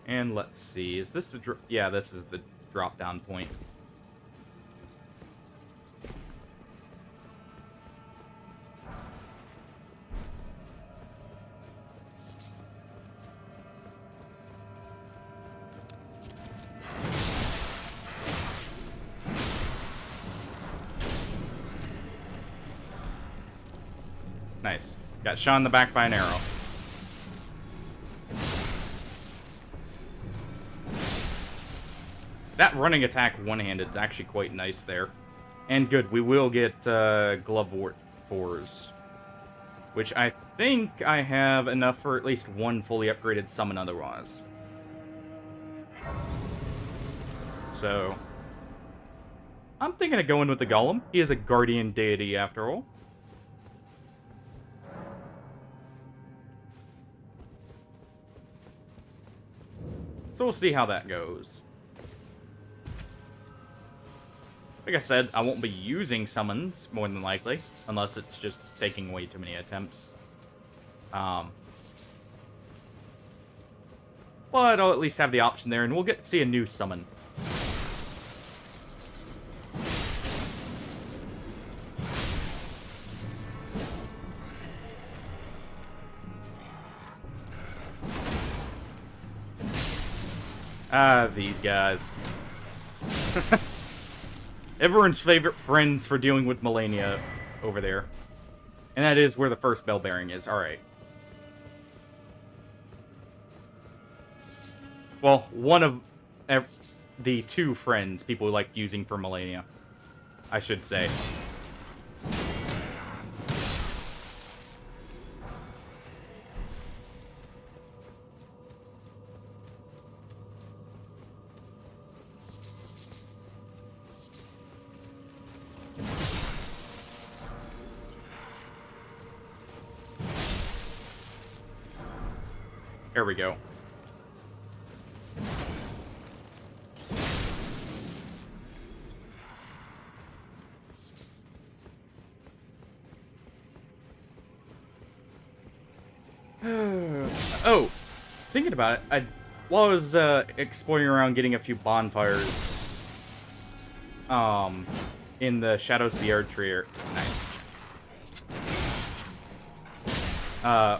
And let's see, is this the yeah, this is the drop-down point. Nice. Got shot in the back by an arrow. That running attack one-handed is actually quite nice there. And good, we will get Glove 4s. Which I think I have enough for at least one fully upgraded summon otherwise. So, I'm thinking of going with the Golem. He is a guardian deity after all. So we'll see how that goes. Like I said, I won't be using summons, more than likely, unless it's just taking way too many attempts. But I'll at least have the option there, and we'll get to see a new summon. These guys. Everyone's favorite friends for dealing with Melania over there. And that is where the first bell bearing is. Alright. Well, one of the two friends people like using for Melania, I should say. There we go. Oh, thinking about it, while I was exploring around getting a few bonfires in the Shadows of the Erdtree. Nice.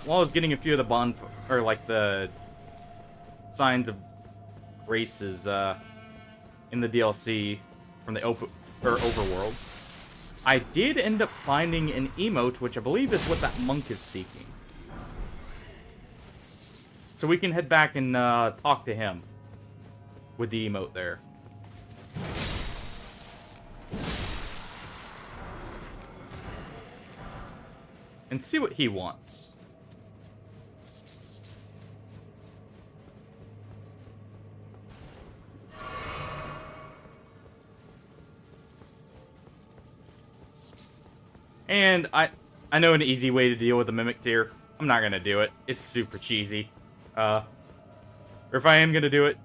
While I was getting a few of the or like the signs of graces in the DLC from the overworld, I did end up finding an emote, which I believe is what that monk is seeking. So we can head back and talk to him with the emote there. And see what he wants. And I know an easy way to deal with the Mimic tier. I'm not gonna do it. It's super cheesy. Or if I am gonna do it,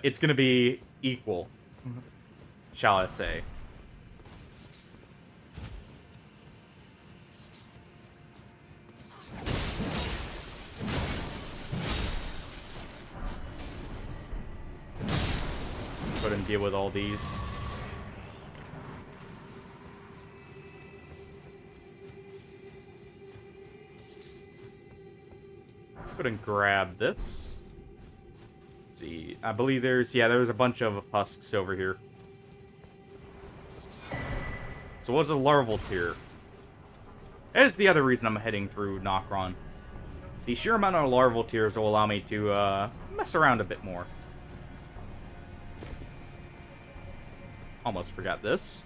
it's gonna be equal, shall I say. Go ahead and deal with all these. Go ahead and grab this. Let's see. I believe there's a bunch of husks over here. So what's a larval tier? That is the other reason I'm heading through Nokron. The sheer amount of larval tiers will allow me to mess around a bit more. Almost forgot this.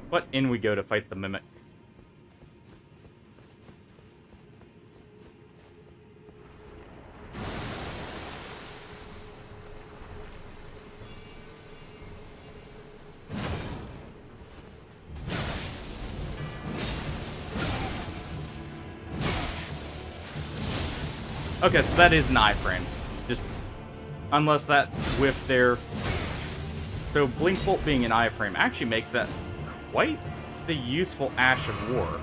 But in we go to fight the Mimic. Okay, so that is an iframe. Just unless that whiff there. So Blink Bolt being an iframe actually makes that quite the useful Ash of War.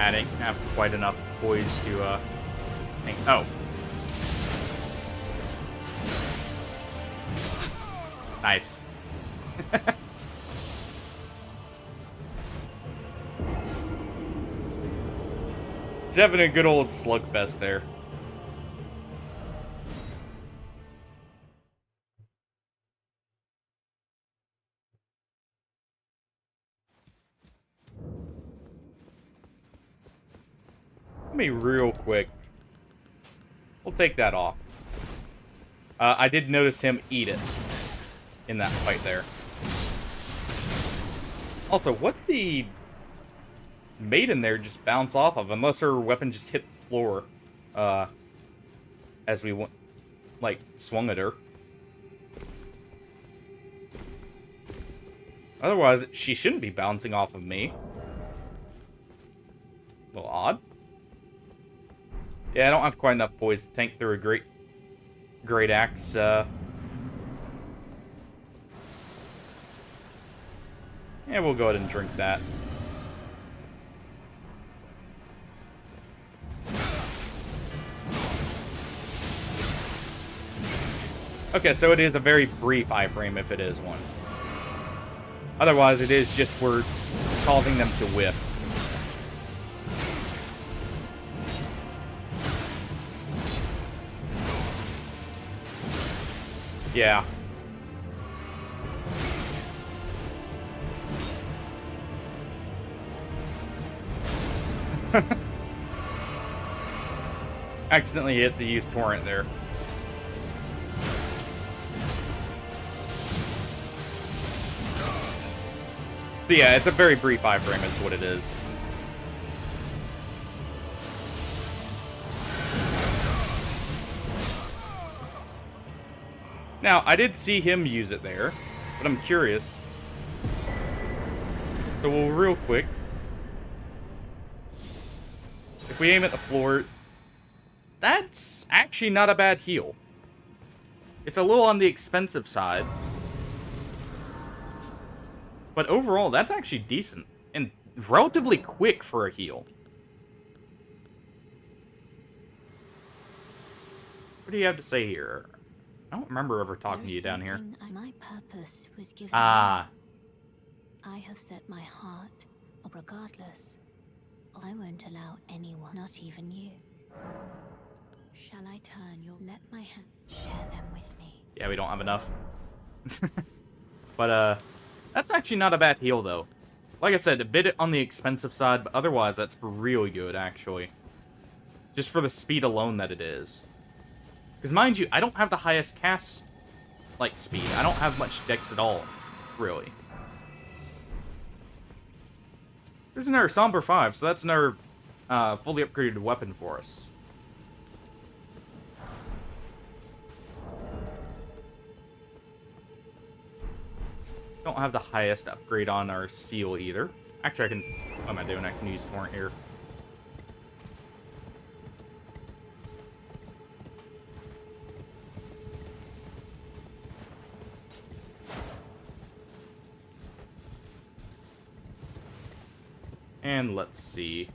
hadn't have quite enough poise to think. Oh. Nice. He's having a good old slugfest there. Let me real quick. We'll take that off. I did notice him eat it in that fight there. Also, what the maiden there just bounce off of? Unless her weapon just hit the floor as we went, like, swung at her. Otherwise, she shouldn't be bouncing off of me. A little odd. Yeah, I don't have quite enough poise to tank through a great axe. Yeah, we'll go ahead and drink that. Okay, so it is a very brief iframe if it is one. Otherwise, it is just we're causing them to whiff. Yeah. Accidentally hit the use torrent there. So yeah, it's a very brief iframe is what it is. Now, I did see him use it there, but I'm curious. So we'll real quick. If we aim at the floor, that's actually not a bad heal. It's a little on the expensive side. But overall, that's actually decent. And relatively quick for a heal. What do you have to say here? I don't remember ever talking to you down here. My purpose was given. Ah. I have set my heart, regardless. I won't allow anyone, not even you. Shall I turn your... Let my hand... Share them with me. Yeah, we don't have enough. But, that's actually not a bad heal, though. Like I said, a bit on the expensive side, but otherwise, that's really good, actually. Just for the speed alone that it is. Because, mind you, I don't have the highest cast, like, speed. I don't have much dex at all, really. There's another Somber 5, so that's another fully upgraded weapon for us. Don't have the highest upgrade on our seal either. Actually, I can... What am I doing? I can use Torrent here. And let's see.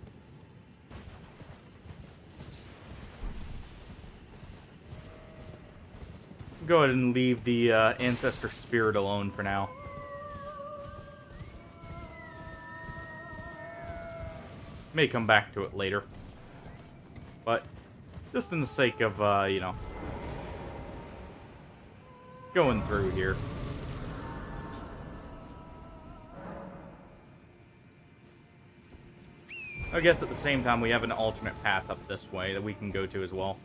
Go ahead and leave the Ancestor Spirit alone for now. May come back to it later. But, just in the sake of, you know, going through here. I guess at the same time, we have an alternate path up this way that we can go to as well.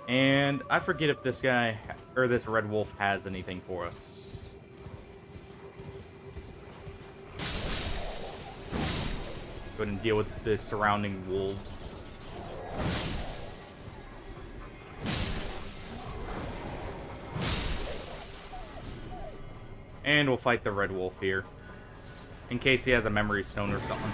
And I forget if this guy, or this Red Wolf, has anything for us. Go ahead and deal with the surrounding wolves. And we'll fight the Red Wolf here. In case he has a memory stone or something.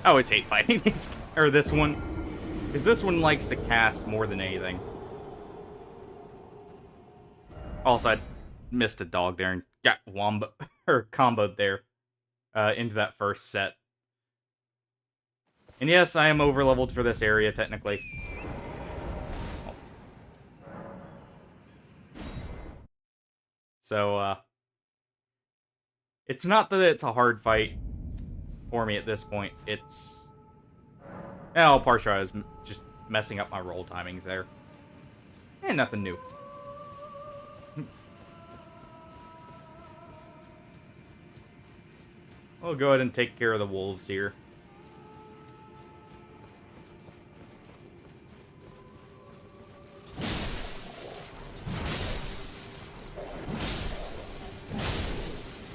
I always hate fighting these, or this one. Because this one likes to cast more than anything. Also, I missed a dog there and got comboed there into that first set. And yes, I am overleveled for this area, technically. So, it's not that it's a hard fight for me at this point. It's... Oh, partially I was just messing up my roll timings there. And nothing new. We'll go ahead and take care of the wolves here.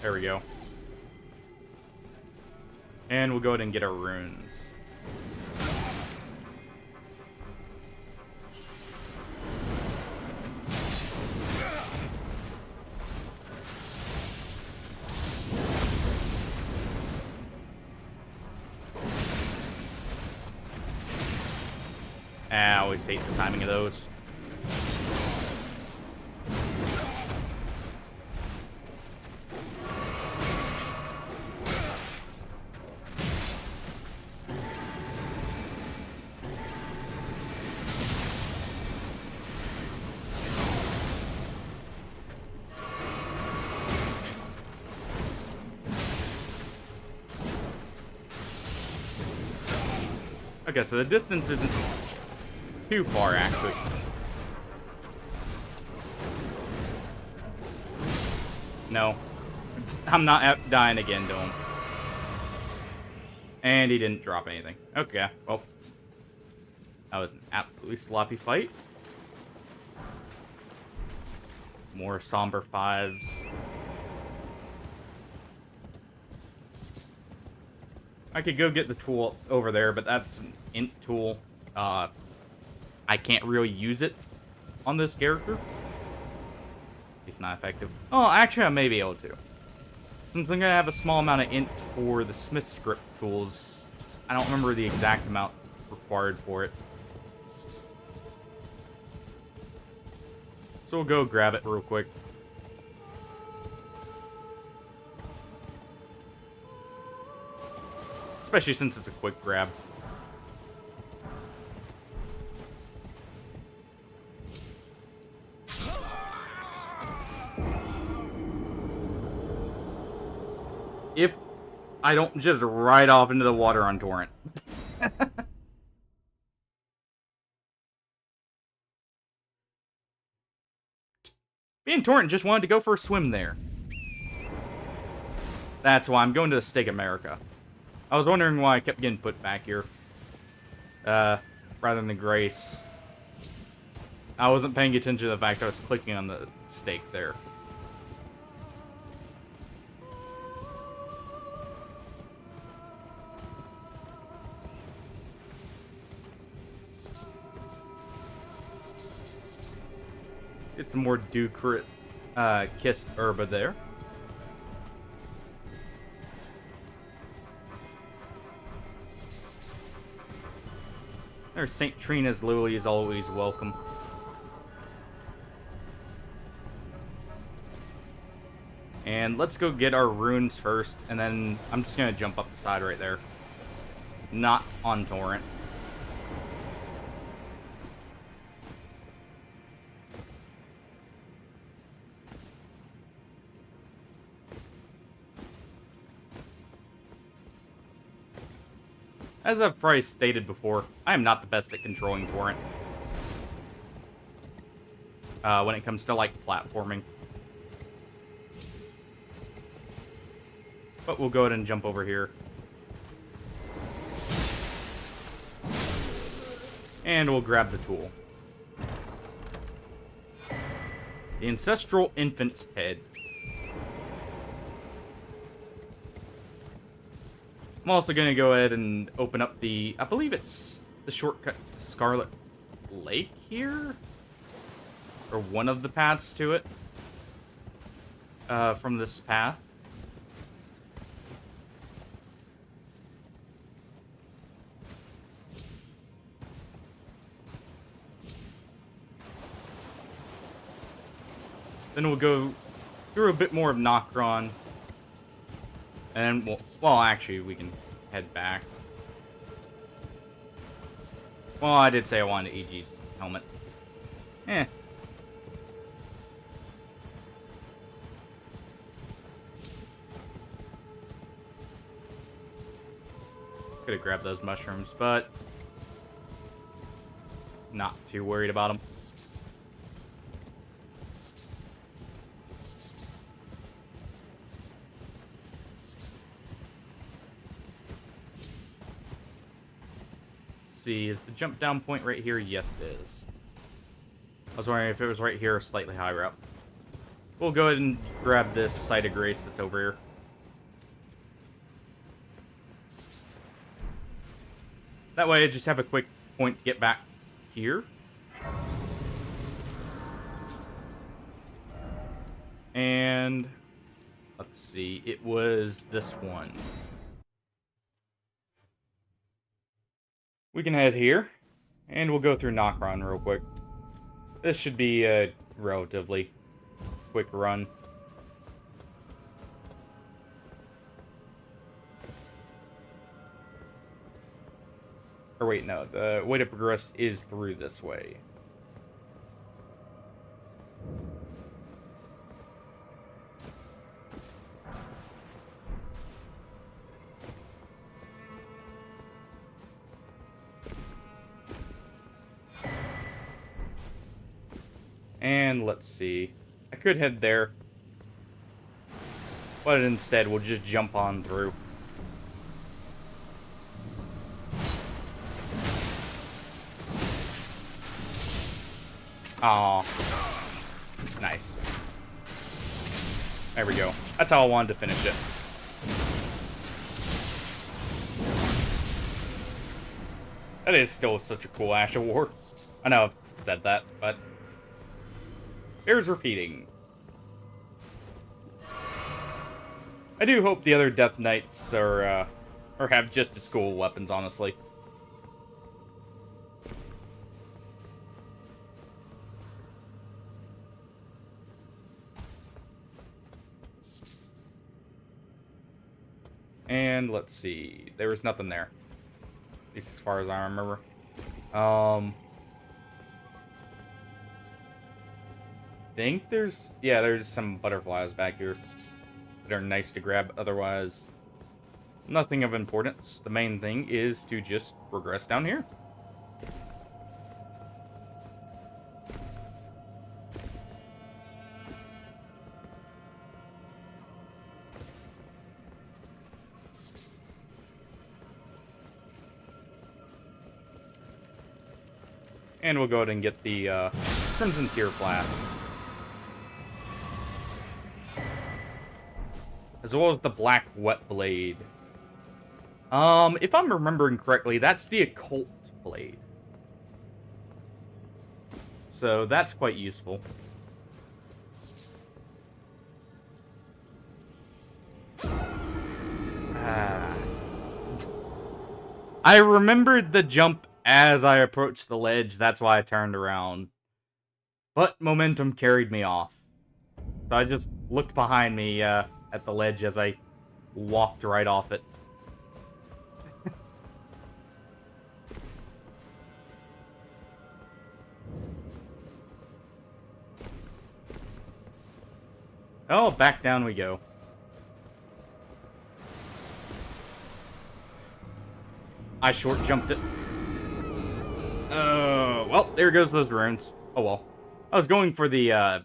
There we go. And we'll go ahead and get our runes. I always hate the timing of those. Okay, so the distance isn't too far, actually. No. I'm not dying again to him. And he didn't drop anything. Okay, well. That was an absolutely sloppy fight. More somber 5s. I could go get the tool over there, but that's an int tool. I can't really use it on this character. It's not effective. Oh, actually, I may be able to. Since I'm going to have a small amount of int for the Smith script tools, I don't remember the exact amount required for it. So we'll go grab it real quick. Especially since it's a quick grab. If I don't just ride off into the water on Torrent. Me and Torrent just wanted to go for a swim there. That's why I'm going to the Stake America. I was wondering why I kept getting put back here. Rather than the Grace. I wasn't paying attention to the fact I was clicking on the stake there. Get some more kissed herba there. There's St. Trina's lily is always welcome. And let's go get our runes first, and then I'm just gonna jump up the side right there. Not on Torrent. As I've probably stated before, I am not the best at controlling Torrent. When it comes to, like, platforming. But we'll go ahead and jump over here. And we'll grab the tool. The Ancestral Infant's Head. I'm also going to go ahead and open up the... I believe it's the shortcut Scarlet Lake here? Or one of the paths to it. From this path. Then we'll go through a bit more of Nokron. And then well, actually, we can head back. Well, I did say I wanted EG's helmet. Eh. Could have grabbed those mushrooms, but not too worried about them. See, is the jump down point right here? Yes, it is. I was wondering if it was right here or slightly higher up. We'll go ahead and grab this Site of Grace that's over here. That way I just have a quick point to get back here. And let's see, it was this one. We can head here, and we'll go through Nokron real quick. This should be a relatively quick run. Or wait, no, the way to progress is through this way. And let's see. I could head there. But instead, we'll just jump on through. Aw. Nice. There we go. That's how I wanted to finish it. That is still such a cool Ash of War. I know I've said that, but bears repeating. I do hope the other Death Knights are, or have just as cool weapons, honestly. And let's see. There was nothing there. At least as far as I remember. Think there's... Yeah, there's some butterflies back here that are nice to grab. Otherwise, nothing of importance. The main thing is to just progress down here. And we'll go ahead and get the Crimson Tear Flask. As well as the Black Wet Blade. If I'm remembering correctly, that's the Occult Blade. So that's quite useful. I remembered the jump as I approached the ledge, that's why I turned around. But momentum carried me off. So I just looked behind me at the ledge as I walked right off it. Oh, back down we go. I short jumped it. Well, there goes those runes. Oh well. I was going for the,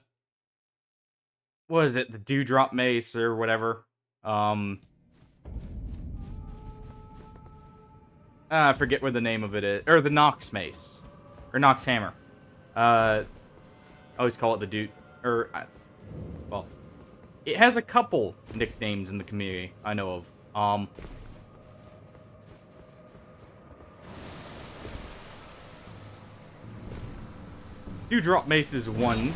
what is it? The Dewdrop Mace or whatever. I forget what the name of it is. Or the Nox Mace. Or Nox Hammer. I always call it the Dude. Or, well, it has a couple nicknames in the community I know of. Dewdrop Mace is one,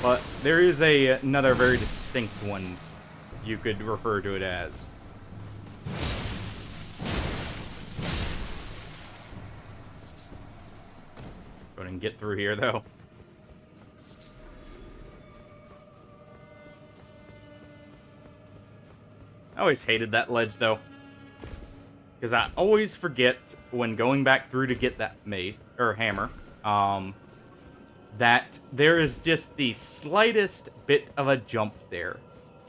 but there is another very distinct one you could refer to it as. Go ahead and get through here, though. I always hated that ledge, though. Because I always forget when going back through to get that hammer, that there is just the slightest bit of a jump there.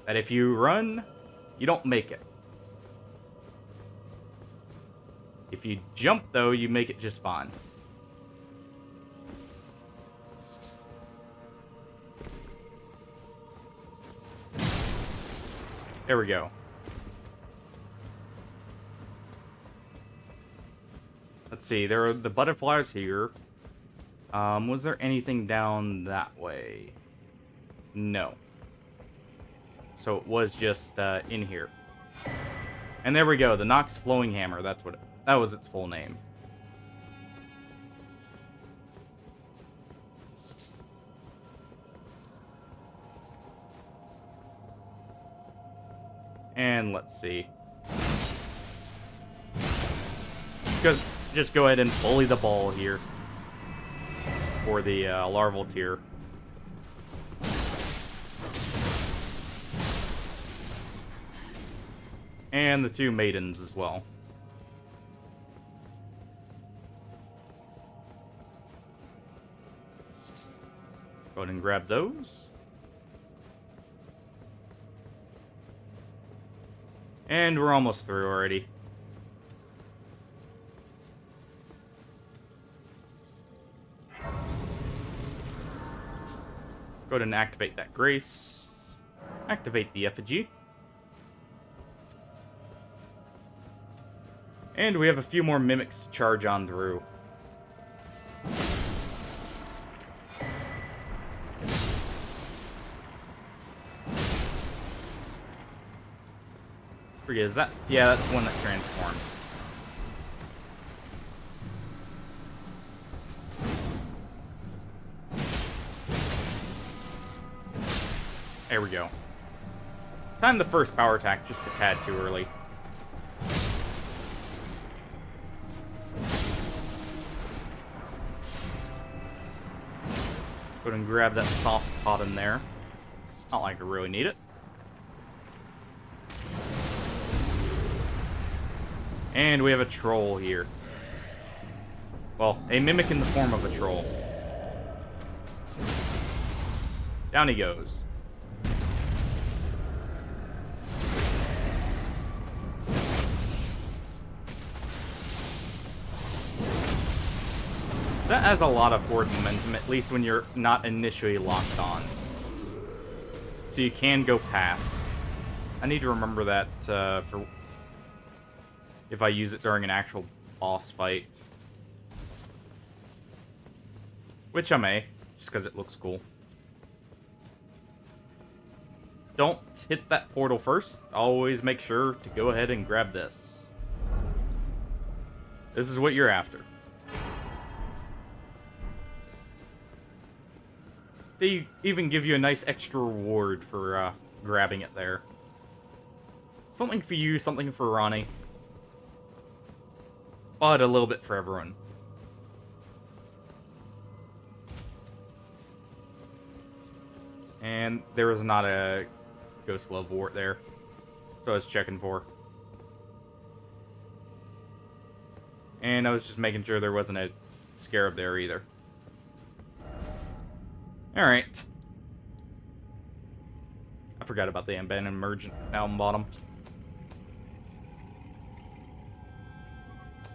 That if you run, you don't make it. If you jump, though, you make it just fine. There we go. Let's see, there are the butterflies here. Was there anything down that way? No. So it was just in here. And there we go, the Nox Flowing Hammer. That was its full name. And let's see. Just go ahead and bully the ball here for the larval tier. And the 2 maidens as well. Go ahead and grab those. And we're almost through already. Go ahead and activate that grace. Activate the effigy. And we have a few more mimics to charge on through. Is that? Yeah, that's the one that transforms. There we go. Time the first power attack just a tad too early. Go ahead and grab that soft pot in there. Not like I really need it. And we have a troll here. Well, a mimic in the form of a troll. Down he goes. That has a lot of forward momentum, at least when you're not initially locked on. So you can go past. I need to remember that for if I use it during an actual boss fight. Which I may, just because it looks cool. Don't hit that portal first. Always make sure to go ahead and grab this. This is what you're after. They even give you a nice extra reward for grabbing it there. Something for you, something for Ronnie. But a little bit for everyone. And there was not a Ghost Love Wart there. So I was checking for. And I was just making sure there wasn't a Scarab there either. Alright. I forgot about the abandoned merchant down bottom.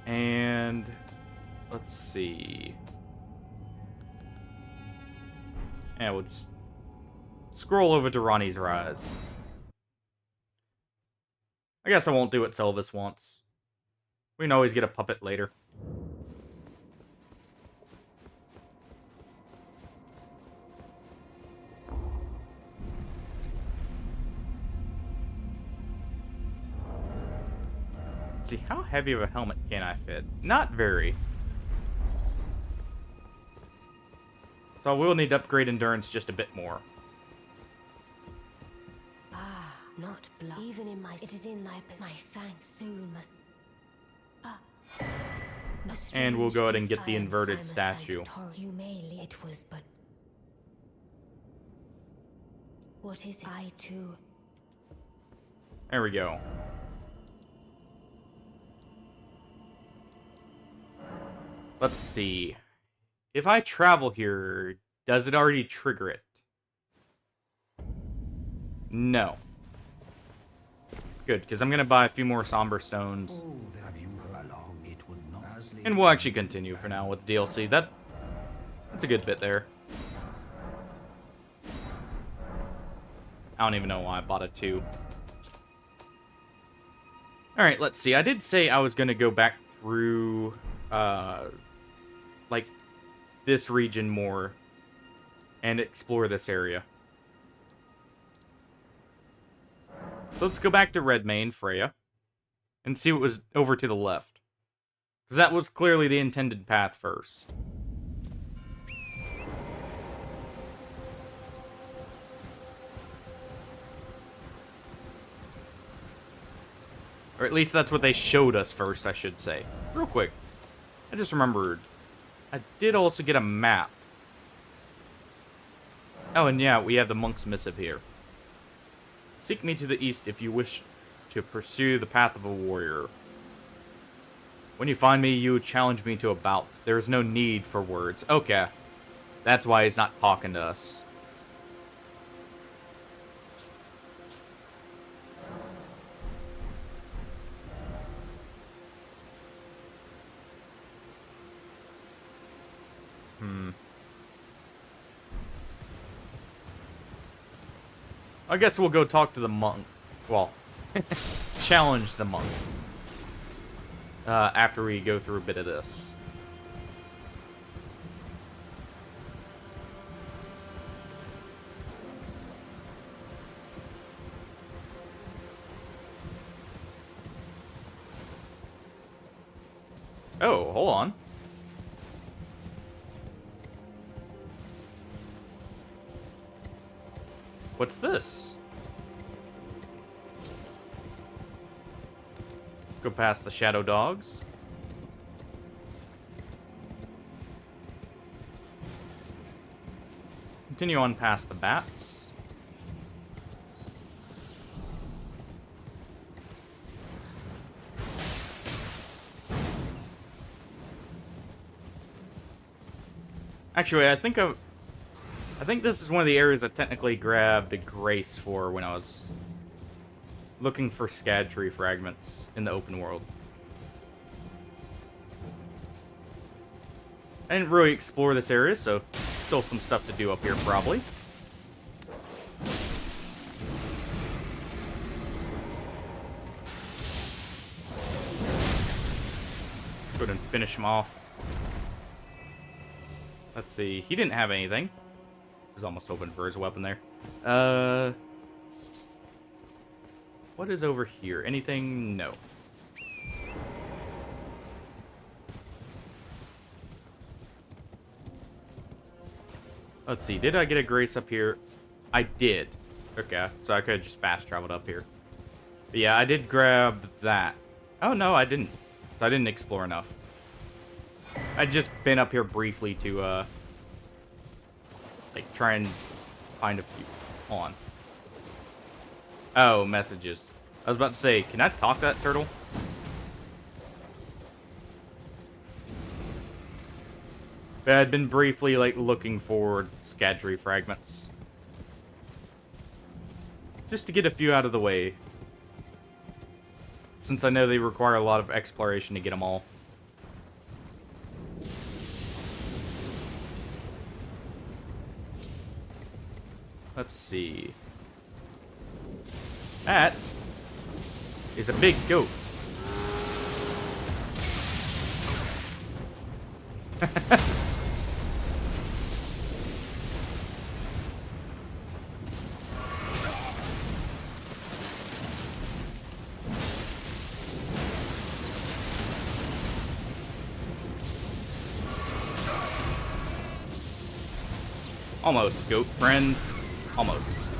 And let's see. And we'll just scroll over to Ronnie's Rise. I guess I won't do what Sylvis wants. We can always get a puppet later. See, how heavy of a helmet can I fit? Not very. So I will need to upgrade endurance just a bit more. Ah, not blood. Even in my... It is in thy... My thanks soon must... And we'll go ahead and get the inverted statue. It was but... What is it? I too... There we go. Let's see. If I travel here, does it already trigger it? No. Good, because I'm going to buy a few more somber stones. Oh, have you heard long? It would not. And we'll actually continue for now with the DLC. That's a good bit there. I don't even know why I bought it too. Alright, let's see. I did say I was going to go back through, like, this region more and explore this area. So let's go back to Redmane, Freya, and see what was over to the left. Because that was clearly the intended path first. Or at least that's what they showed us first, I should say. Real quick, I just remembered. I did also get a map. Oh, and yeah, we have the monk's missive here. Seek me to the east if you wish to pursue the path of a warrior. When you find me, you challenge me to a bout. There is no need for words. Okay. That's why he's not talking to us. I guess we'll go talk to the monk. Well, challenge the monk. After we go through a bit of this. Oh, hold on. What's this? Go past the shadow dogs. Continue on past the bats. Actually, I think this is one of the areas I technically grabbed a grace for when I was looking for scad tree fragments in the open world. I didn't really explore this area, so still some stuff to do up here probably. Go ahead and finish him off. Let's see, he didn't have anything. He was almost open for his weapon there. What is over here? Anything? No. Let's see. Did I get a grace up here? I did. Okay. So I could have just fast traveled up here. But yeah, I did grab that. Oh, no, I didn't. So I didn't explore enough. I'd just been up here briefly to, like, try and find a few. Hold on. Oh, messages. I was about to say, can I talk to that turtle? But I'd been briefly, like, looking for scad tree fragments. Just to get a few out of the way. Since I know they require a lot of exploration to get them all. Let's see. That is a big goat. Almost, goat friend. Almost.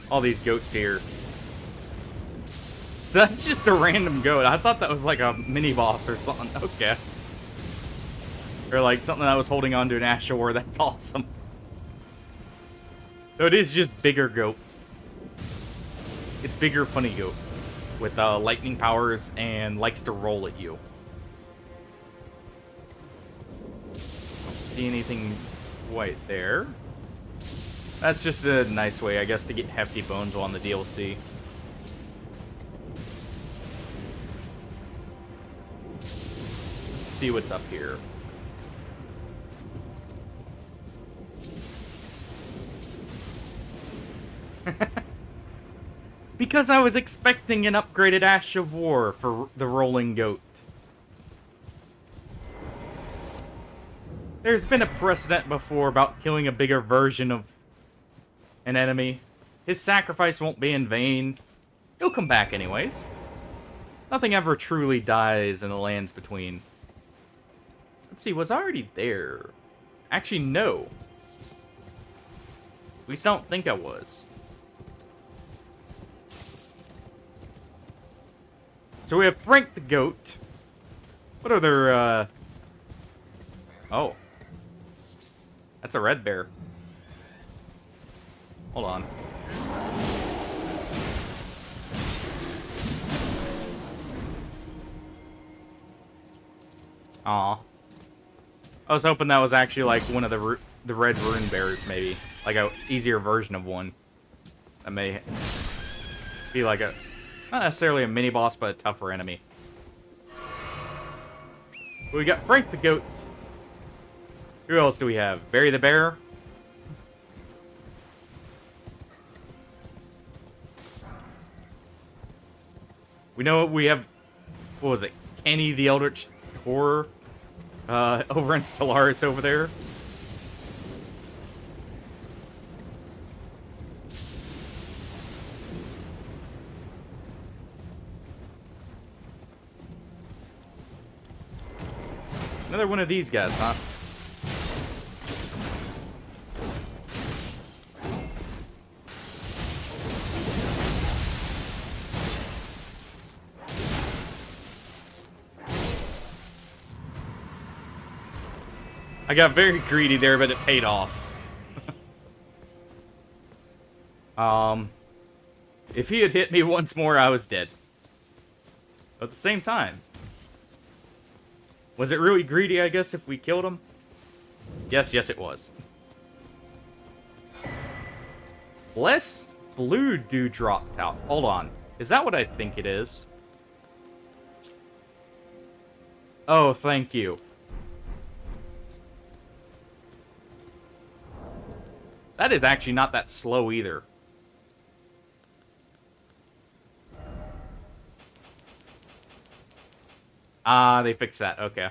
All these goats here. So that's just a random goat. I thought that was like a mini boss or something. Okay. Or like something I was holding on to an Ash of War. That's awesome. So it is just bigger goat. It's bigger funny goat. With lightning powers and likes to roll at you. Don't see anything quite there. That's just a nice way, I guess, to get hefty bones on the DLC. Let's see what's up here. Because I was expecting an upgraded Ash of War for the Rolling Goat. There's been a precedent before about killing a bigger version of an enemy. His sacrifice won't be in vain. He'll come back anyways. Nothing ever truly dies in the lands between. Let's see, was I already there? Actually, no. At least I don't think I was. So we have Frank the Goat. What other, Oh. That's a red bear. Hold on. Aw. I was hoping that was actually like one of the red rune bears, maybe. Like a easier version of one. That may be like a... Not necessarily a mini-boss, but a tougher enemy. We got Frank the Goat. Who else do we have? Barry the Bear? We know we have... What was it? Kenny the Eldritch Horror? Over in Stellaris over there. Another one of these guys, huh? I got very greedy there, but it paid off. If he had hit me once more, I was dead. At the same time. Was it really greedy, I guess, if we killed him? Yes, it was. Blessed Blue Dewdrop out. Hold on. Is that what I think it is? Oh, thank you. That is actually not that slow either. Ah, they fixed that. Okay.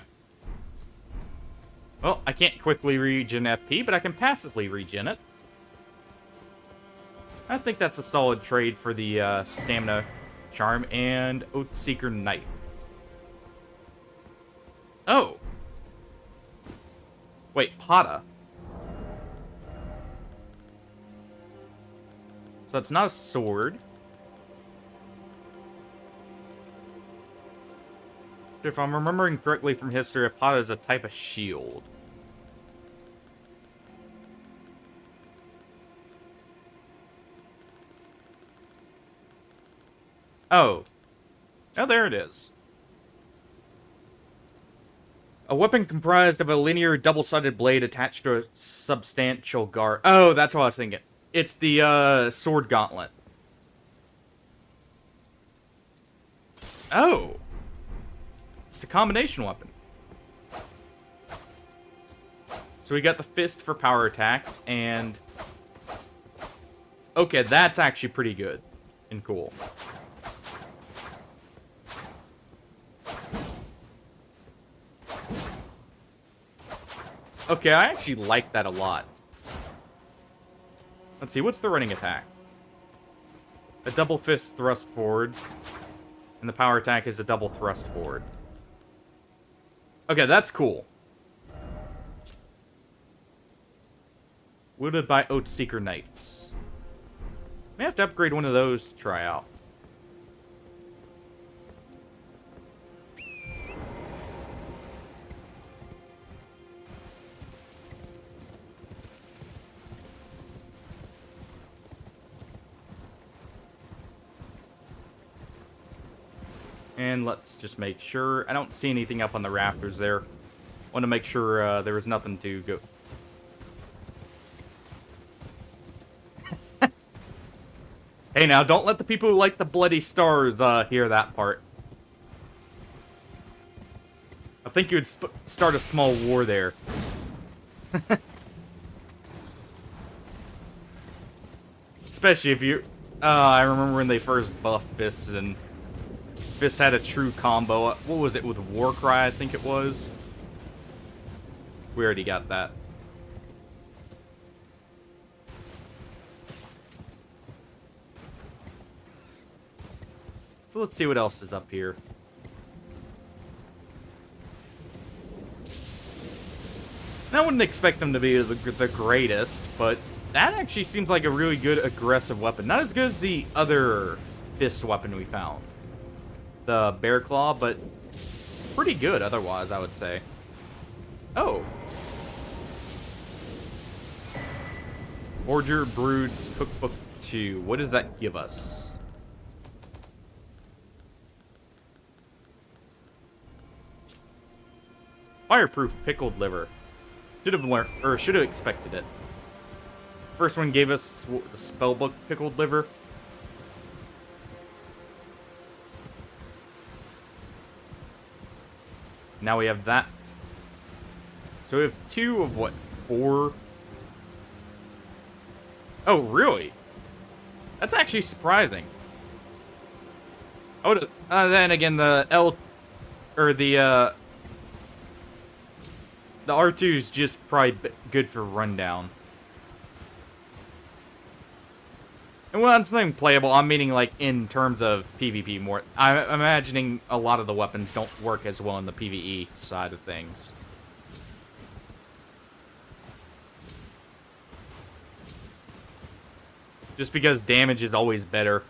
Well, I can't quickly regen FP, but I can passively regen it. I think that's a solid trade for the Stamina Charm and Oathseeker Knight. Oh. Wait, Pata. So it's not a sword. If I'm remembering correctly from history, a Pata is a type of shield. Oh. Oh, there it is. A weapon comprised of a linear double-sided blade attached to a substantial guard. Oh, that's what I was thinking. It's the sword gauntlet. Oh. It's a combination weapon. So we got the fist for power attacks, and... Okay, that's actually pretty good and cool. Okay, I actually like that a lot. Let's see, what's the running attack? A double fist thrust forward. And the power attack is a double thrust forward. Okay, that's cool. Wielded by Oathseeker Knights. May have to upgrade one of those to try out. And let's just make sure. I don't see anything up on the rafters there. Want to make sure there was nothing to go. Hey, now, don't let the people who like the bloody stars hear that part. I think you would start a small war there. Especially if you... I remember when they first buffed Fists, and Fist had a true combo. What was it, with Warcry, I think it was? We already got that. So let's see what else is up here. I wouldn't expect them to be the greatest, but that actually seems like a really good aggressive weapon. Not as good as the other fist weapon we found. The Bear Claw, but pretty good otherwise, I would say. Oh. Forger Brood's Cookbook 2. What does that give us? Fireproof pickled liver. Should have learned, or should have expected it. First one gave us the spellbook pickled liver. Now we have that. So we have 2 of what? 4? Oh, really? That's actually surprising. Oh, then again, the R2 is just probably good for rundown. And when I'm saying playable, I'm meaning like in terms of PvP more. I'm imagining a lot of the weapons don't work as well in the PvE side of things. Just because damage is always better.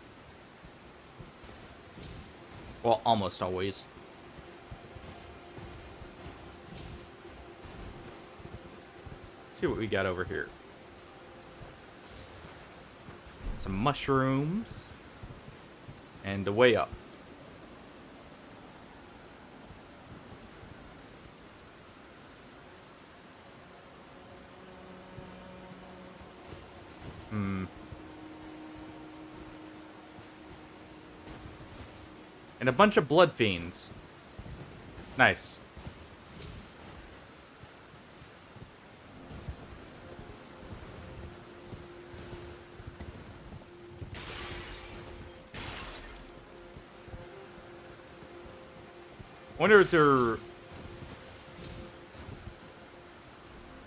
Well, almost always. Let's see what we got over here. Some mushrooms. And a way up. And a bunch of blood fiends. Nice. Wonder if they're...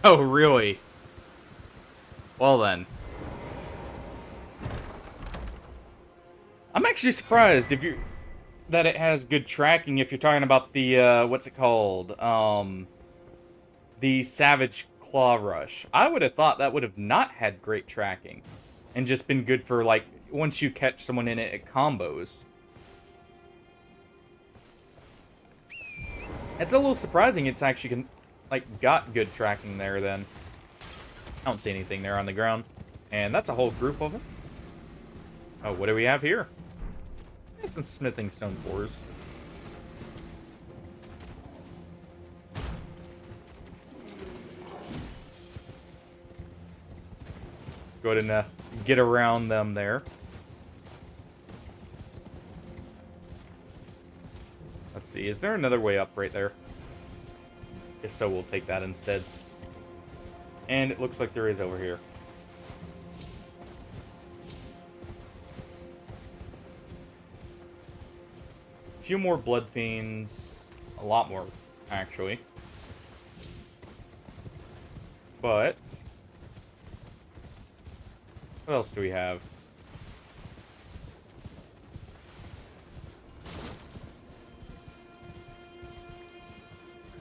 Oh, really? Well then. I'm actually surprised if you... that it has good tracking if you're talking about the, what's it called? The Savage Claw Rush. I would have thought that would have not had great tracking. And just been good for, like, once you catch someone in it, it combos. It's a little surprising it's actually, like, got good tracking there, then. I don't see anything there on the ground. And that's a whole group of them. Oh, what do we have here? Some smithing stone cores. Go ahead and get around them there. Let's see, is there another way up right there? If so, we'll take that instead. And it looks like there is over here. A few more blood fiends. A lot more, actually. But what else do we have?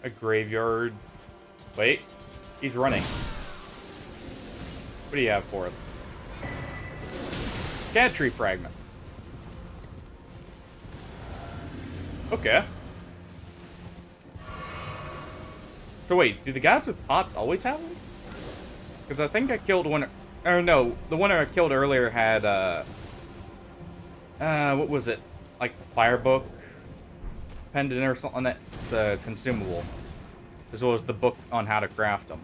A graveyard. Wait, he's running. What do you have for us? Scat tree fragment. Okay. So wait, do the guys with pots always have them? Because I think I killed one... Or no, the one I killed earlier had, what was it? Like, the fire book? pendant or something that's consumable, as well as the book on how to craft them.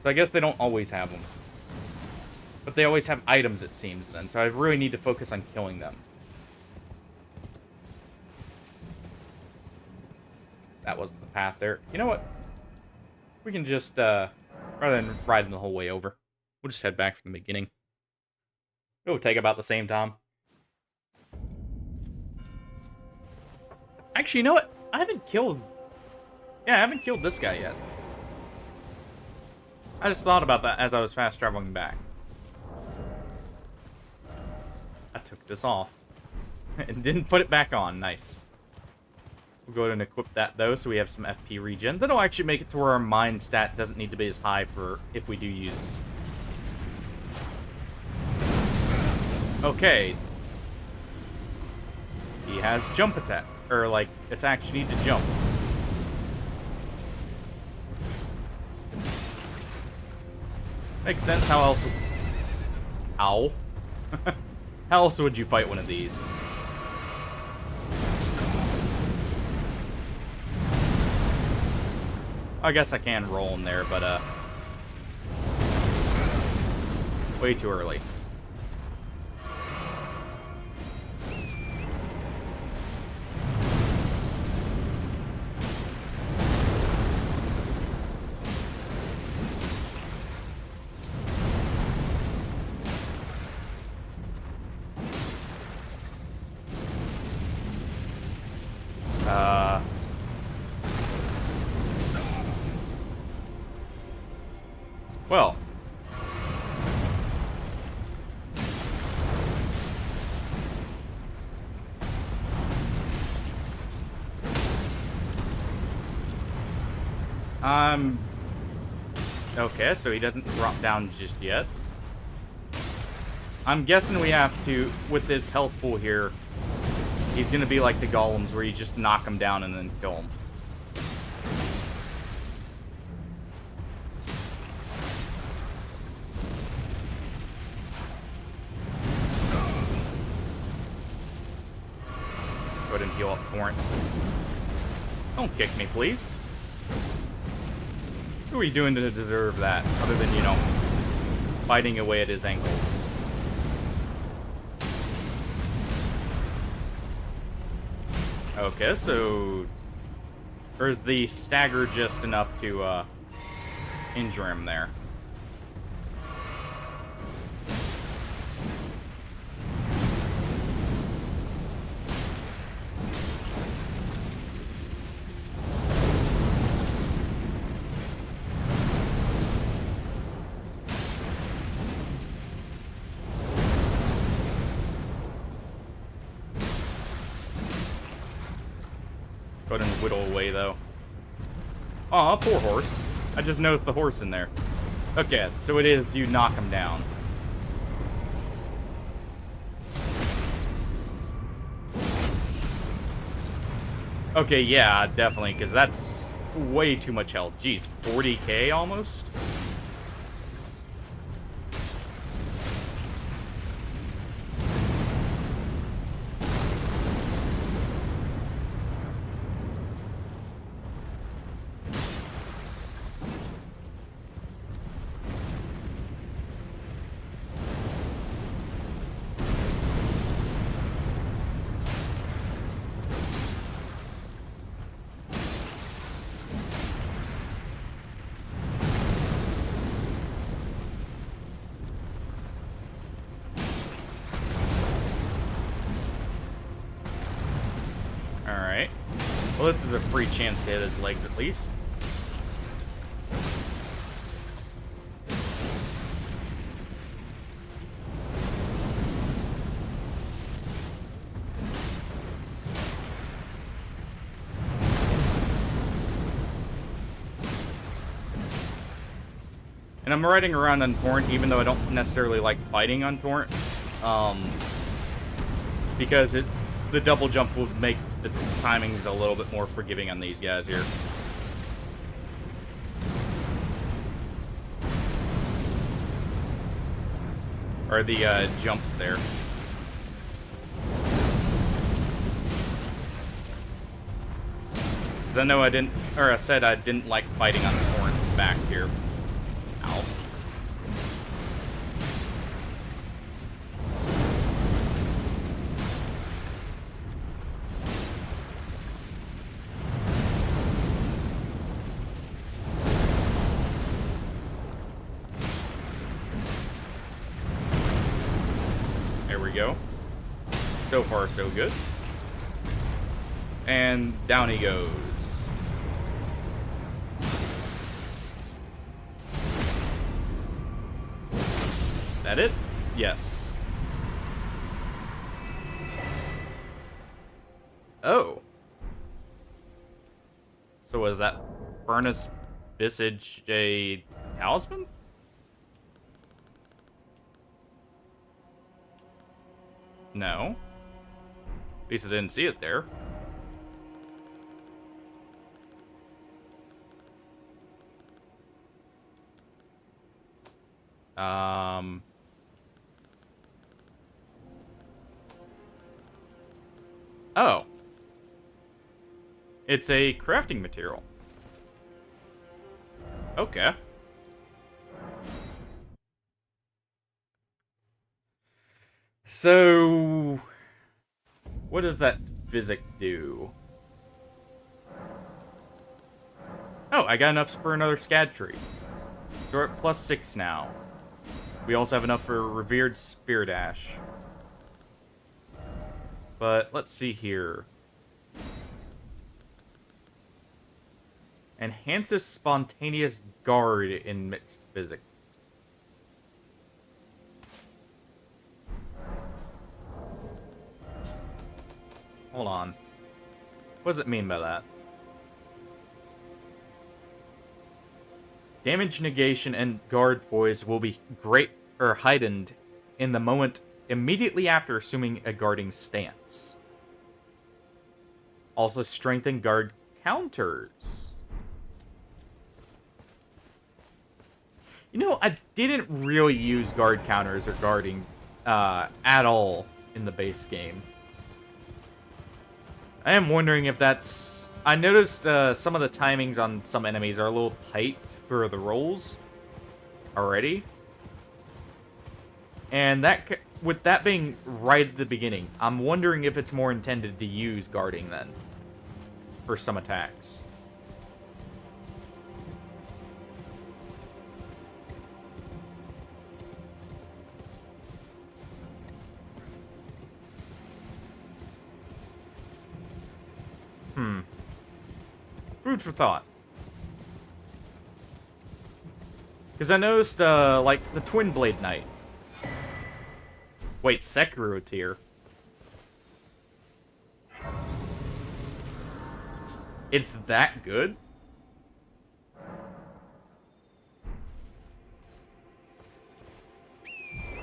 So I guess they don't always have them. But they always have items, it seems, then. So I really need to focus on killing them. That wasn't the path there. You know what? We can just, rather than riding the whole way over, we'll just head back from the beginning. It'll take about the same time. Actually, you know what? I haven't killed this guy yet. I just thought about that as I was fast traveling back. I took this off and didn't put it back on. Nice. We'll go ahead and equip that, though, so we have some FP regen. That'll actually make it to where our mind stat doesn't need to be as high for if we do use... Okay. He has jump attack. Or, like, attacks you need to jump. Makes sense. How else... Ow. How else would you fight one of these? I guess I can roll in there, but, way too early. Well. Okay, so he doesn't drop down just yet. I'm guessing we have to, with this health pool here, he's gonna be like the golems where you just knock him down and then kill him. Go ahead and heal up Torrent. Don't kick me, please. What are you doing to deserve that, other than, you know, biting away at his ankles? Okay, so... Or is the stagger just enough to, injure him there? Go ahead and whittle away, though. Aw, poor horse. I just noticed the horse in there. Okay, so it is you knock him down. Okay, yeah, definitely, because that's way too much health. Jeez, 40k almost? Alright. Well, this is a free chance to hit his legs, at least. And I'm riding around on Torrent, even though I don't necessarily like fighting on Torrent. Because the double jump will make the timings a little bit more forgiving on these guys here. Or the jumps there. Because I know I didn't, or I said I didn't like fighting on Torrent's back here. Ow. There we go. So far, so good. And down he goes. That it? Yes. Oh. So was that Furnace Visage a talisman? No. At least I didn't see it there. Oh. It's a crafting material. Okay. So, what does that physic do? Oh, I got enough for another scad tree. So we're at +6 now. We also have enough for Revered Spirit Ash. But let's see here. Enhances Spontaneous Guard in Mixed Physic. Hold on. What does it mean by that? Damage negation and guard poise will be great or heightened in the moment immediately after assuming a guarding stance. Also strengthen guard counters. You know, I didn't really use guard counters or guarding at all in the base game. I am wondering if that's... I noticed some of the timings on some enemies are a little tight for the rolls already. And that, with that being right at the beginning, I'm wondering if it's more intended to use guarding then for some attacks. Food for thought. Because I noticed, like, the Twin Blade Knight. Wait, Sekiro tier. It's that good?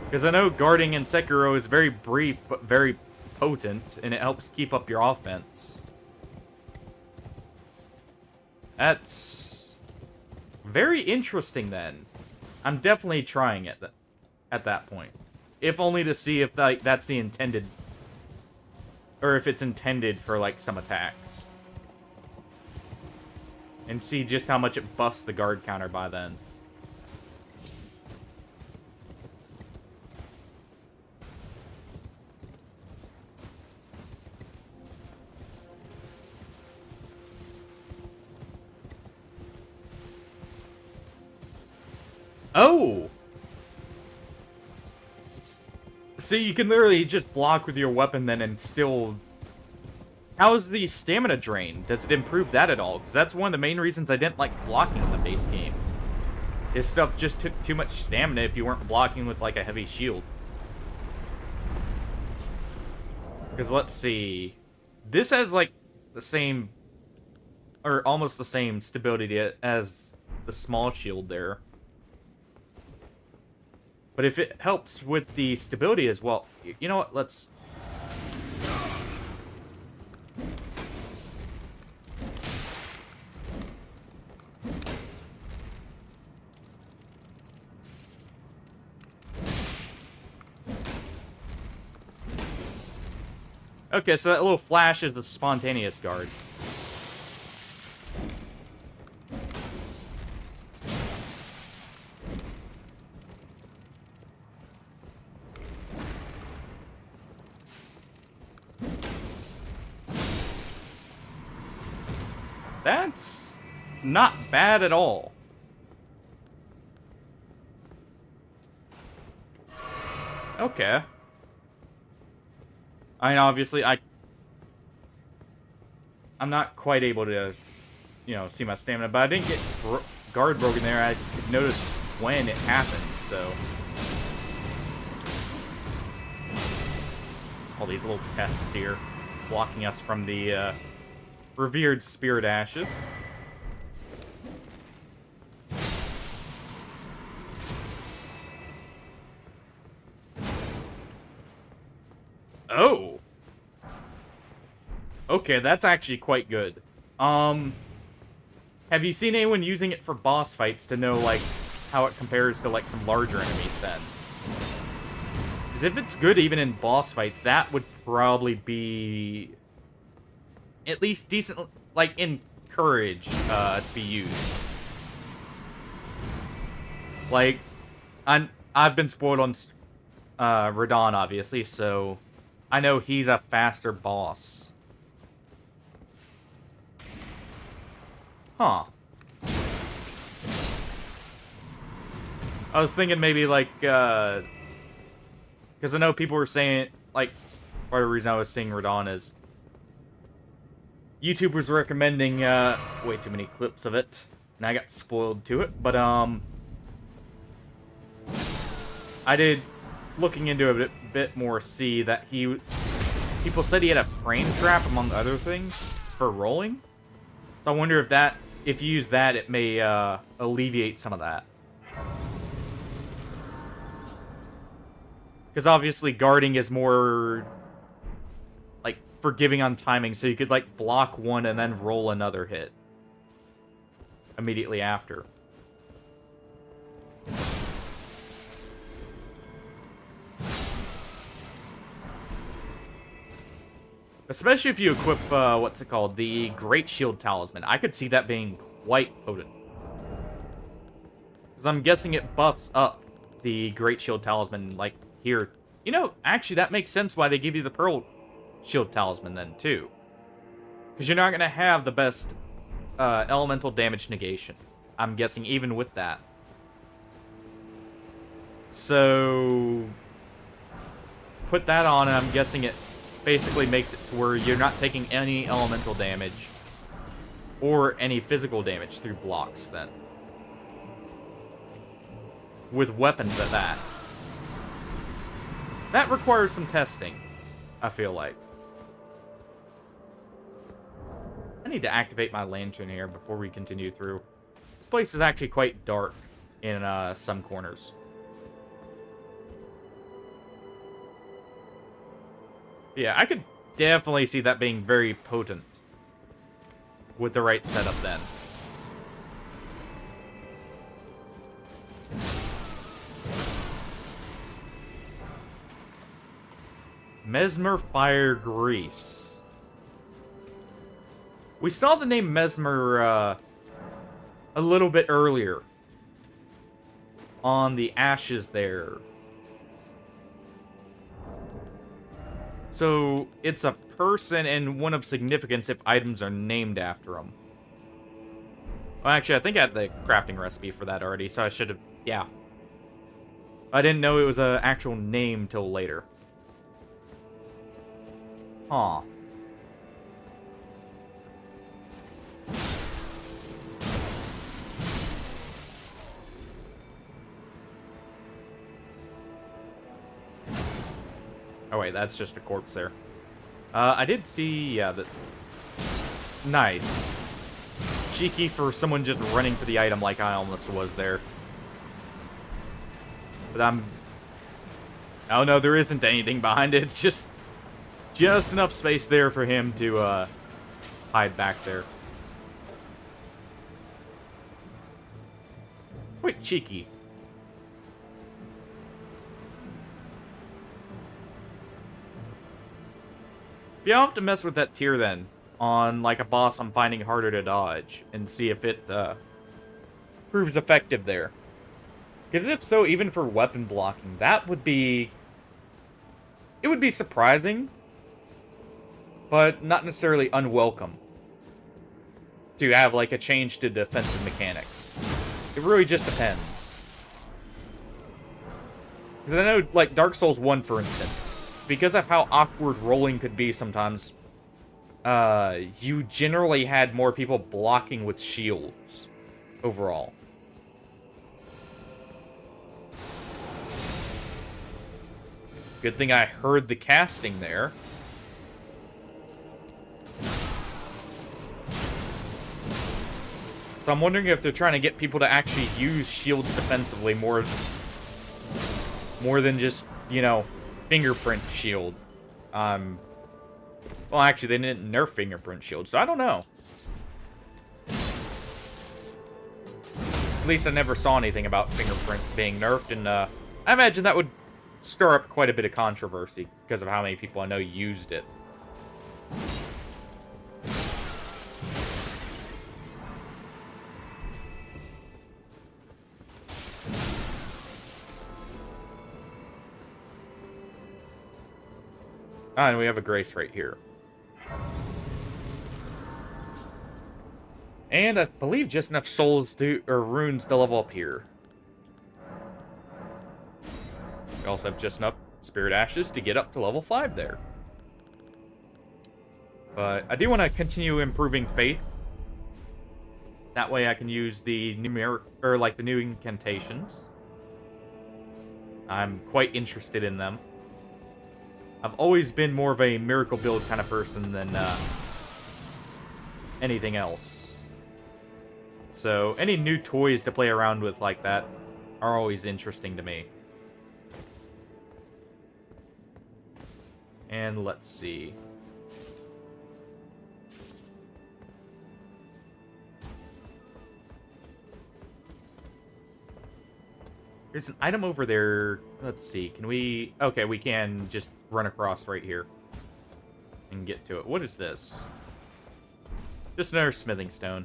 Because I know guarding in Sekiro is very brief, but very potent, and it helps keep up your offense. That's very interesting, then. I'm definitely trying it at that point. If only to see if, like, that's the intended... Or if it's intended for, like, some attacks. And see just how much it buffs the guard counter by then. Oh! So you can literally just block with your weapon then and still... How's the stamina drain? Does it improve that at all? Because that's one of the main reasons I didn't like blocking in the base game. This stuff just took too much stamina if you weren't blocking with like a heavy shield. Because let's see... This has like the same... Or almost the same stability as the small shield there. But if it helps with the stability as well... You know what? Let's... Okay, so that little flash is the spontaneous guard. That's not bad at all. Okay. I mean, obviously, I'm not quite able to, you know, see my stamina, but I didn't get guard broken there. I could notice when it happened, so. All these little pests here, blocking us from the revered spirit ashes. Oh! Okay, that's actually quite good. Have you seen anyone using it for boss fights to know, like, how it compares to, like, some larger enemies, then? Because if it's good even in boss fights, that would probably be at least decent, like, encouraged to be used. Like, I've been spoiled on Radon, obviously, so I know he's a faster boss. Huh. I was thinking maybe, like, because I know people were saying, like, part of the reason I was seeing Radon is YouTube was recommending way too many clips of it, and I got spoiled to it, but, I did, looking into it a bit more, see that people said he had a frame trap, among other things, for rolling. So I wonder if you use that, it may alleviate some of that. Because obviously guarding is more, like, forgiving on timing, so you could, like, block one and then roll another hit immediately after. Especially if you equip, what's it called? The Great Shield Talisman. I could see that being quite potent. Because I'm guessing it buffs up the Great Shield Talisman, like, here. You know, actually, that makes sense why they give you the Pearl Shield Talisman, then, too. Because you're not going to have the best elemental damage negation. I'm guessing even with that. So, put that on, and I'm guessing it basically makes it to where you're not taking any elemental damage or any physical damage through blocks, then. With weapons at that. That requires some testing, I feel like. I need to activate my lantern here before we continue through. This place is actually quite dark in some corners. Yeah, I could definitely see that being very potent with the right setup then. Mesmer Fire Grease. We saw the name Mesmer a little bit earlier on the ashes there. So, it's a person and one of significance if items are named after them. Well, actually, I think I had the crafting recipe for that already, so I should have... Yeah. I didn't know it was an actual name till later. Huh. Oh wait, that's just a corpse there. I did see, yeah, that... Nice. Cheeky for someone just running for the item like I almost was there. But I'm... Oh no, there isn't anything behind it. It's just enough space there for him to, hide back there. Quite cheeky. Yeah, I'll have to mess with that tier then, on like a boss I'm finding harder to dodge, and see if it proves effective there. Because if so, even for weapon blocking, that would be... It would be surprising, but not necessarily unwelcome. to have, like, a change to defensive mechanics. It really just depends. Because I know, like, Dark Souls 1, for instance, because of how awkward rolling could be sometimes, you generally had more people blocking with shields overall. Good thing I heard the casting there. So I'm wondering if they're trying to get people to actually use shields defensively more than just, you know, fingerprint shield. Well, actually, they didn't nerf fingerprint shield, so I don't know. At least I never saw anything about fingerprint being nerfed, and I imagine that would stir up quite a bit of controversy because of how many people I know used it. Ah, and we have a grace right here. And I believe just enough souls to, or runes to level up here. We also have just enough spirit ashes to get up to level 5 there. But I do want to continue improving faith. That way I can use the numeric, or like the new incantations. I'm quite interested in them. I've always been more of a miracle build kind of person than anything else. So any new toys to play around with like that are always interesting to me. And let's see. There's an item over there. Let's see. Can we... Okay, we can just run across right here and get to it. What is this? Just another smithing stone.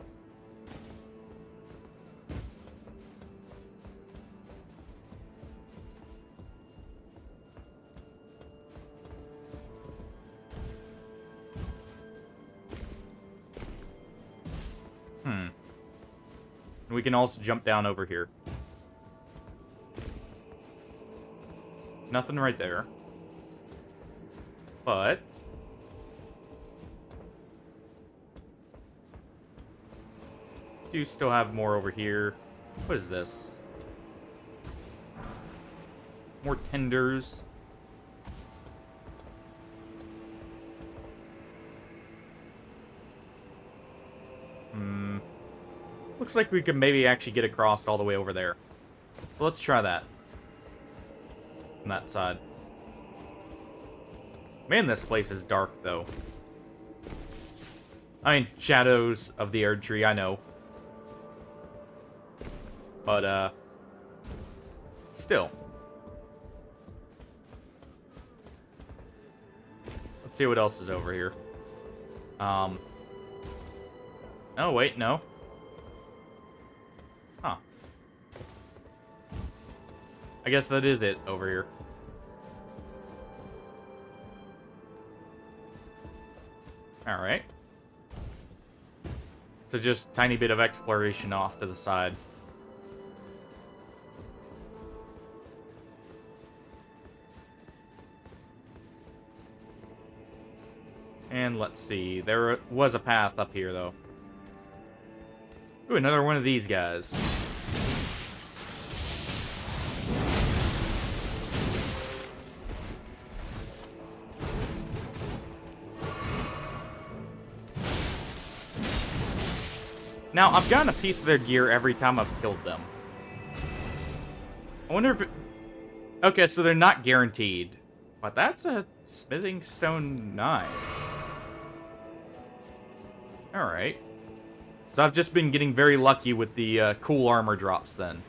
We can also jump down over here. Nothing right there. But... do still have more over here. What is this? More tenders. Looks like we could maybe actually get across all the way over there. So let's try that. On that side. Man, this place is dark, though. I mean, shadows of the Erd Tree, I know. But, still. Let's see what else is over here. Oh, wait, no. Huh. I guess that is it over here. Alright. So just a tiny bit of exploration off to the side. And let's see. There was a path up here, though. Ooh, another one of these guys. Now, I've gotten a piece of their gear every time I've killed them. I wonder if it... Okay, so they're not guaranteed. But that's a smithing stone 9. Alright. So I've just been getting very lucky with the cool armor drops then.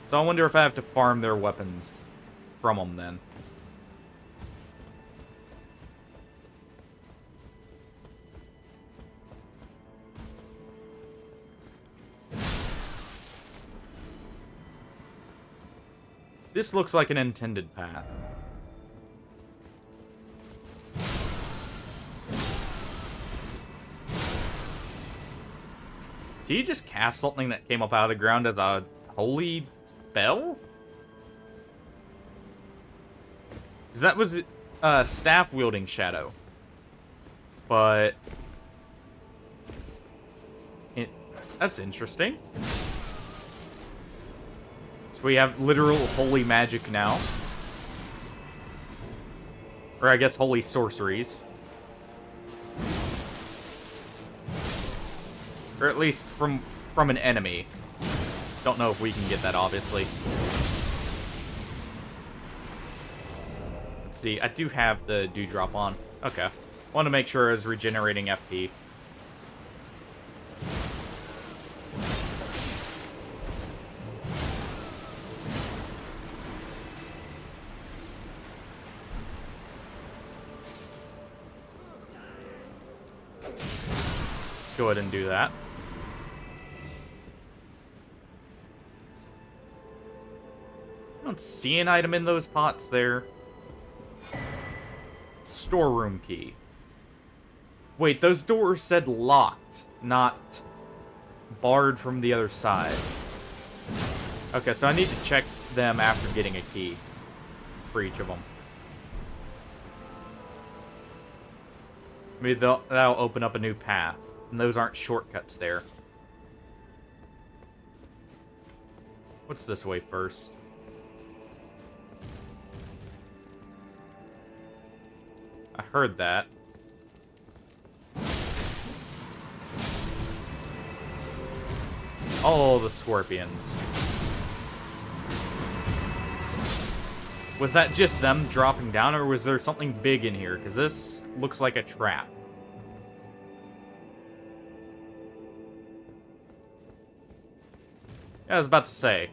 So I wonder if I have to farm their weapons from them then. This looks like an intended path. Did he just cast something that came up out of the ground as a holy spell? Because that was a staff-wielding shadow. But... that's interesting. So we have literal holy magic now. Or I guess holy sorceries. Or at least from an enemy. Don't know if we can get that, obviously. Let's see, I do have the dewdrop on. Okay. Want to make sure it's regenerating FP. Go ahead and do that. I don't see an item in those pots there. Storeroom key. Wait, those doors said locked, not barred from the other side. Okay, so I need to check them after getting a key for each of them. Maybe that'll open up a new path. And those aren't shortcuts there. What's this way first? I heard that. Oh, the scorpions. Was that just them dropping down, or was there something big in here? Because this looks like a trap. I was about to say.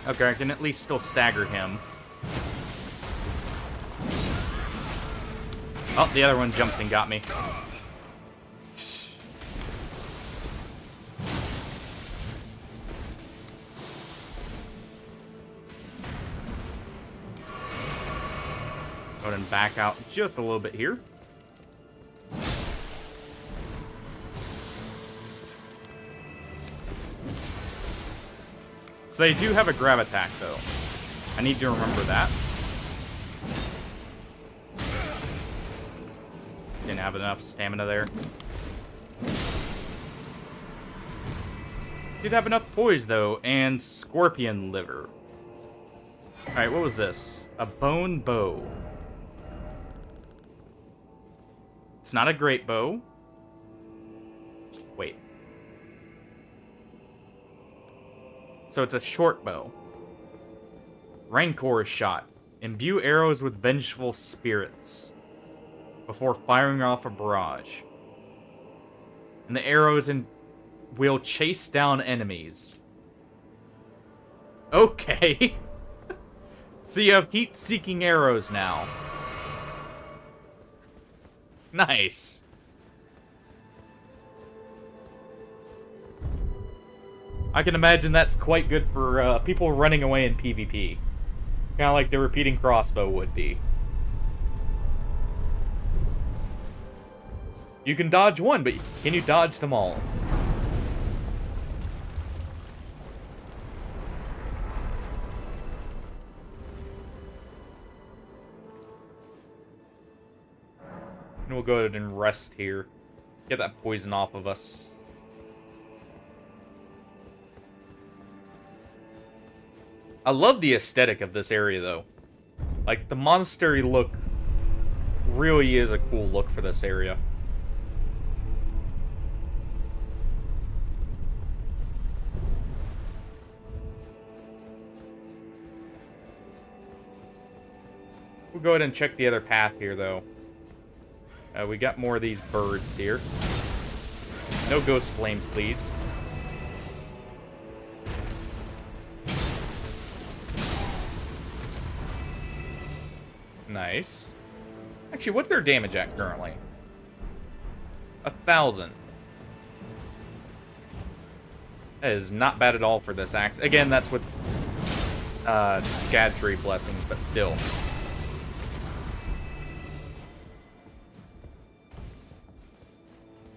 Okay, I can at least still stagger him. Oh, the other one jumped and got me. Go ahead and back out just a little bit here. So they do have a grab attack, though. I need to remember that. Didn't have enough stamina there. Did have enough poise, though, and scorpion liver. Alright, what was this? A bone bow. It's not a great bow. Wait. So it's a short bow. Rancor shot. Imbue arrows with vengeful spirits before firing off a barrage. And the arrows will chase down enemies. Okay. So you have heat-seeking arrows now. Nice. I can imagine that's quite good for people running away in PvP. Kind of like the repeating crossbow would be. You can dodge one, but can you dodge them all? And we'll go ahead and rest here. Get that poison off of us. I love the aesthetic of this area, though. Like, the monastery look really is a cool look for this area. We'll go ahead and check the other path here, though. We got more of these birds here. No ghost flames, please. Nice. Actually, what's their damage at currently? 1,000. That is not bad at all for this axe. Again, that's with Scad blessings, but still.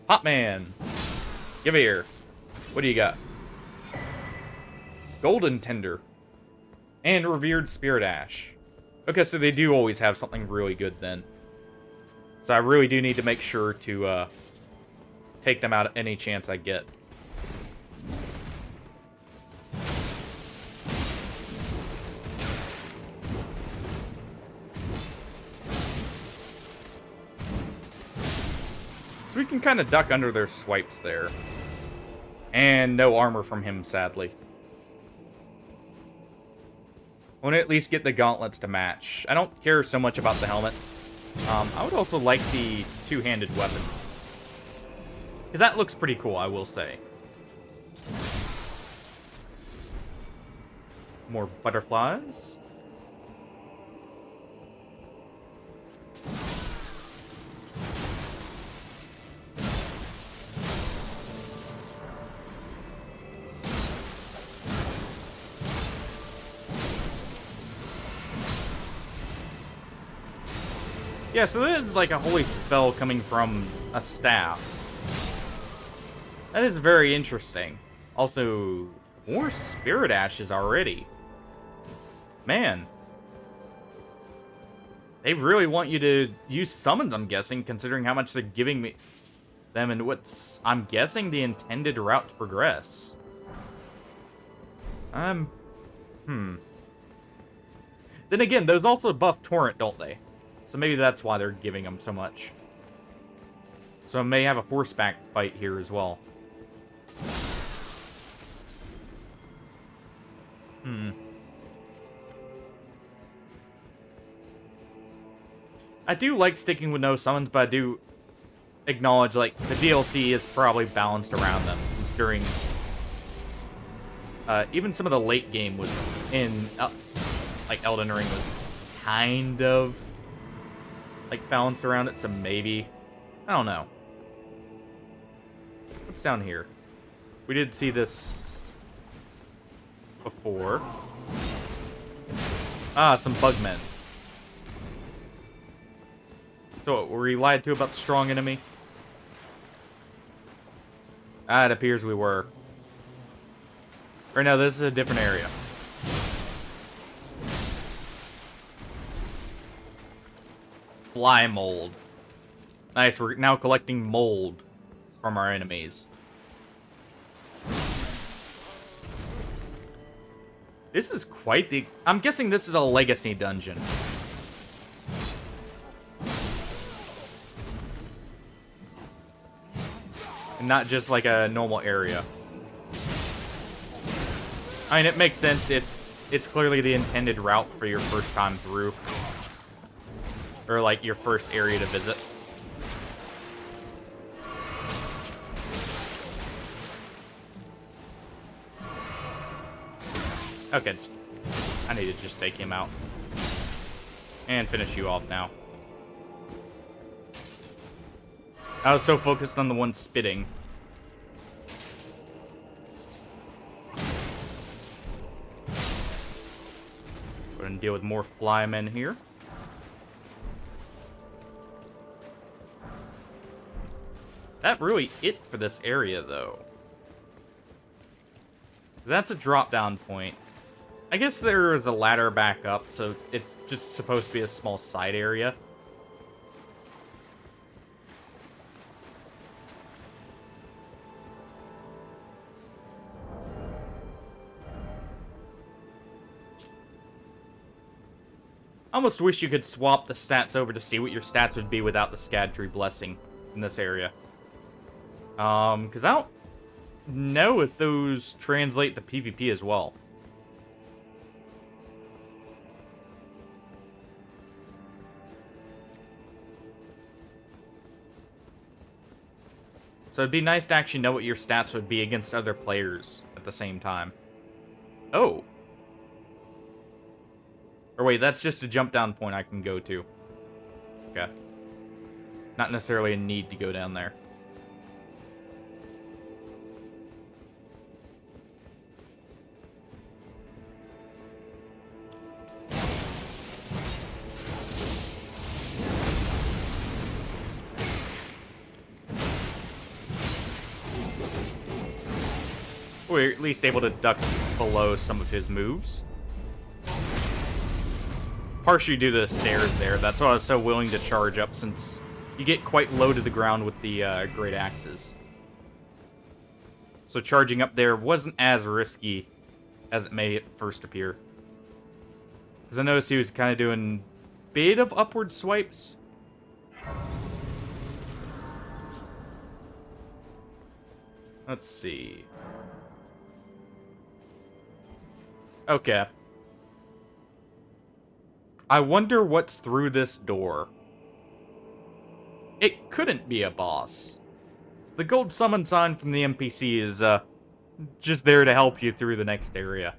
Hot man, give here. What do you got? Golden Tender and Revered Spirit Ash. Okay, so they do always have something really good then. So I really do need to make sure to take them out any chance I get. So we can kind of duck under their swipes there. And no armor from him, sadly. I want to at least get the gauntlets to match. I don't care so much about the helmet. I would also like the two-handed weapon. Because that looks pretty cool, I will say. More butterflies. Yeah, so that is like a holy spell coming from a staff. That is very interesting. Also, more spirit ashes already. Man. They really want you to use summons, I'm guessing, considering how much they're giving me them and what's, I'm guessing, the intended route to progress. Then again, those also buff Torrent, don't they? So maybe that's why they're giving them so much. So I may have a horseback fight here as well. I do like sticking with no summons, but I do acknowledge, like, the DLC is probably balanced around them, considering even some of the late game was in, like, Elden Ring was kind of, like, balanced around it, so maybe. I don't know. What's down here? We did see this before. Ah, some bugmen. So what, were we lied to about the strong enemy? Ah, it appears we were. Or no, this is a different area. Fly mold. Nice, we're now collecting mold from our enemies. This is quite the... I'm guessing this is a legacy dungeon. And not just like a normal area. I mean, it makes sense. It's clearly the intended route for your first time through. Or like your first area to visit. Okay, I need to just take him out. And finish you off now. I was so focused on the one spitting. Go ahead and deal with more flymen here. That really it for this area, though. That's a drop-down point. I guess there is a ladder back up, so it's just supposed to be a small side area. I almost wish you could swap the stats over to see what your stats would be without the Scad blessing in this area. Because I don't know if those translate to PvP as well. So it'd be nice to actually know what your stats would be against other players at the same time. Oh. Or wait, that's just a jump down point I can go to. Okay. Not necessarily a need to go down there. Or at least able to duck below some of his moves. Partially due to the stairs there. That's why I was so willing to charge up, since you get quite low to the ground with the great axes. So charging up there wasn't as risky as it may at first appear. Because I noticed he was kind of doing a bit of upward swipes. Let's see. Okay. I wonder what's through this door. It couldn't be a boss. The gold summon sign from the NPC is, just there to help you through the next area.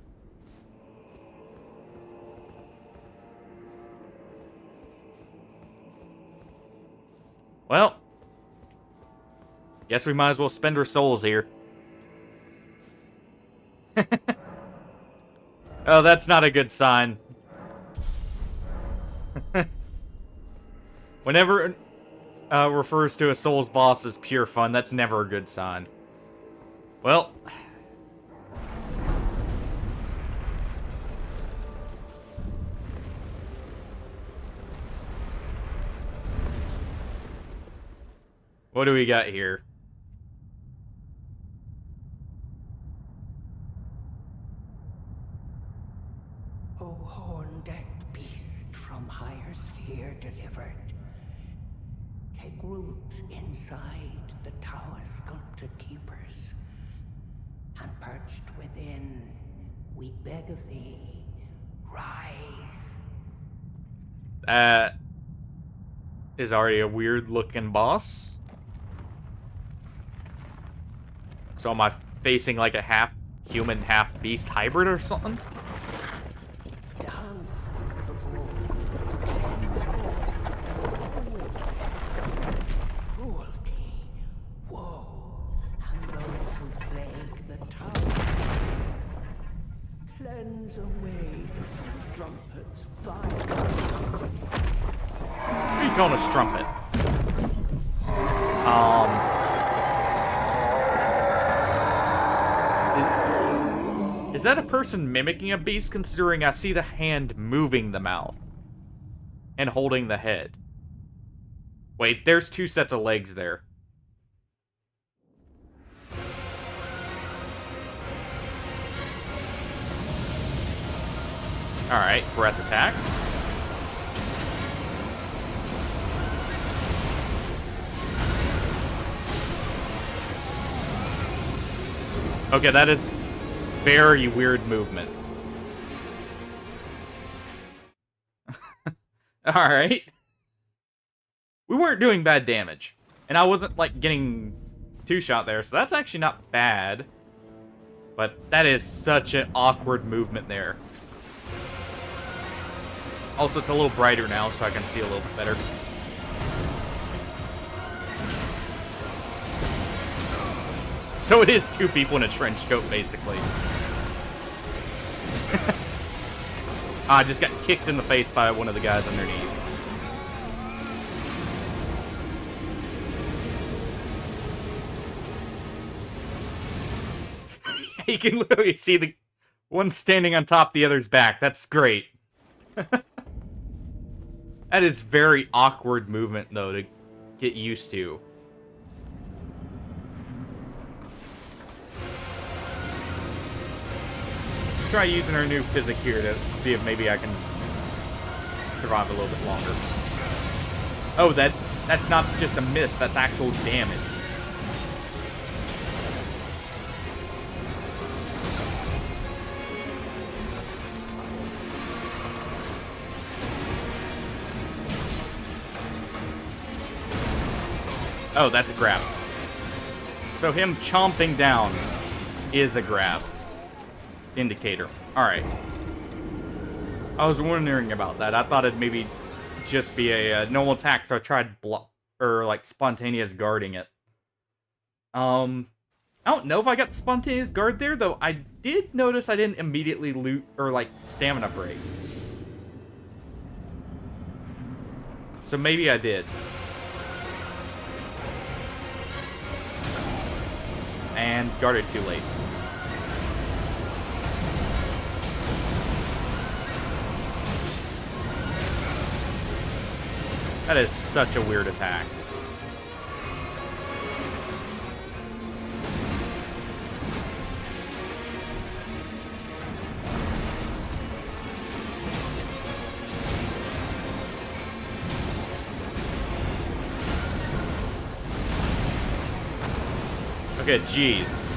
Well, guess we might as well spend our souls here. Oh, that's not a good sign. Whenever refers to a Souls boss as pure fun, that's never a good sign. Well. What do we got here? O horn-decked beast from higher sphere delivered, take root inside the tower sculpted keepers, and perched within, we beg of thee, rise. That is already a weird-looking boss. So am I facing like a half-human, half-beast hybrid or something? Dance and kavod, cleanse all, wit, cruelty, woe, and those who plague the tower. Cleanse away the strumpet's fire. Who are you calling a strumpet? Is that a person mimicking a beast, considering I see the hand moving the mouth and holding the head? Wait, there's two sets of legs there. Alright, breath attacks. Okay, that is very weird movement. Alright. We weren't doing bad damage. And I wasn't, like, getting two-shot there, so that's actually not bad. But that is such an awkward movement there. Also, it's a little brighter now, so I can see a little bit better. So it is two people in a trench coat, basically. I just got kicked in the face by one of the guys underneath. You can literally see the one standing on top, the other's back. That's great. That is very awkward movement, though, to get used to. Try using our new physic here to see if maybe I can survive a little bit longer. Oh, that's not just a miss, that's actual damage. Oh, that's a grab. So him chomping down is a grab indicator. Alright. I was wondering about that. I thought it'd maybe just be a normal attack, so I tried like spontaneous guarding it. I don't know if I got the spontaneous guard there, though I did notice I didn't immediately loot or like stamina break. So maybe I did. And guarded too late. That is such a weird attack. Okay, jeez.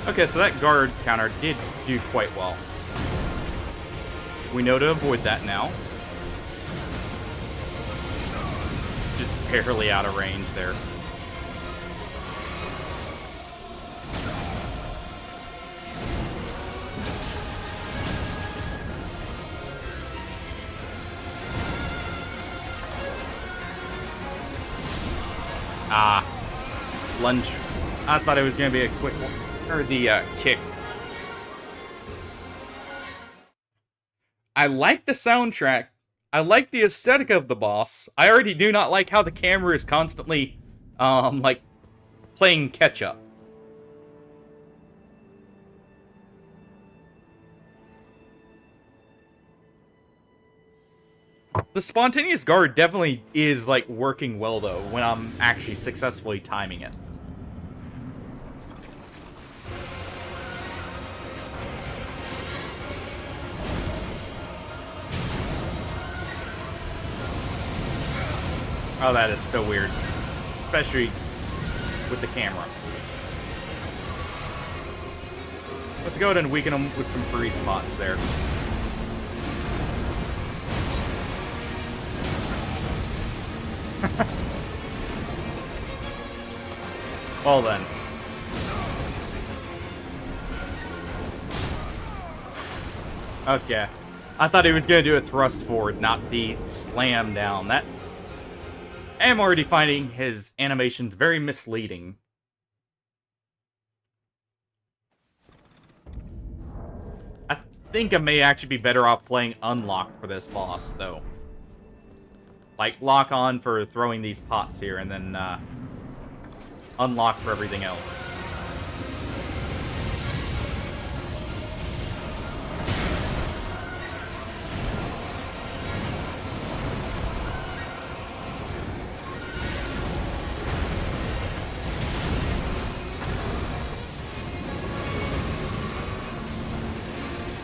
Okay, so that guard counter did do quite well. We know to avoid that now. Just barely out of range there. Ah. Lunge. I thought it was going to be a quick one. Or the kick. I like the soundtrack. I like the aesthetic of the boss. I already do not like how the camera is constantly, like, playing catch-up. The spontaneous guard definitely is, like, working well, though, when I'm actually successfully timing it. Oh, that is so weird. Especially with the camera. Let's go ahead and weaken them with some free spots there. Well then. Okay. I thought he was going to do a thrust forward, not the slam down. That... I am already finding his animations very misleading. I think I may actually be better off playing unlocked for this boss, though. Like, lock on for throwing these pots here, and then, unlock for everything else.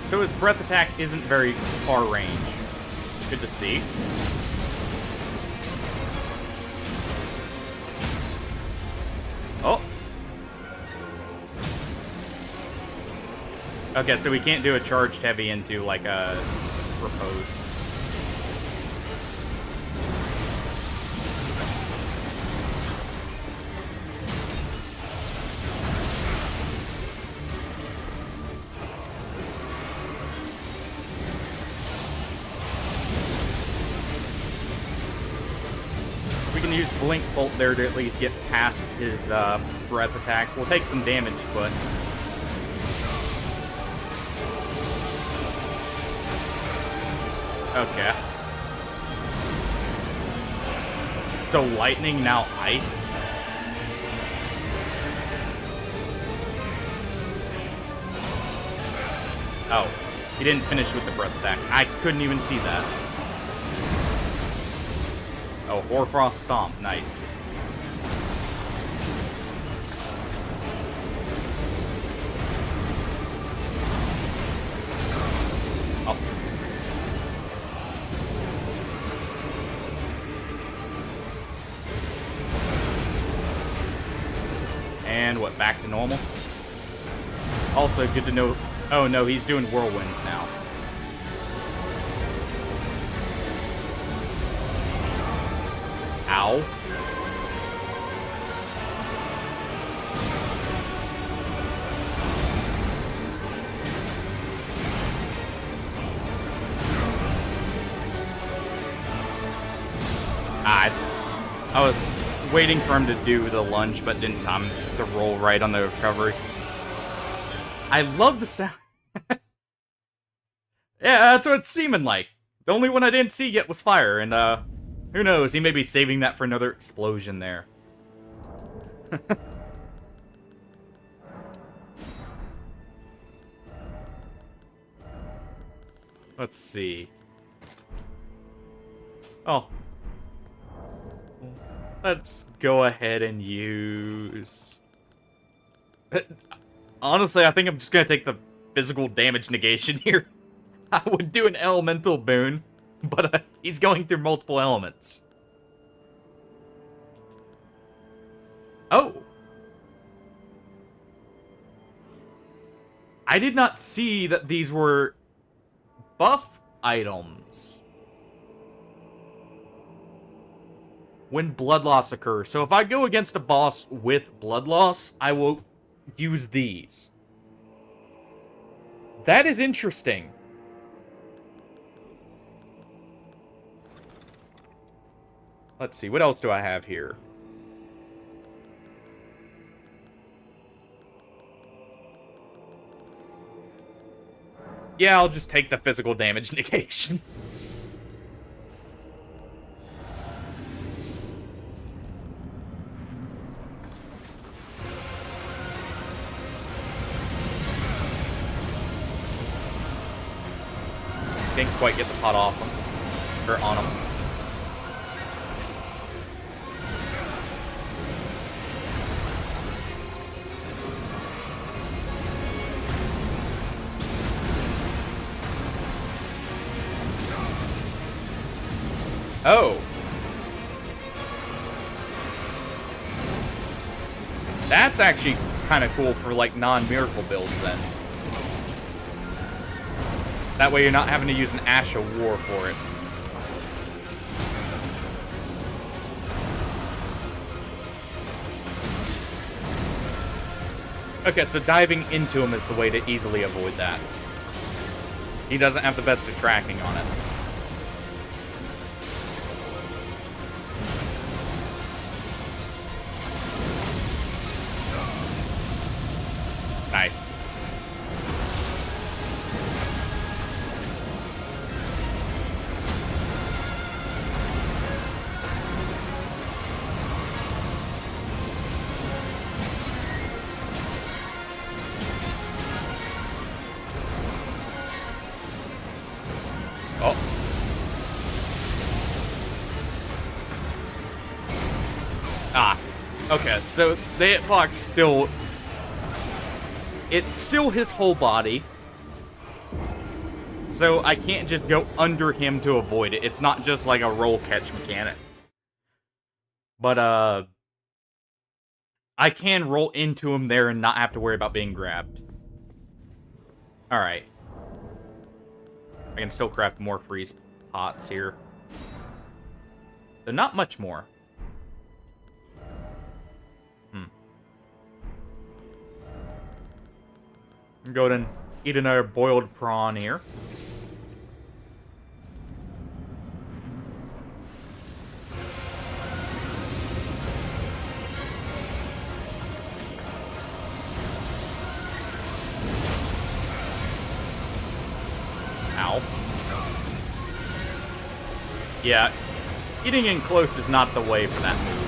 So his breath attack isn't very far range. Good to see. Oh. Okay, so we can't do a charged heavy into, like, a repose. We can use Blink Bolt there to at least get past his breath attack. We'll take some damage, but... Okay. So lightning, now ice? Oh, he didn't finish with the breath attack. I couldn't even see that. Oh, Hoarfrost Stomp, nice. Oh. And what, back to normal? Also, good to know... Oh no, he's doing whirlwinds now. Ow. I was waiting for him to do the lunge, but didn't time the roll right on the recovery. I love the sound. Yeah, that's what it's seeming like. The only one I didn't see yet was fire, and who knows, he may be saving that for another explosion there. Let's see. Oh. Let's go ahead and use... Honestly, I think I'm just gonna take the physical damage negation here. I would do an elemental boon, but he's going through multiple elements. Oh! I did not see that these were buff items when blood loss occurs. So if I go against a boss with blood loss, I will use these. That is interesting. Let's see, what else do I have here? Yeah, I'll just take the physical damage negation. Didn't quite get the pot off him. Or on him. Oh. That's actually kind of cool for, like, non-miracle builds, then. That way you're not having to use an Ash of War for it. Okay, so diving into him is the way to easily avoid that. He doesn't have the best of tracking on it. Nice. Oh. Ah. Okay, so the hitbox still... It's still his whole body. So I can't just go under him to avoid it. It's not just like a roll catch mechanic. But, I can roll into him there and not have to worry about being grabbed. Alright. I can still craft more freeze pots here. But not much more. Go ahead and eat another boiled prawn here. Ow. Yeah, getting in close is not the way for that move.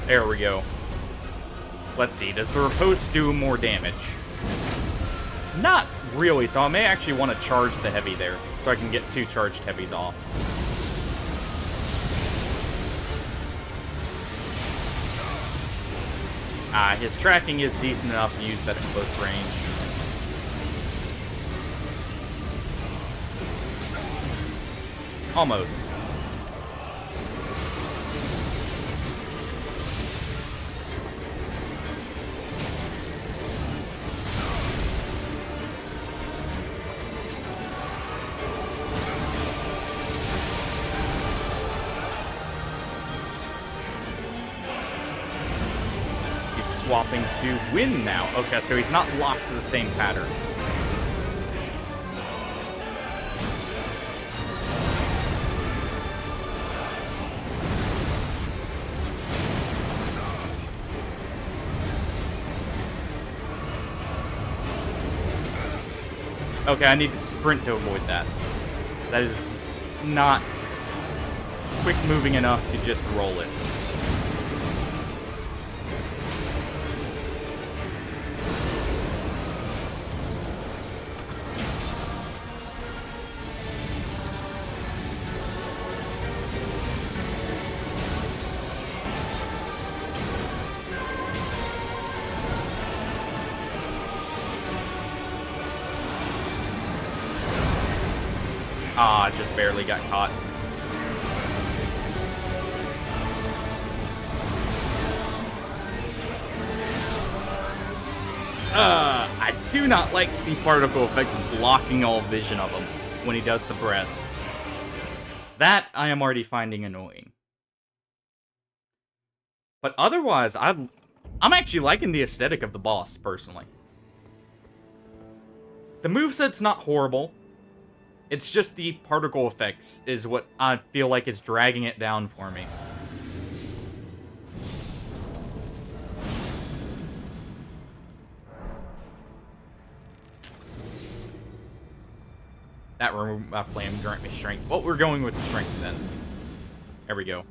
There we go. Let's see, does the riposte do more damage? Not really, so I may actually want to charge the heavy there, so I can get 2 charged heavies off. His tracking is decent enough to use that at close range. Almost. Swapping to win now. Okay, so he's not locked to the same pattern. Okay, I need to sprint to avoid that. That is not quick moving enough to just roll it. Ah, just barely got caught. I do not like the particle effects blocking all vision of him when he does the breath. That I am already finding annoying. But otherwise, I'm actually liking the aesthetic of the boss, personally. The moveset's not horrible. It's just the particle effects is what I feel like is dragging it down for me. That room flame grant me strength. Well, we're going with strength then. There we go.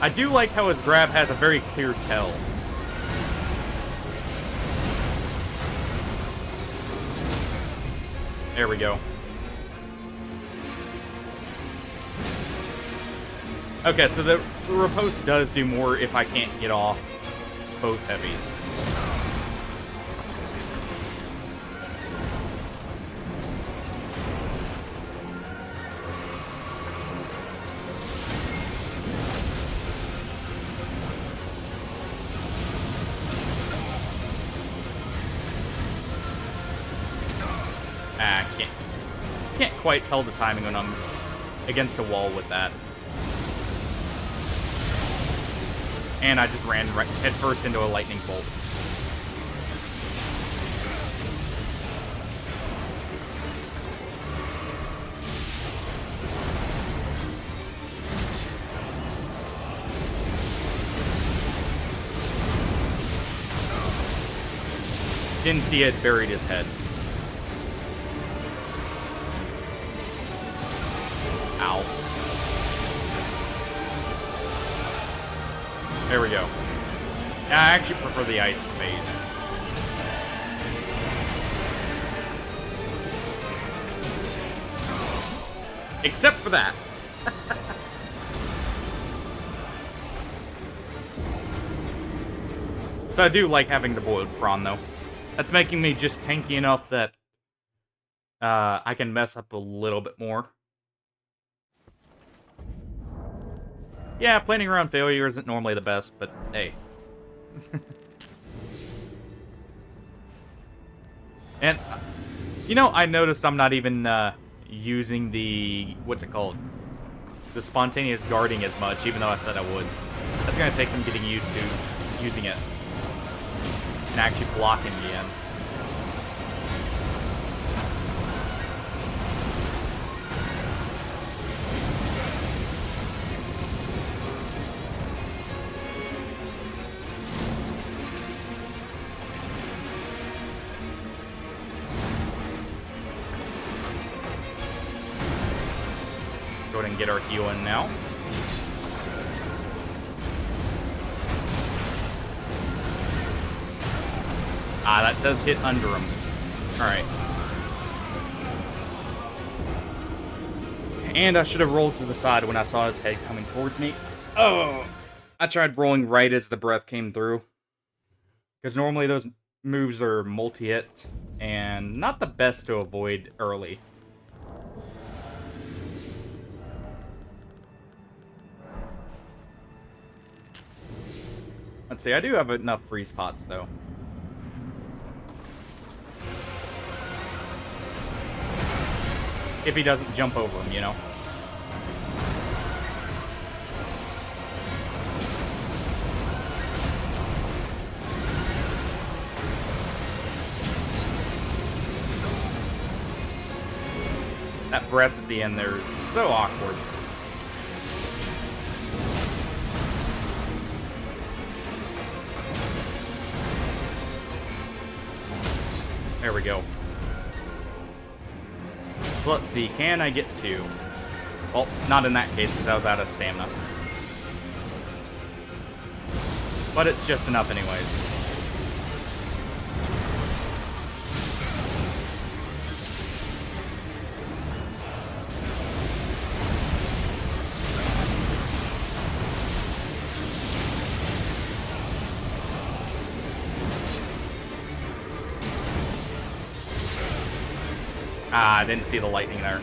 I do like how his grab has a very clear tell. There we go. Okay, so the riposte does do more if I can't get off both heavies. Can't quite tell the timing when I'm against a wall with that. And I just ran right headfirst into a lightning bolt. Didn't see it, buried his head. Ow. There we go. I actually prefer the ice phase. Except for that. So I do like having the boiled prawn, though. That's making me just tanky enough that I can mess up a little bit more. Yeah, planning around failure isn't normally the best, but hey. And, you know, I noticed I'm not even using the, what's it called? The spontaneous guarding as much, even though I said I would. That's going to take some getting used to using it. And actually blocking the end. Go ahead and get our heal in now. Ah, that does hit under him. Alright. And I should have rolled to the side when I saw his head coming towards me. Oh! I tried rolling right as the breath came through. Because normally those moves are multi-hit, and not the best to avoid early. Let's see, I do have enough free spots, though. If he doesn't jump over him, you know? That breath at the end there is so awkward. There we go. So let's see, can I get 2? Well, not in that case, because I was out of stamina. But it's just enough anyways. Ah, I didn't see the lightning there.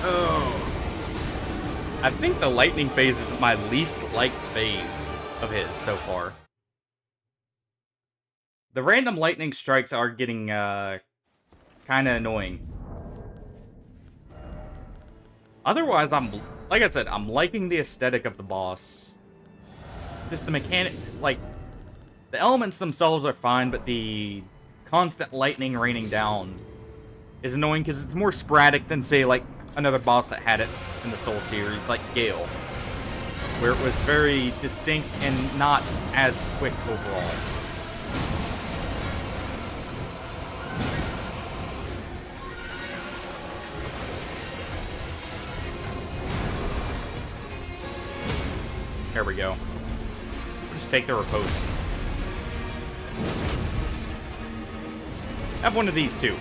Oh. I think the lightning phase is my least liked phase of his so far. The random lightning strikes are getting kind of annoying. Otherwise, like I said, I'm liking the aesthetic of the boss. Just the mechanic, like, the elements themselves are fine, but the constant lightning raining down is annoying because it's more sporadic than, say, like, another boss that had it in the Soul series, like Gale, where it was very distinct and not as quick overall. There we go. We'll just take the repose. Have one of these too.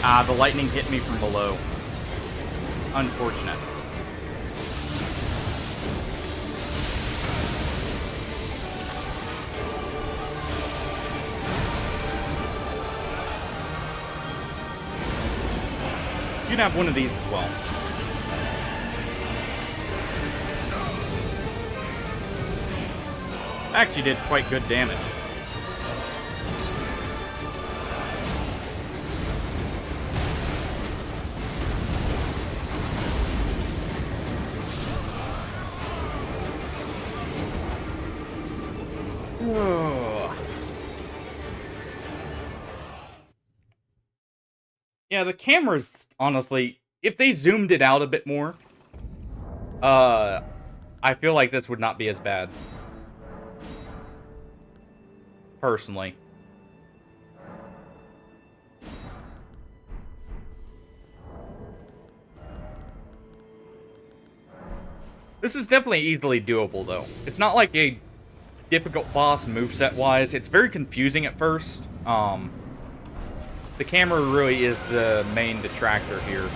Ah, the lightning hit me from below. Unfortunate. You can have one of these as well. Actually did quite good damage. Yeah, the cameras, honestly, if they zoomed it out a bit more, I feel like this would not be as bad. Personally. This is definitely easily doable, though. It's not like a difficult boss moveset-wise. It's very confusing at first. The camera really is the main detractor here,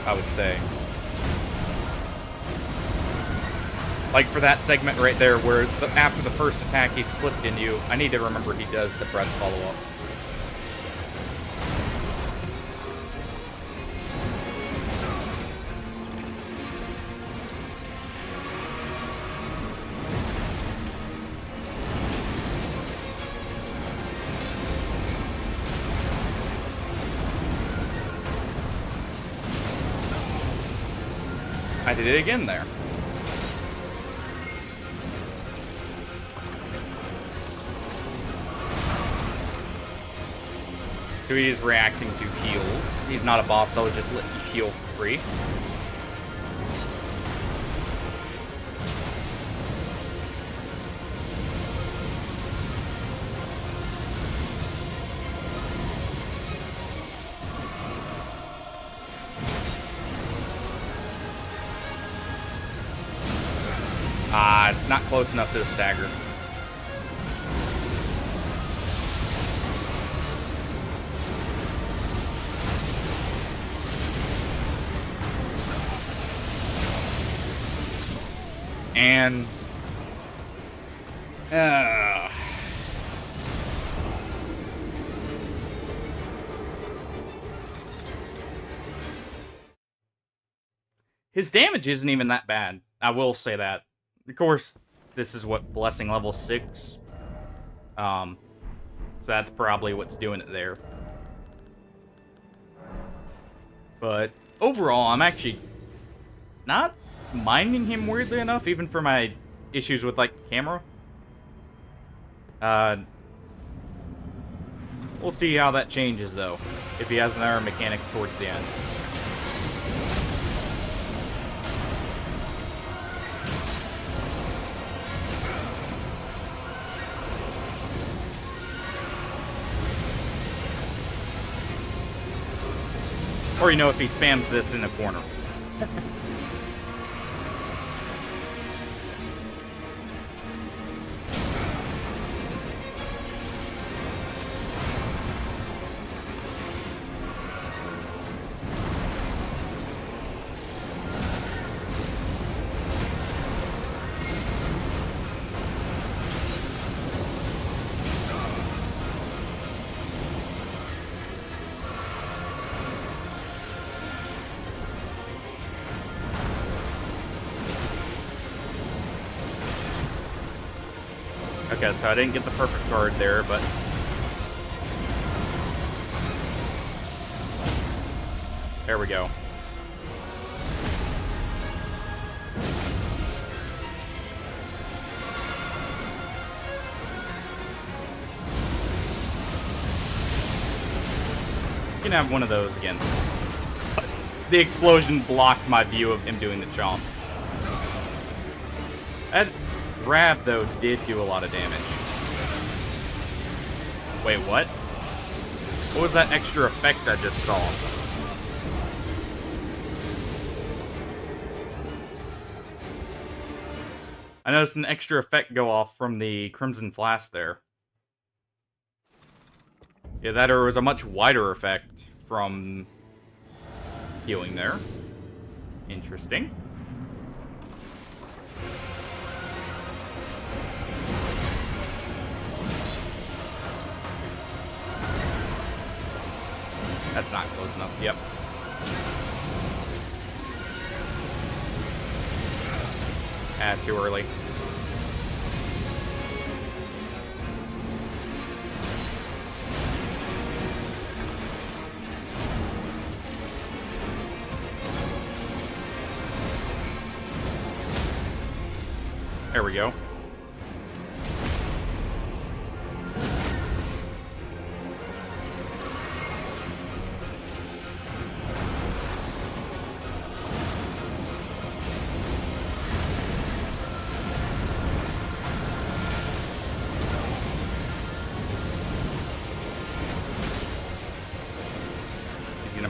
I would say. Like for that segment right there where after the first attack he's flipped in you, I need to remember he does the breath follow-up. I did it again there. So he is reacting to heals. He's not a boss that would just let you heal for free. Not close enough to the stagger. And his damage isn't even that bad. I will say that. Of course, this is what, blessing level 6. So that's probably what's doing it there. But overall, I'm actually not minding him, weirdly enough, even for my issues with, like, camera. We'll see how that changes, though, if he has another mechanic towards the end. Or, you know, if he spams this in a corner. Okay, so I didn't get the perfect card there, but... there we go. You can have one of those again. The explosion blocked my view of him doing the chomp. That grab, though, did do a lot of damage. Wait, what? What was that extra effect I just saw? I noticed an extra effect go off from the Crimson Flask there. Yeah, that or was a much wider effect from healing there. Interesting. That's not close enough. Yep. Ah, too early. There we go.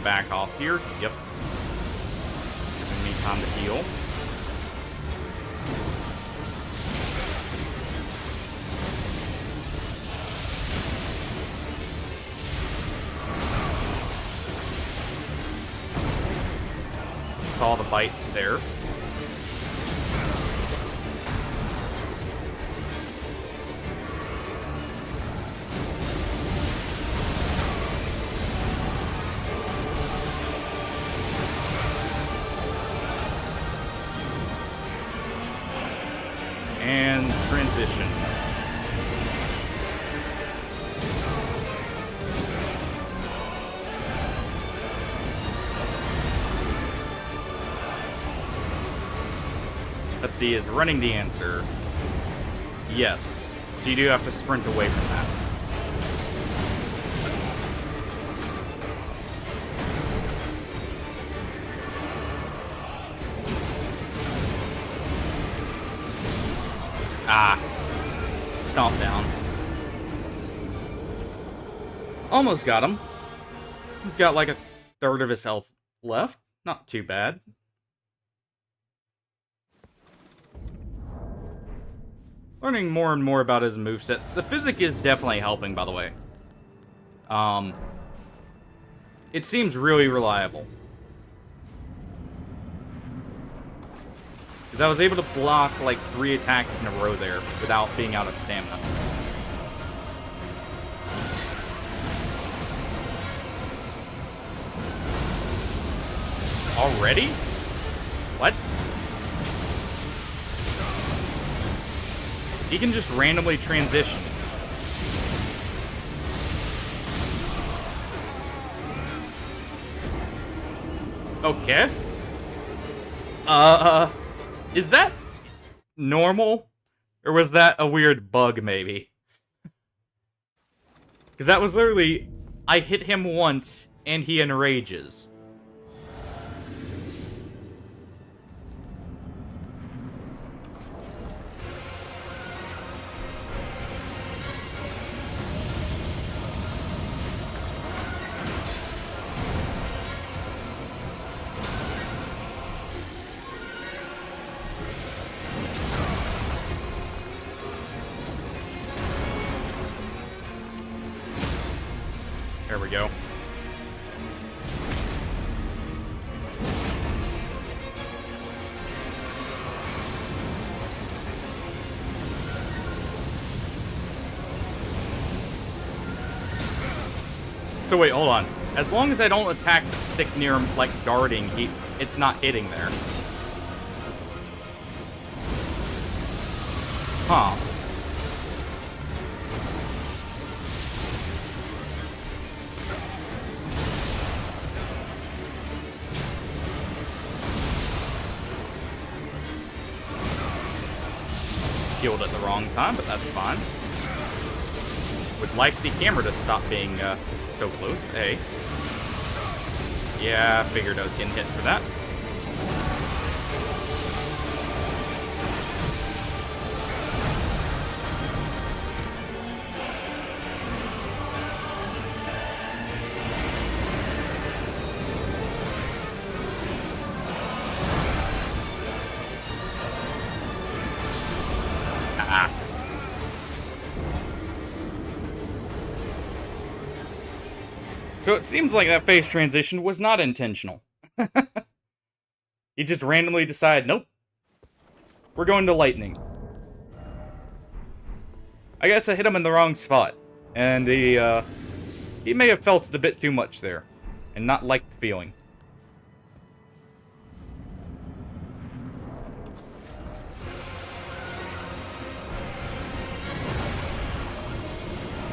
Back off here. Yep. Giving me time to heal. Saw the bites there. And transition. Let's see, is running the answer? Yes. So you do have to sprint away from that. Ah. Stomp down. Almost got him. He's got like a third of his health left. Not too bad. Learning more and more about his moveset. The physic is definitely helping, by the way. It seems really reliable. Because I was able to block like 3 attacks in a row there without being out of stamina. Already? What? He can just randomly transition. Okay. Is that normal? Or was that a weird bug, maybe? Because that was literally... I hit him once, and he enrages. There we go. So wait, hold on. As long as I don't attack the stick near him, like guarding, it's not hitting there. Huh. Healed at the wrong time, but that's fine. Would like the camera to stop being so close, but hey. Yeah, I figured I was getting hit for that. So it seems like that face transition was not intentional. He just randomly decided, nope, we're going to lightning. I guess I hit him in the wrong spot, and he may have felt it a bit too much there, and not liked the feeling.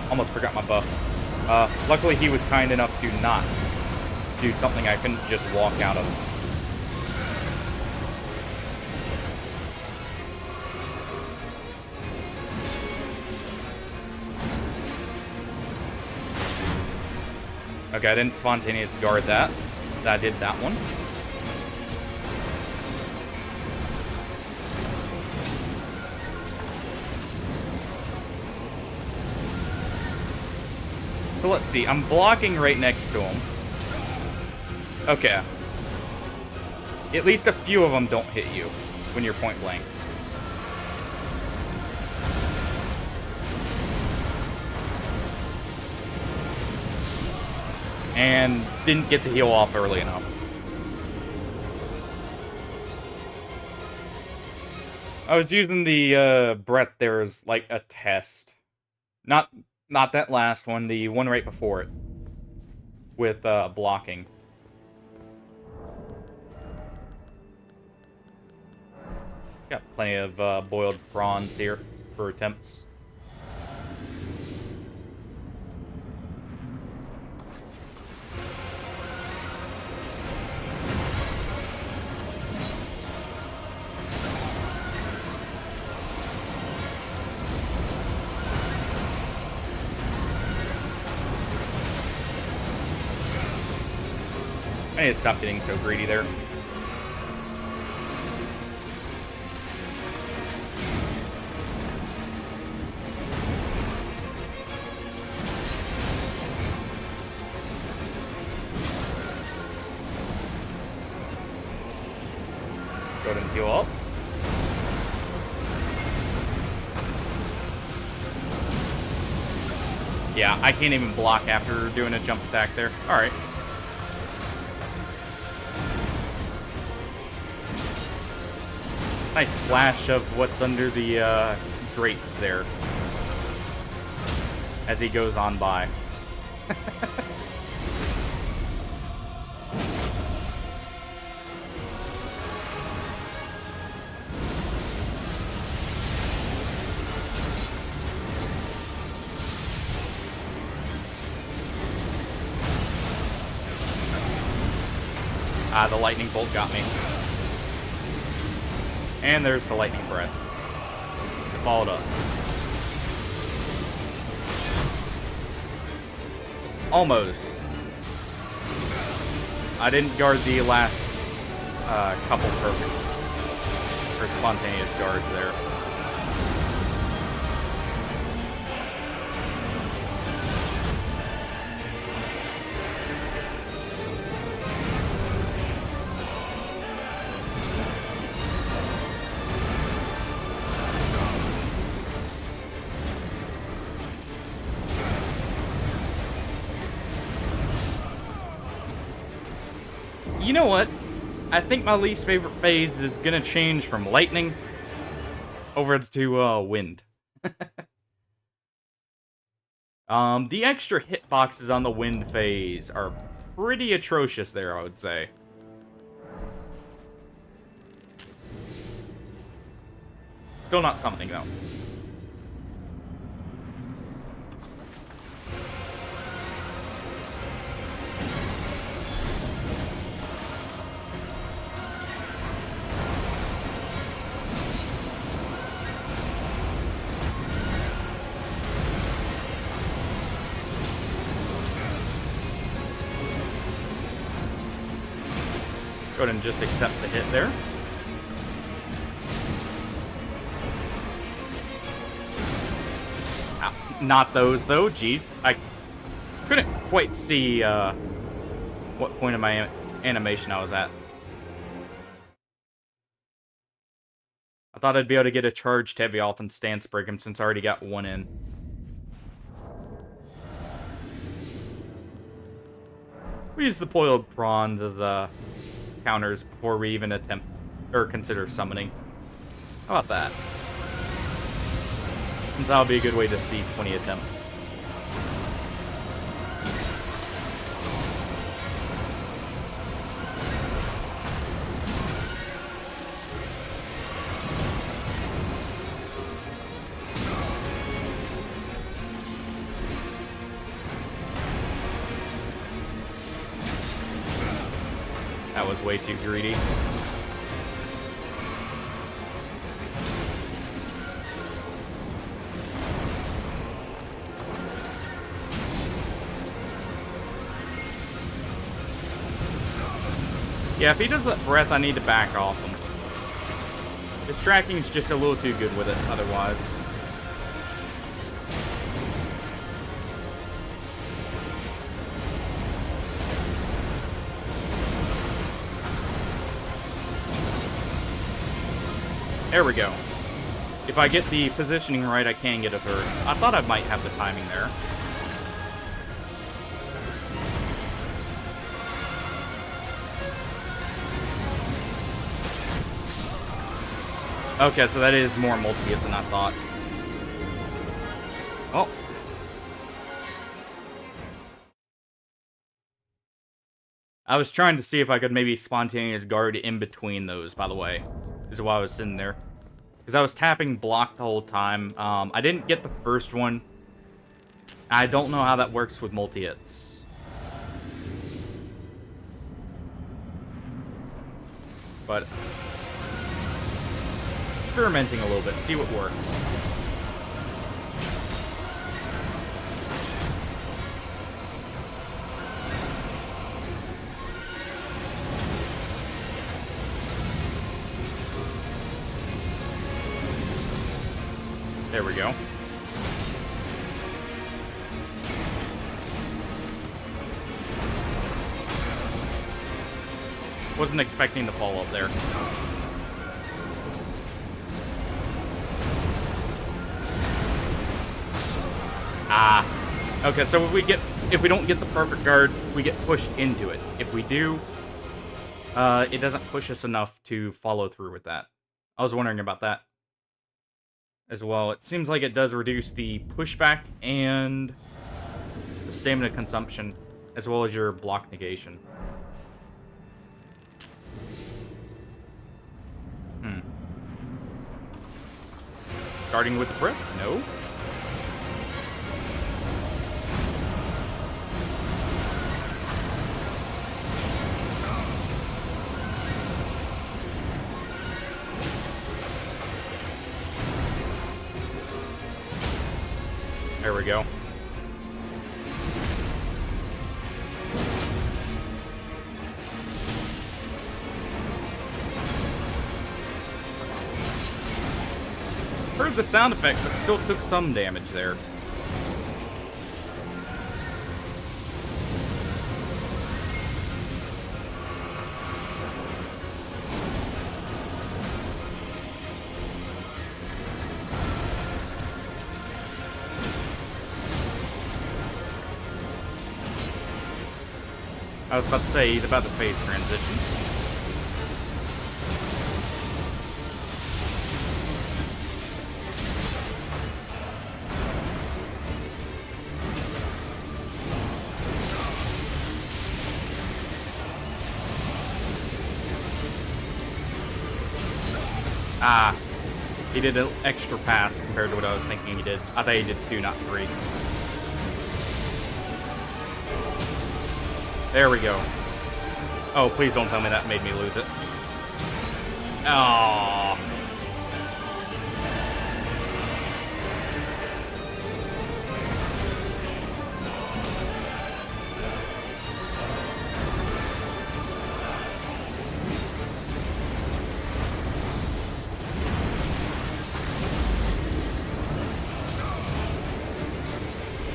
Almost forgot my buff. Luckily he was kind enough to not do something I couldn't just walk out of. Okay, I didn't spontaneous guard that. I did that one. So let's see, I'm blocking right next to him. Okay. At least a few of them don't hit you when you're point blank. And didn't get the heal off early enough. I was using the breath there as like a test. Not that last one, the one right before it. With blocking. Got plenty of boiled prawns here for attempts. I need to stop getting so greedy there. Go ahead and heal up. Yeah, I can't even block after doing a jump attack there. Alright. Nice flash of what's under the drapes there as he goes on by. Ah, the lightning bolt got me. And there's the lightning breath. Followed up. Almost. I didn't guard the last couple perfect or spontaneous guards there. You know what? I think my least favorite phase is gonna change from lightning over to wind. The extra hitboxes on the wind phase are pretty atrocious there, I would say. Still not something though. Go ahead and just accept the hit there. Ow. Not those, though. Jeez. I couldn't quite see what point of my animation I was at. I thought I'd be able to get a charged heavy off and stance break him since I already got one in. We use the boiled prawns as counters before we even attempt or consider summoning. How about that? Since that'll be a good way to see 20 attempts. That was way too greedy. Yeah, if he does that breath, I need to back off him. His tracking's just a little too good with it otherwise. There we go. If I get the positioning right, I can get a third. I thought I might have the timing there. Okay, so that is more multi-hit than I thought. Oh. I was trying to see if I could maybe spontaneous guard in between those, by the way. This is why I was sitting there. Because I was tapping block the whole time. I didn't get the first one. I don't know how that works with multi-hits. But experimenting a little bit, see what works. There we go. Wasn't expecting to fall up there. Ah. Okay, so if we don't get the perfect guard, we get pushed into it. If we do, it doesn't push us enough to follow through with that. I was wondering about that as well. It seems like it does reduce the pushback and the stamina consumption, as well as your block negation. Starting with the brick? No. There we go. Heard the sound effect, but still took some damage there. I was about to say, he's about to phase transition. Ah, he did an extra pass compared to what I was thinking he did. I thought he did 2, not 3. There we go. Oh, please don't tell me that made me lose it. Oh.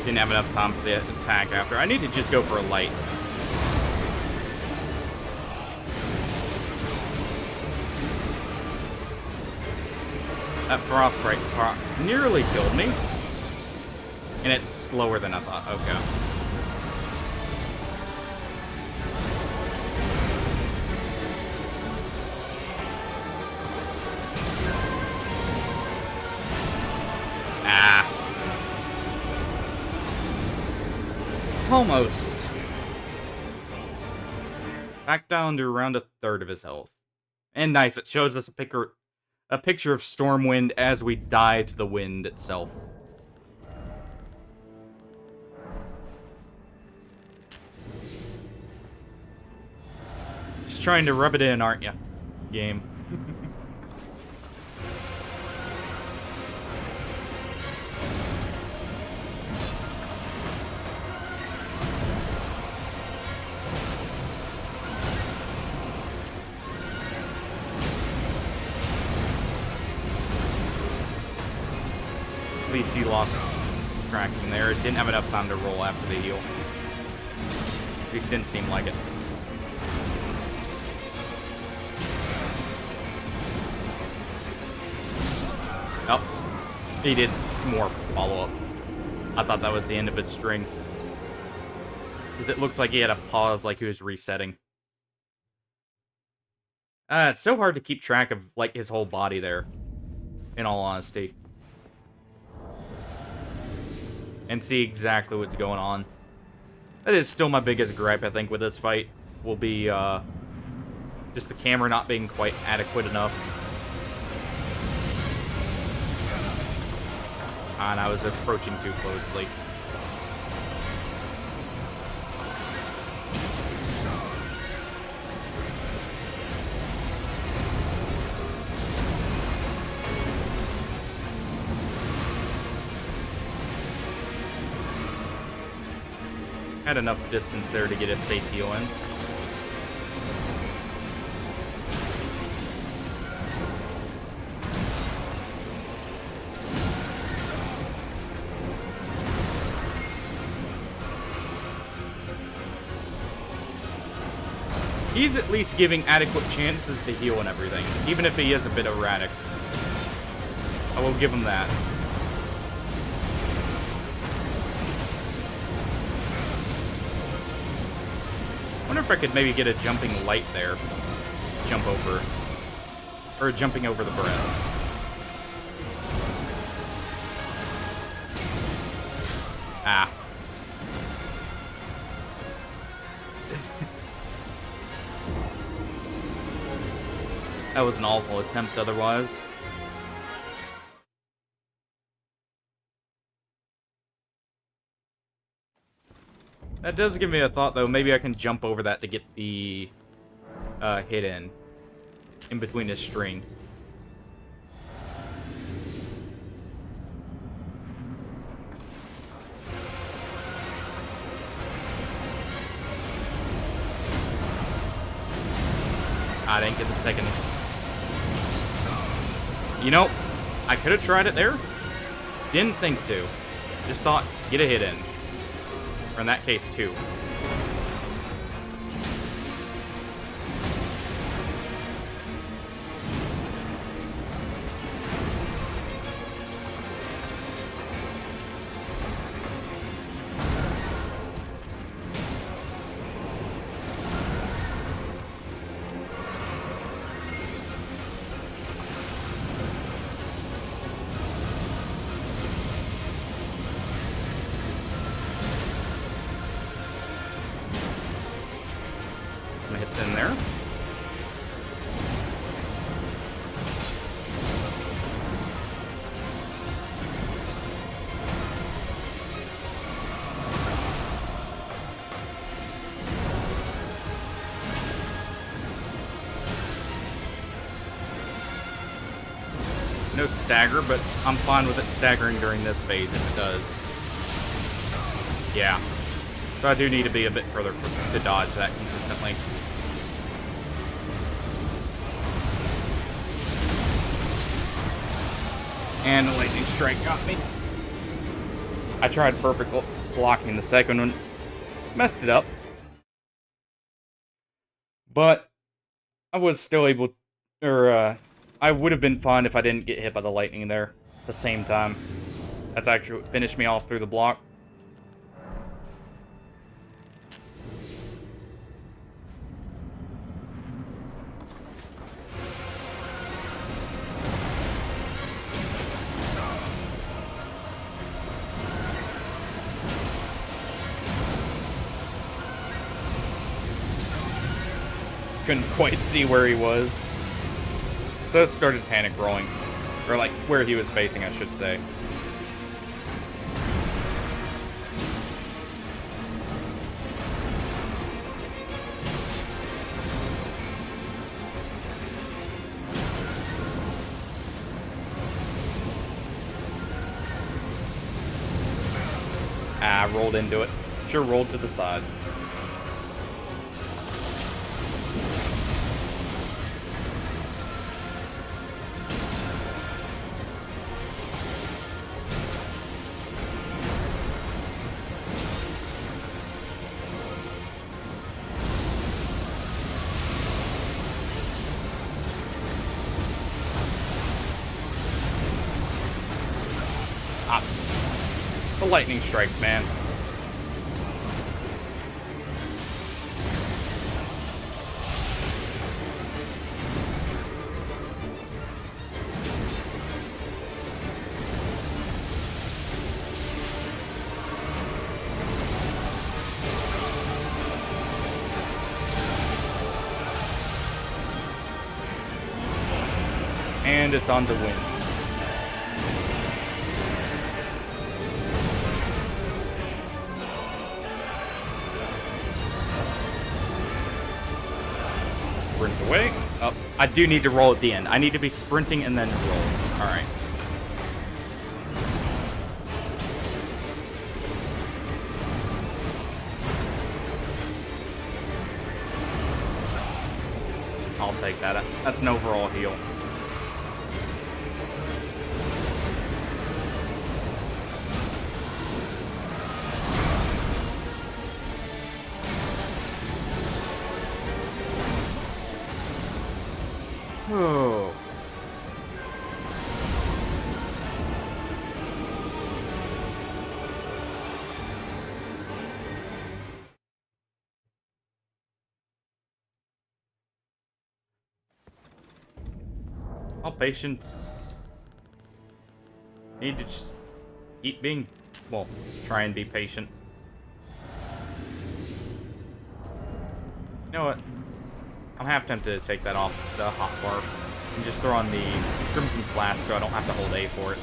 Didn't have enough time for the attack after. I need to just go for a light. That frostbite nearly killed me. And it's slower than I thought. Okay. Ah. Almost. Back down to around a third of his health. And nice, it shows us a picture of Stormwind as we die to the wind itself. Just trying to rub it in, aren't you? Game. At least he lost tracking there. It didn't have enough time to roll after the heal. At least didn't seem like it. Oh, he did more follow-up. I thought that was the end of its string. Because it looked like he had a pause, like he was resetting. It's so hard to keep track of, like, his whole body there. In all honesty. And see exactly what's going on. That is still my biggest gripe, I think, with this fight. Will be, just the camera not being quite adequate enough. And I was approaching too closely. Had enough distance there to get a safe heal in. He's at least giving adequate chances to heal and everything, even if he is a bit erratic. I will give him that. I wonder if I could maybe get a jumping light there. Jump over. Or jumping over the breath. Ah. That was an awful attempt otherwise. That does give me a thought, though. Maybe I can jump over that to get the hit in between his string. You know, I could have tried it there. Didn't think to. Just thought, get a hit in. Or in that case, two. Some hits in there. No stagger, but I'm fine with it staggering during this phase if it does. Yeah. So I do need to be a bit further to dodge that consistently. And the lightning strike got me. I tried perfect blocking the second one. Messed it up. But I was still able, I would have been fine if I didn't get hit by the lightning there at the same time. That's actually what finished me off through the block. Couldn't quite see where he was. So it started panic rolling. Or like, where he was facing, I should say. Ah, rolled into it. Sure rolled to the side. The lightning strikes, man. And it's on to win. Sprint away. Oh, I do need to roll at the end. I need to be sprinting and then roll. Alright. I'll take that. That's an overall heal. Oh. All patience. Need to just keep being, well, try and be patient. You know what? I'm half tempted to take that off the hotbar and just throw on the Crimson Flask so I don't have to hold A for it.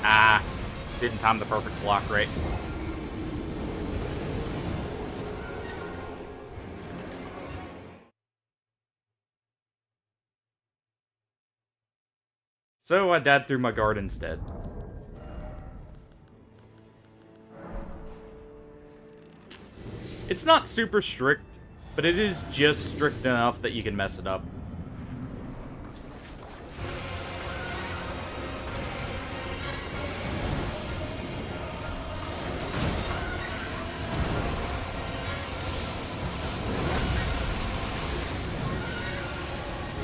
Ah, didn't time the perfect block right. So I dad through my guard instead. It's not super strict, but it is just strict enough that you can mess it up.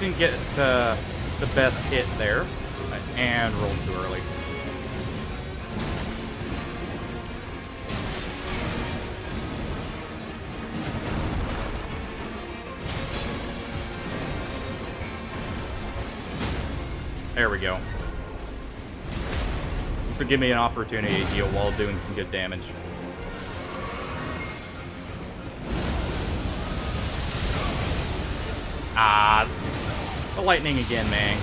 Didn't get the best hit there, and rolled too early. There we go. This will give me an opportunity to heal while doing some good damage. Ah, the lightning again, man.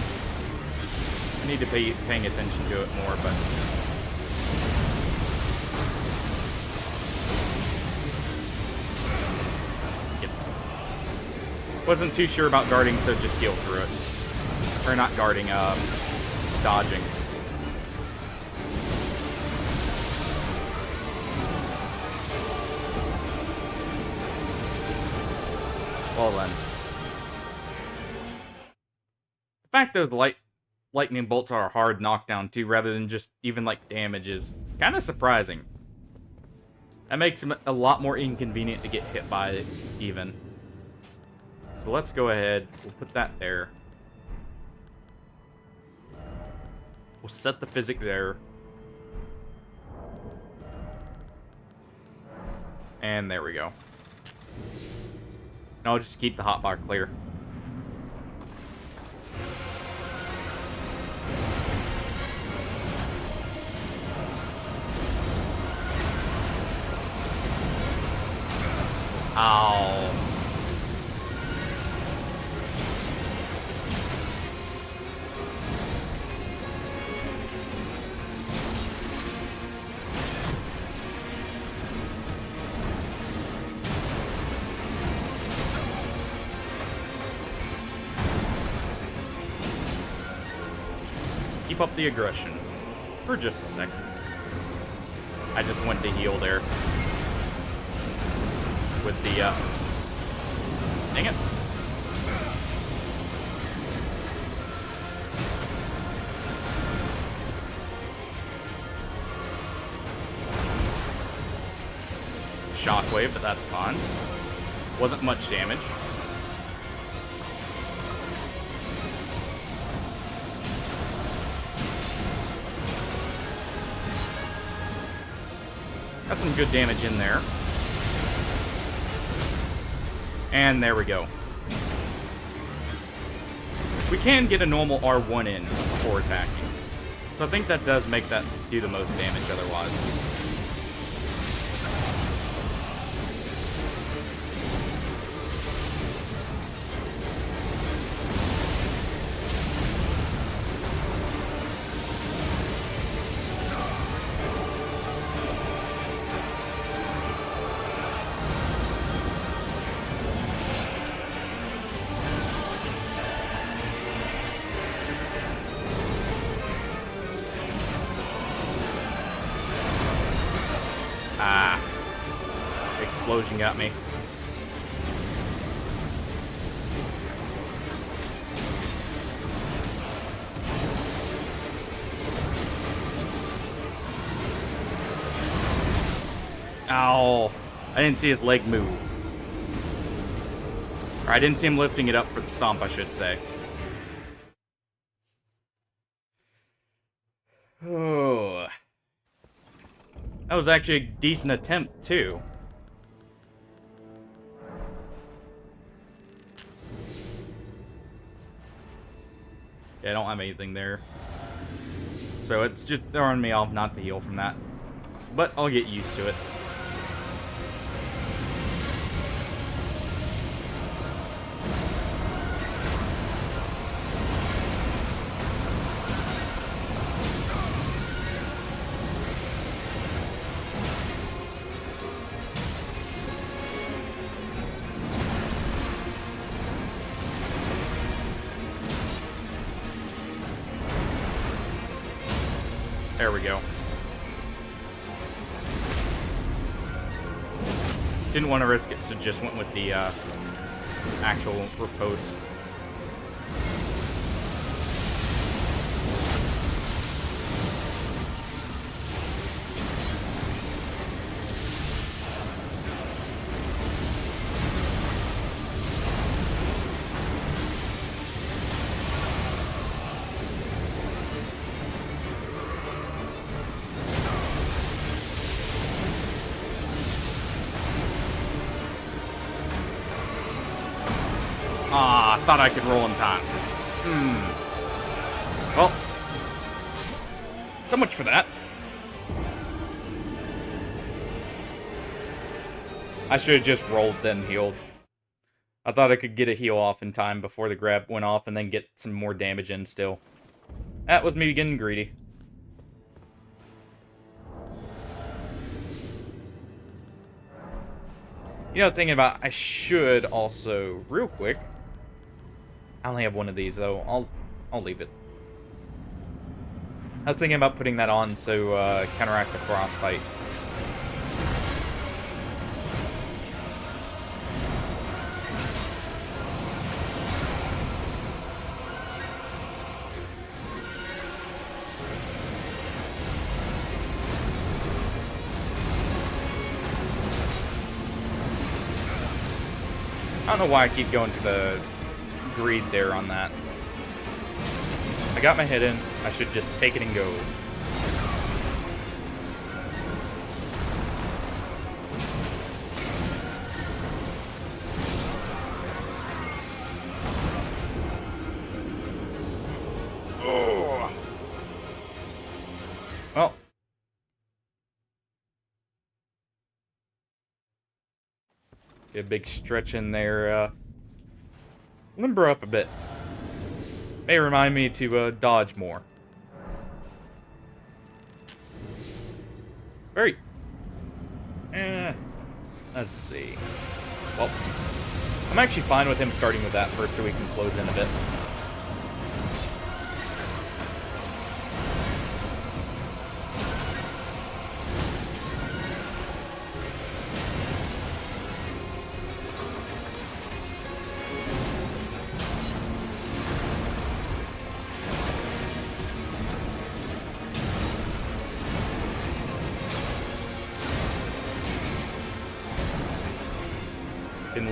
I need to be paying attention to it more, but... Skip. Wasn't too sure about guarding, so just heal through it. Or not guarding, dodging. Well then. The fact those lightning bolts are a hard knockdown too, rather than just even like damage, is kind of surprising. That makes them a lot more inconvenient to get hit by it, even. So let's go ahead. We'll put that there. We'll set the physic there. And there we go. And I'll just keep the hotbar clear. Ow. Keep up the aggression for just a second. I just went to heal there with the dang it. Shockwave, but that's fine. Wasn't much damage. Got some good damage in there. And there we go. We can get a normal R1 in before attacking. So I think that does make that do the most damage otherwise. Ah. Explosion got me. Ow. I didn't see his leg move. Or I didn't see him lifting it up for the stomp, I should say. Oh. That was actually a decent attempt, too. Yeah, I don't have anything there. So it's just throwing me off not to heal from that. But I'll get used to it. There we go. Didn't want to risk it, so just went with the actual riposte. Ah, I thought I could roll in time. Well, so much for that. I should have just rolled then healed. I thought I could get a heal off in time before the grab went off and then get some more damage in still. That was me getting greedy. You know, thinking about, I should also, real quick. I only have one of these though. I'll leave it. I was thinking about putting that on to counteract the frostbite. I don't know why I keep going to the greed there on that. I got my head in. I should just take it and go. Oh. Well. Get a big stretch in there. Limber up a bit. May remind me to dodge more. Very. Let's see. Well, I'm actually fine with him starting with that first so we can close in a bit.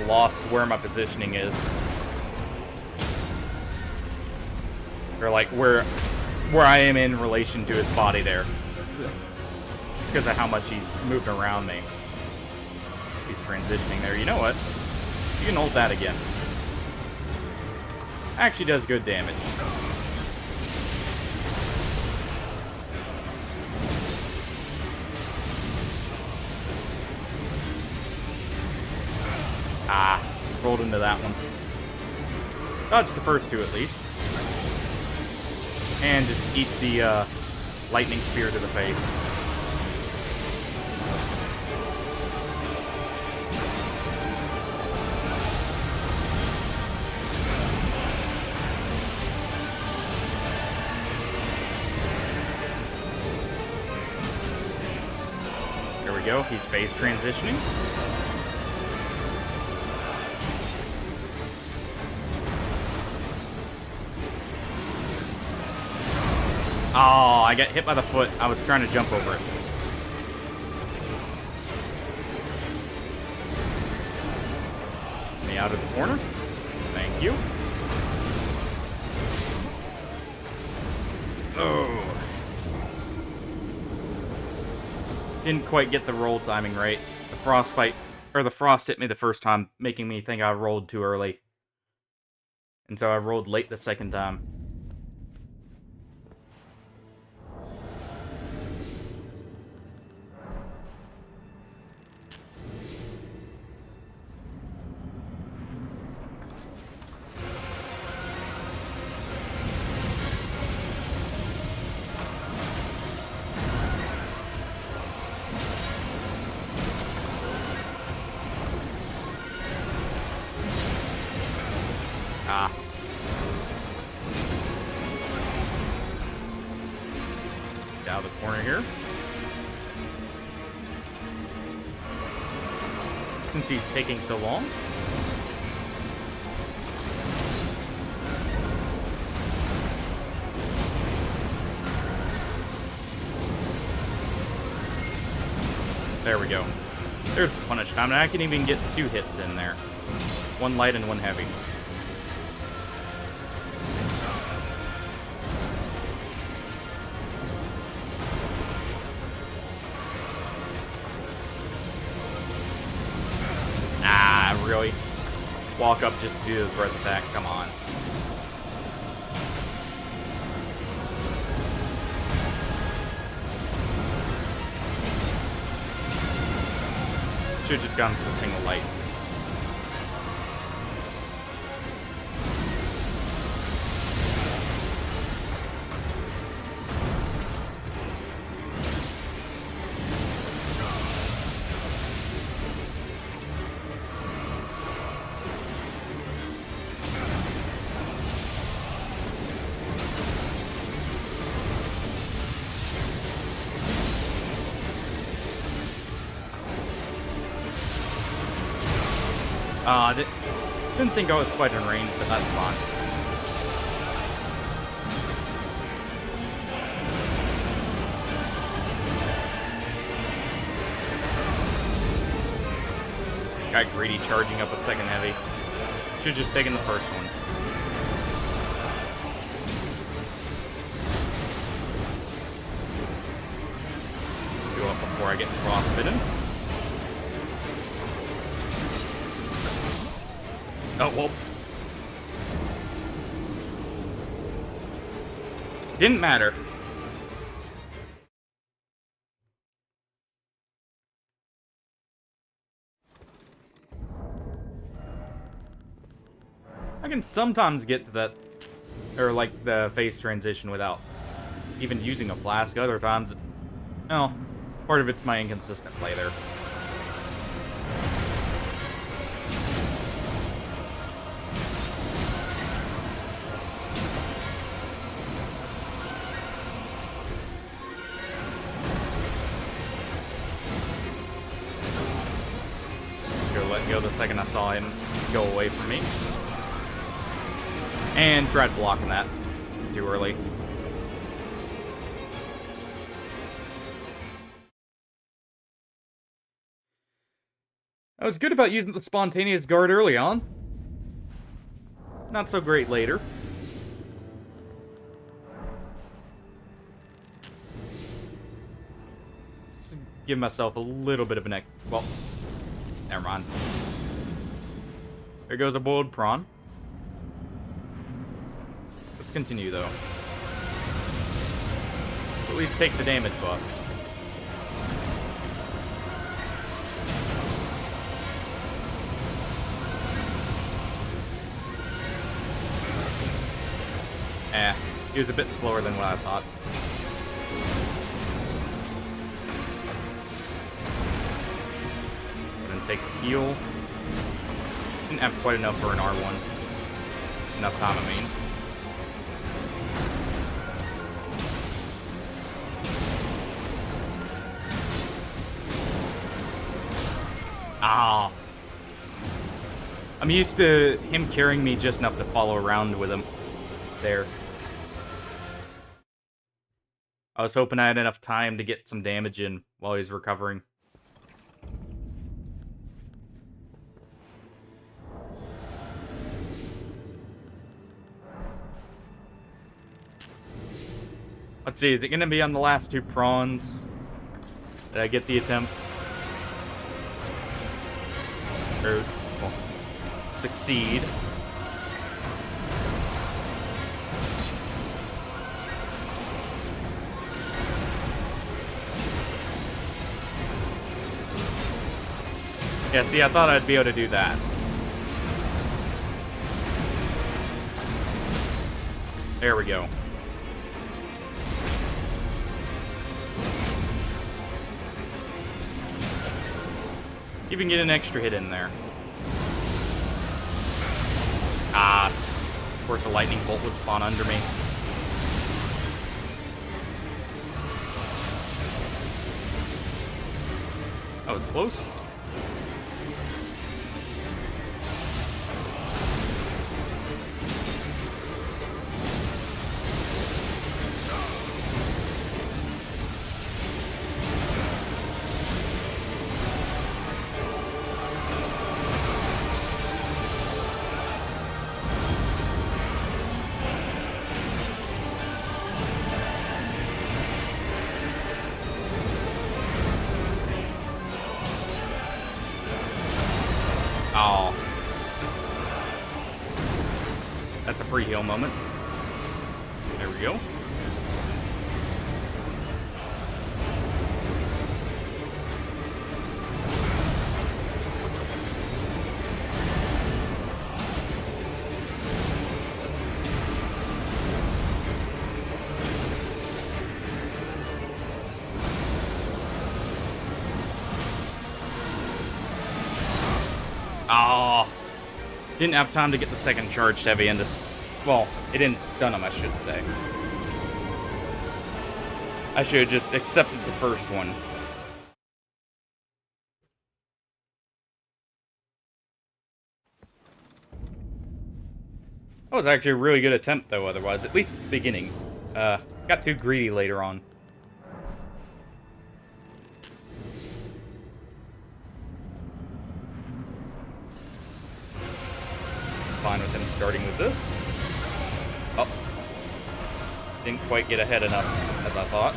Lost where my positioning is. Or like where I am in relation to his body there. Just because of how much he's moving around me. He's transitioning there. You know what? You can hold that again. Actually does good damage. Ah, rolled into that one. Dodged the first two at least. And just eat the lightning spear to the face. There we go, he's phase transitioning. Oh, I got hit by the foot. I was trying to jump over it. Me out of the corner. Thank you. Oh. Didn't quite get the roll timing right. The frostbite, or the frost hit me the first time, making me think I rolled too early. And so I rolled late the second time. Ah. Get out of the armor here. Since he's taking so long. There we go. There's the punish time, and I can even get 2 hits in there. 1 light and 1 heavy. Ah, really? Walk up just to do his breath attack, come on. Should've just gone for the single light. Didn't think I was quite in range, but that's fine. Got greedy charging up with second heavy. Should've just taken the first one. Go up before I get frostbitten. Oh, well. Didn't matter. I can sometimes get to that, or like the phase transition without even using a flask. Other times, well, part of it's my inconsistent play there. Go the second I saw him go away from me. And tried blocking that too early. I was good about using the spontaneous guard early on. Not so great later. Just give myself a little bit of an well, never mind. There goes a boiled prawn. Let's continue, though. At least take the damage buff. He was a bit slower than what I thought. Gonna take the heal. Didn't have quite enough for an R1. Enough time, I mean. Ah. I'm used to him carrying me just enough to follow around with him. There. I was hoping I had enough time to get some damage in while he's recovering. Let's see, is it going to be on the last 2 prawns? Did I get the attempt? Or, well, succeed. Yeah, see, I thought I'd be able to do that. There we go. Even get an extra hit in there. Ah, of course a lightning bolt would spawn under me. That was close. Oh. That's a free heal moment. There we go. Oh, didn't have time to get the second charged heavy into... Well, it didn't stun him, I should say. I should have just accepted the first one. That was actually a really good attempt, though, otherwise. At least at the beginning. Got too greedy later on. Fine with him starting with this. Oh. Didn't quite get ahead enough, as I thought.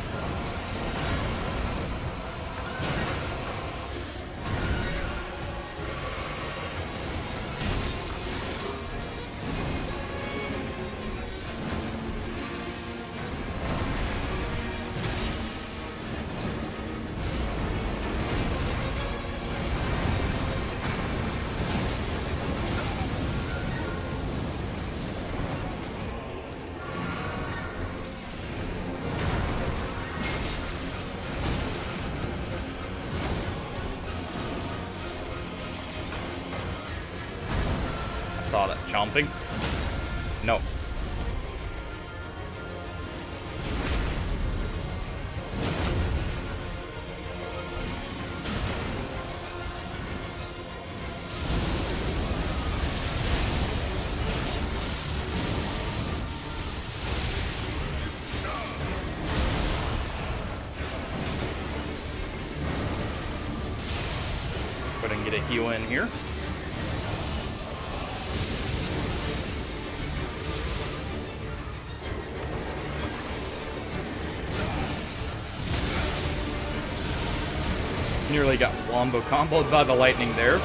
Saw that chomping. No. Go ahead and get a heal in here. Nearly got wombo comboed by the lightning there.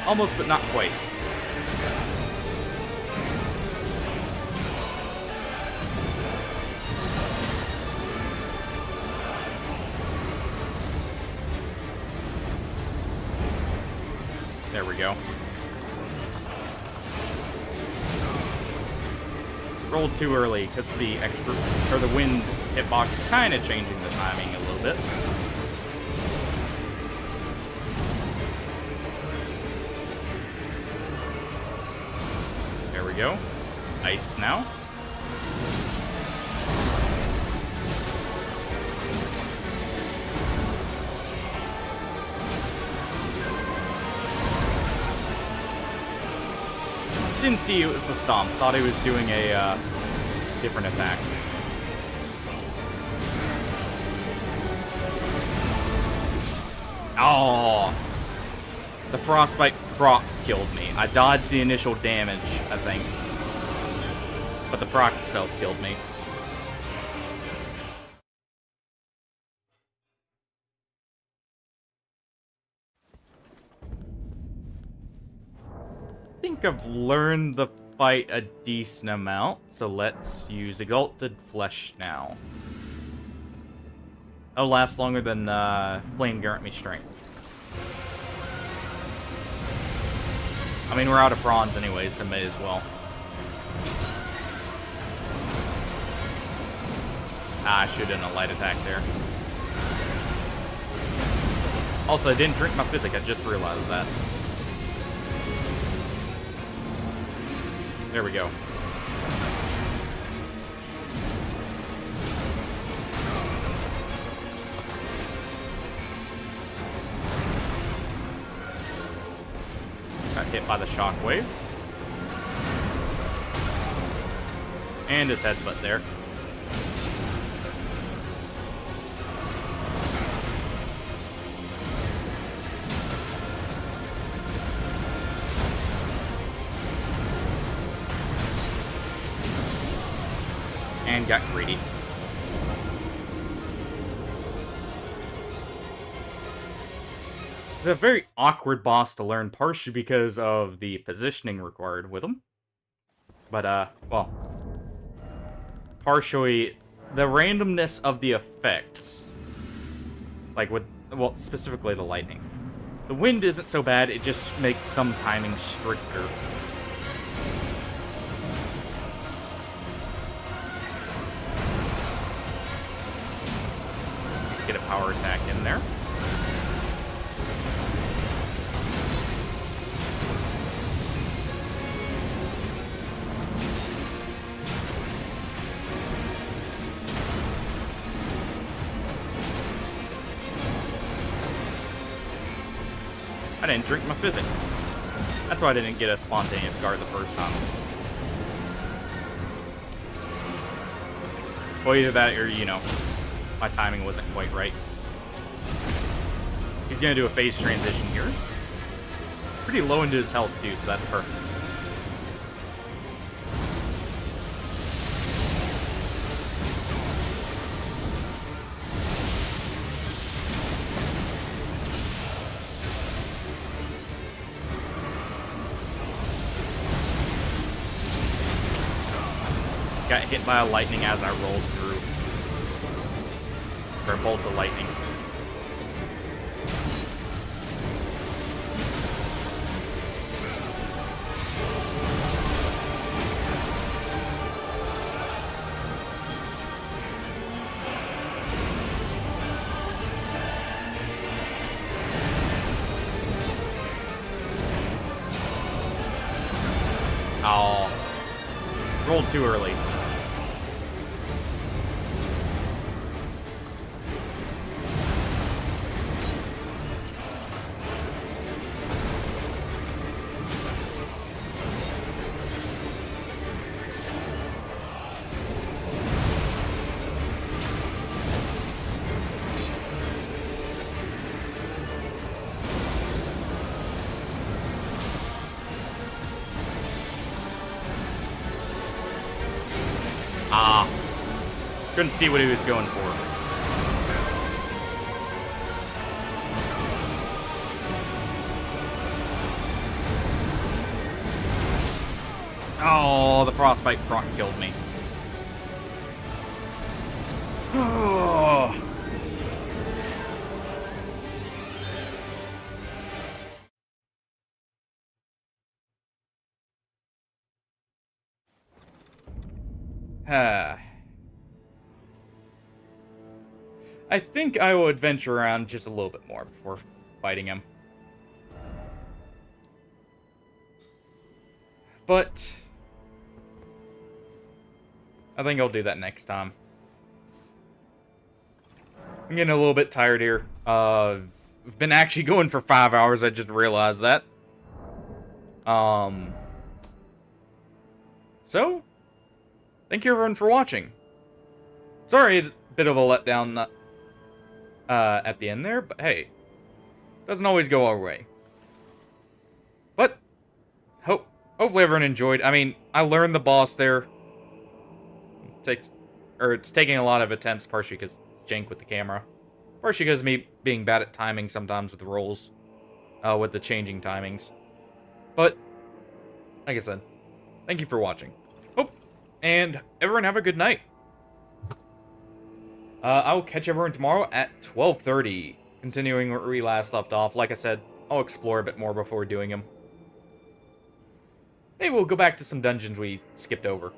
Almost, but not quite. There we go. Rolled too early because the extra or the wind hitbox kind of changing the timing a little bit. There we go. Ice now. Didn't see it was the stomp. Thought he was doing a different attack. Oh, the frostbite proc killed me. I dodged the initial damage, I think, but the proc itself killed me. I think I've learned the fight a decent amount, so let's use Exalted Flesh now. That'll last longer than Flame Grant Me Strength. I mean, we're out of prawns anyway, so may as well. Ah, I should have done a light attack there. Also, I didn't drink my physic, I just realized that. There we go. hit by the shockwave. And his headbutt there. And got greedy. It's a very awkward boss to learn, partially because of the positioning required with him. But, well, partially the randomness of the effects. Like with, well, specifically the lightning. The wind isn't so bad, it just makes some timing stricter. Let's get a power attack in there. I didn't drink my physic. That's why I didn't get a spontaneous guard the first time. Well, either that or, you know, my timing wasn't quite right. He's gonna do a phase transition here. Pretty low into his health, too, so that's perfect. Got hit by a lightning as I rolled through. For a bolt of lightning. Oh. Rolled too early. Ah. Couldn't see what he was going for. Oh, the frostbite proc killed me. Oh. I think I will adventure around just a little bit more before fighting him. But I think I'll do that next time. I'm getting a little bit tired here. I've been actually going for 5 hours, I just realized that. So, thank you everyone for watching. Sorry, it's a bit of a letdown at the end there, but hey, doesn't always go our way. But hopefully everyone enjoyed. I mean, I learned the boss there. It's taking a lot of attempts, partially because jank with the camera, partially because me being bad at timing sometimes with the rolls, with the changing timings. But like I said, thank you for watching. And everyone have a good night. I will catch everyone tomorrow at 12:30, continuing where we last left off. Like I said, I'll explore a bit more before doing them. Maybe we'll go back to some dungeons we skipped over.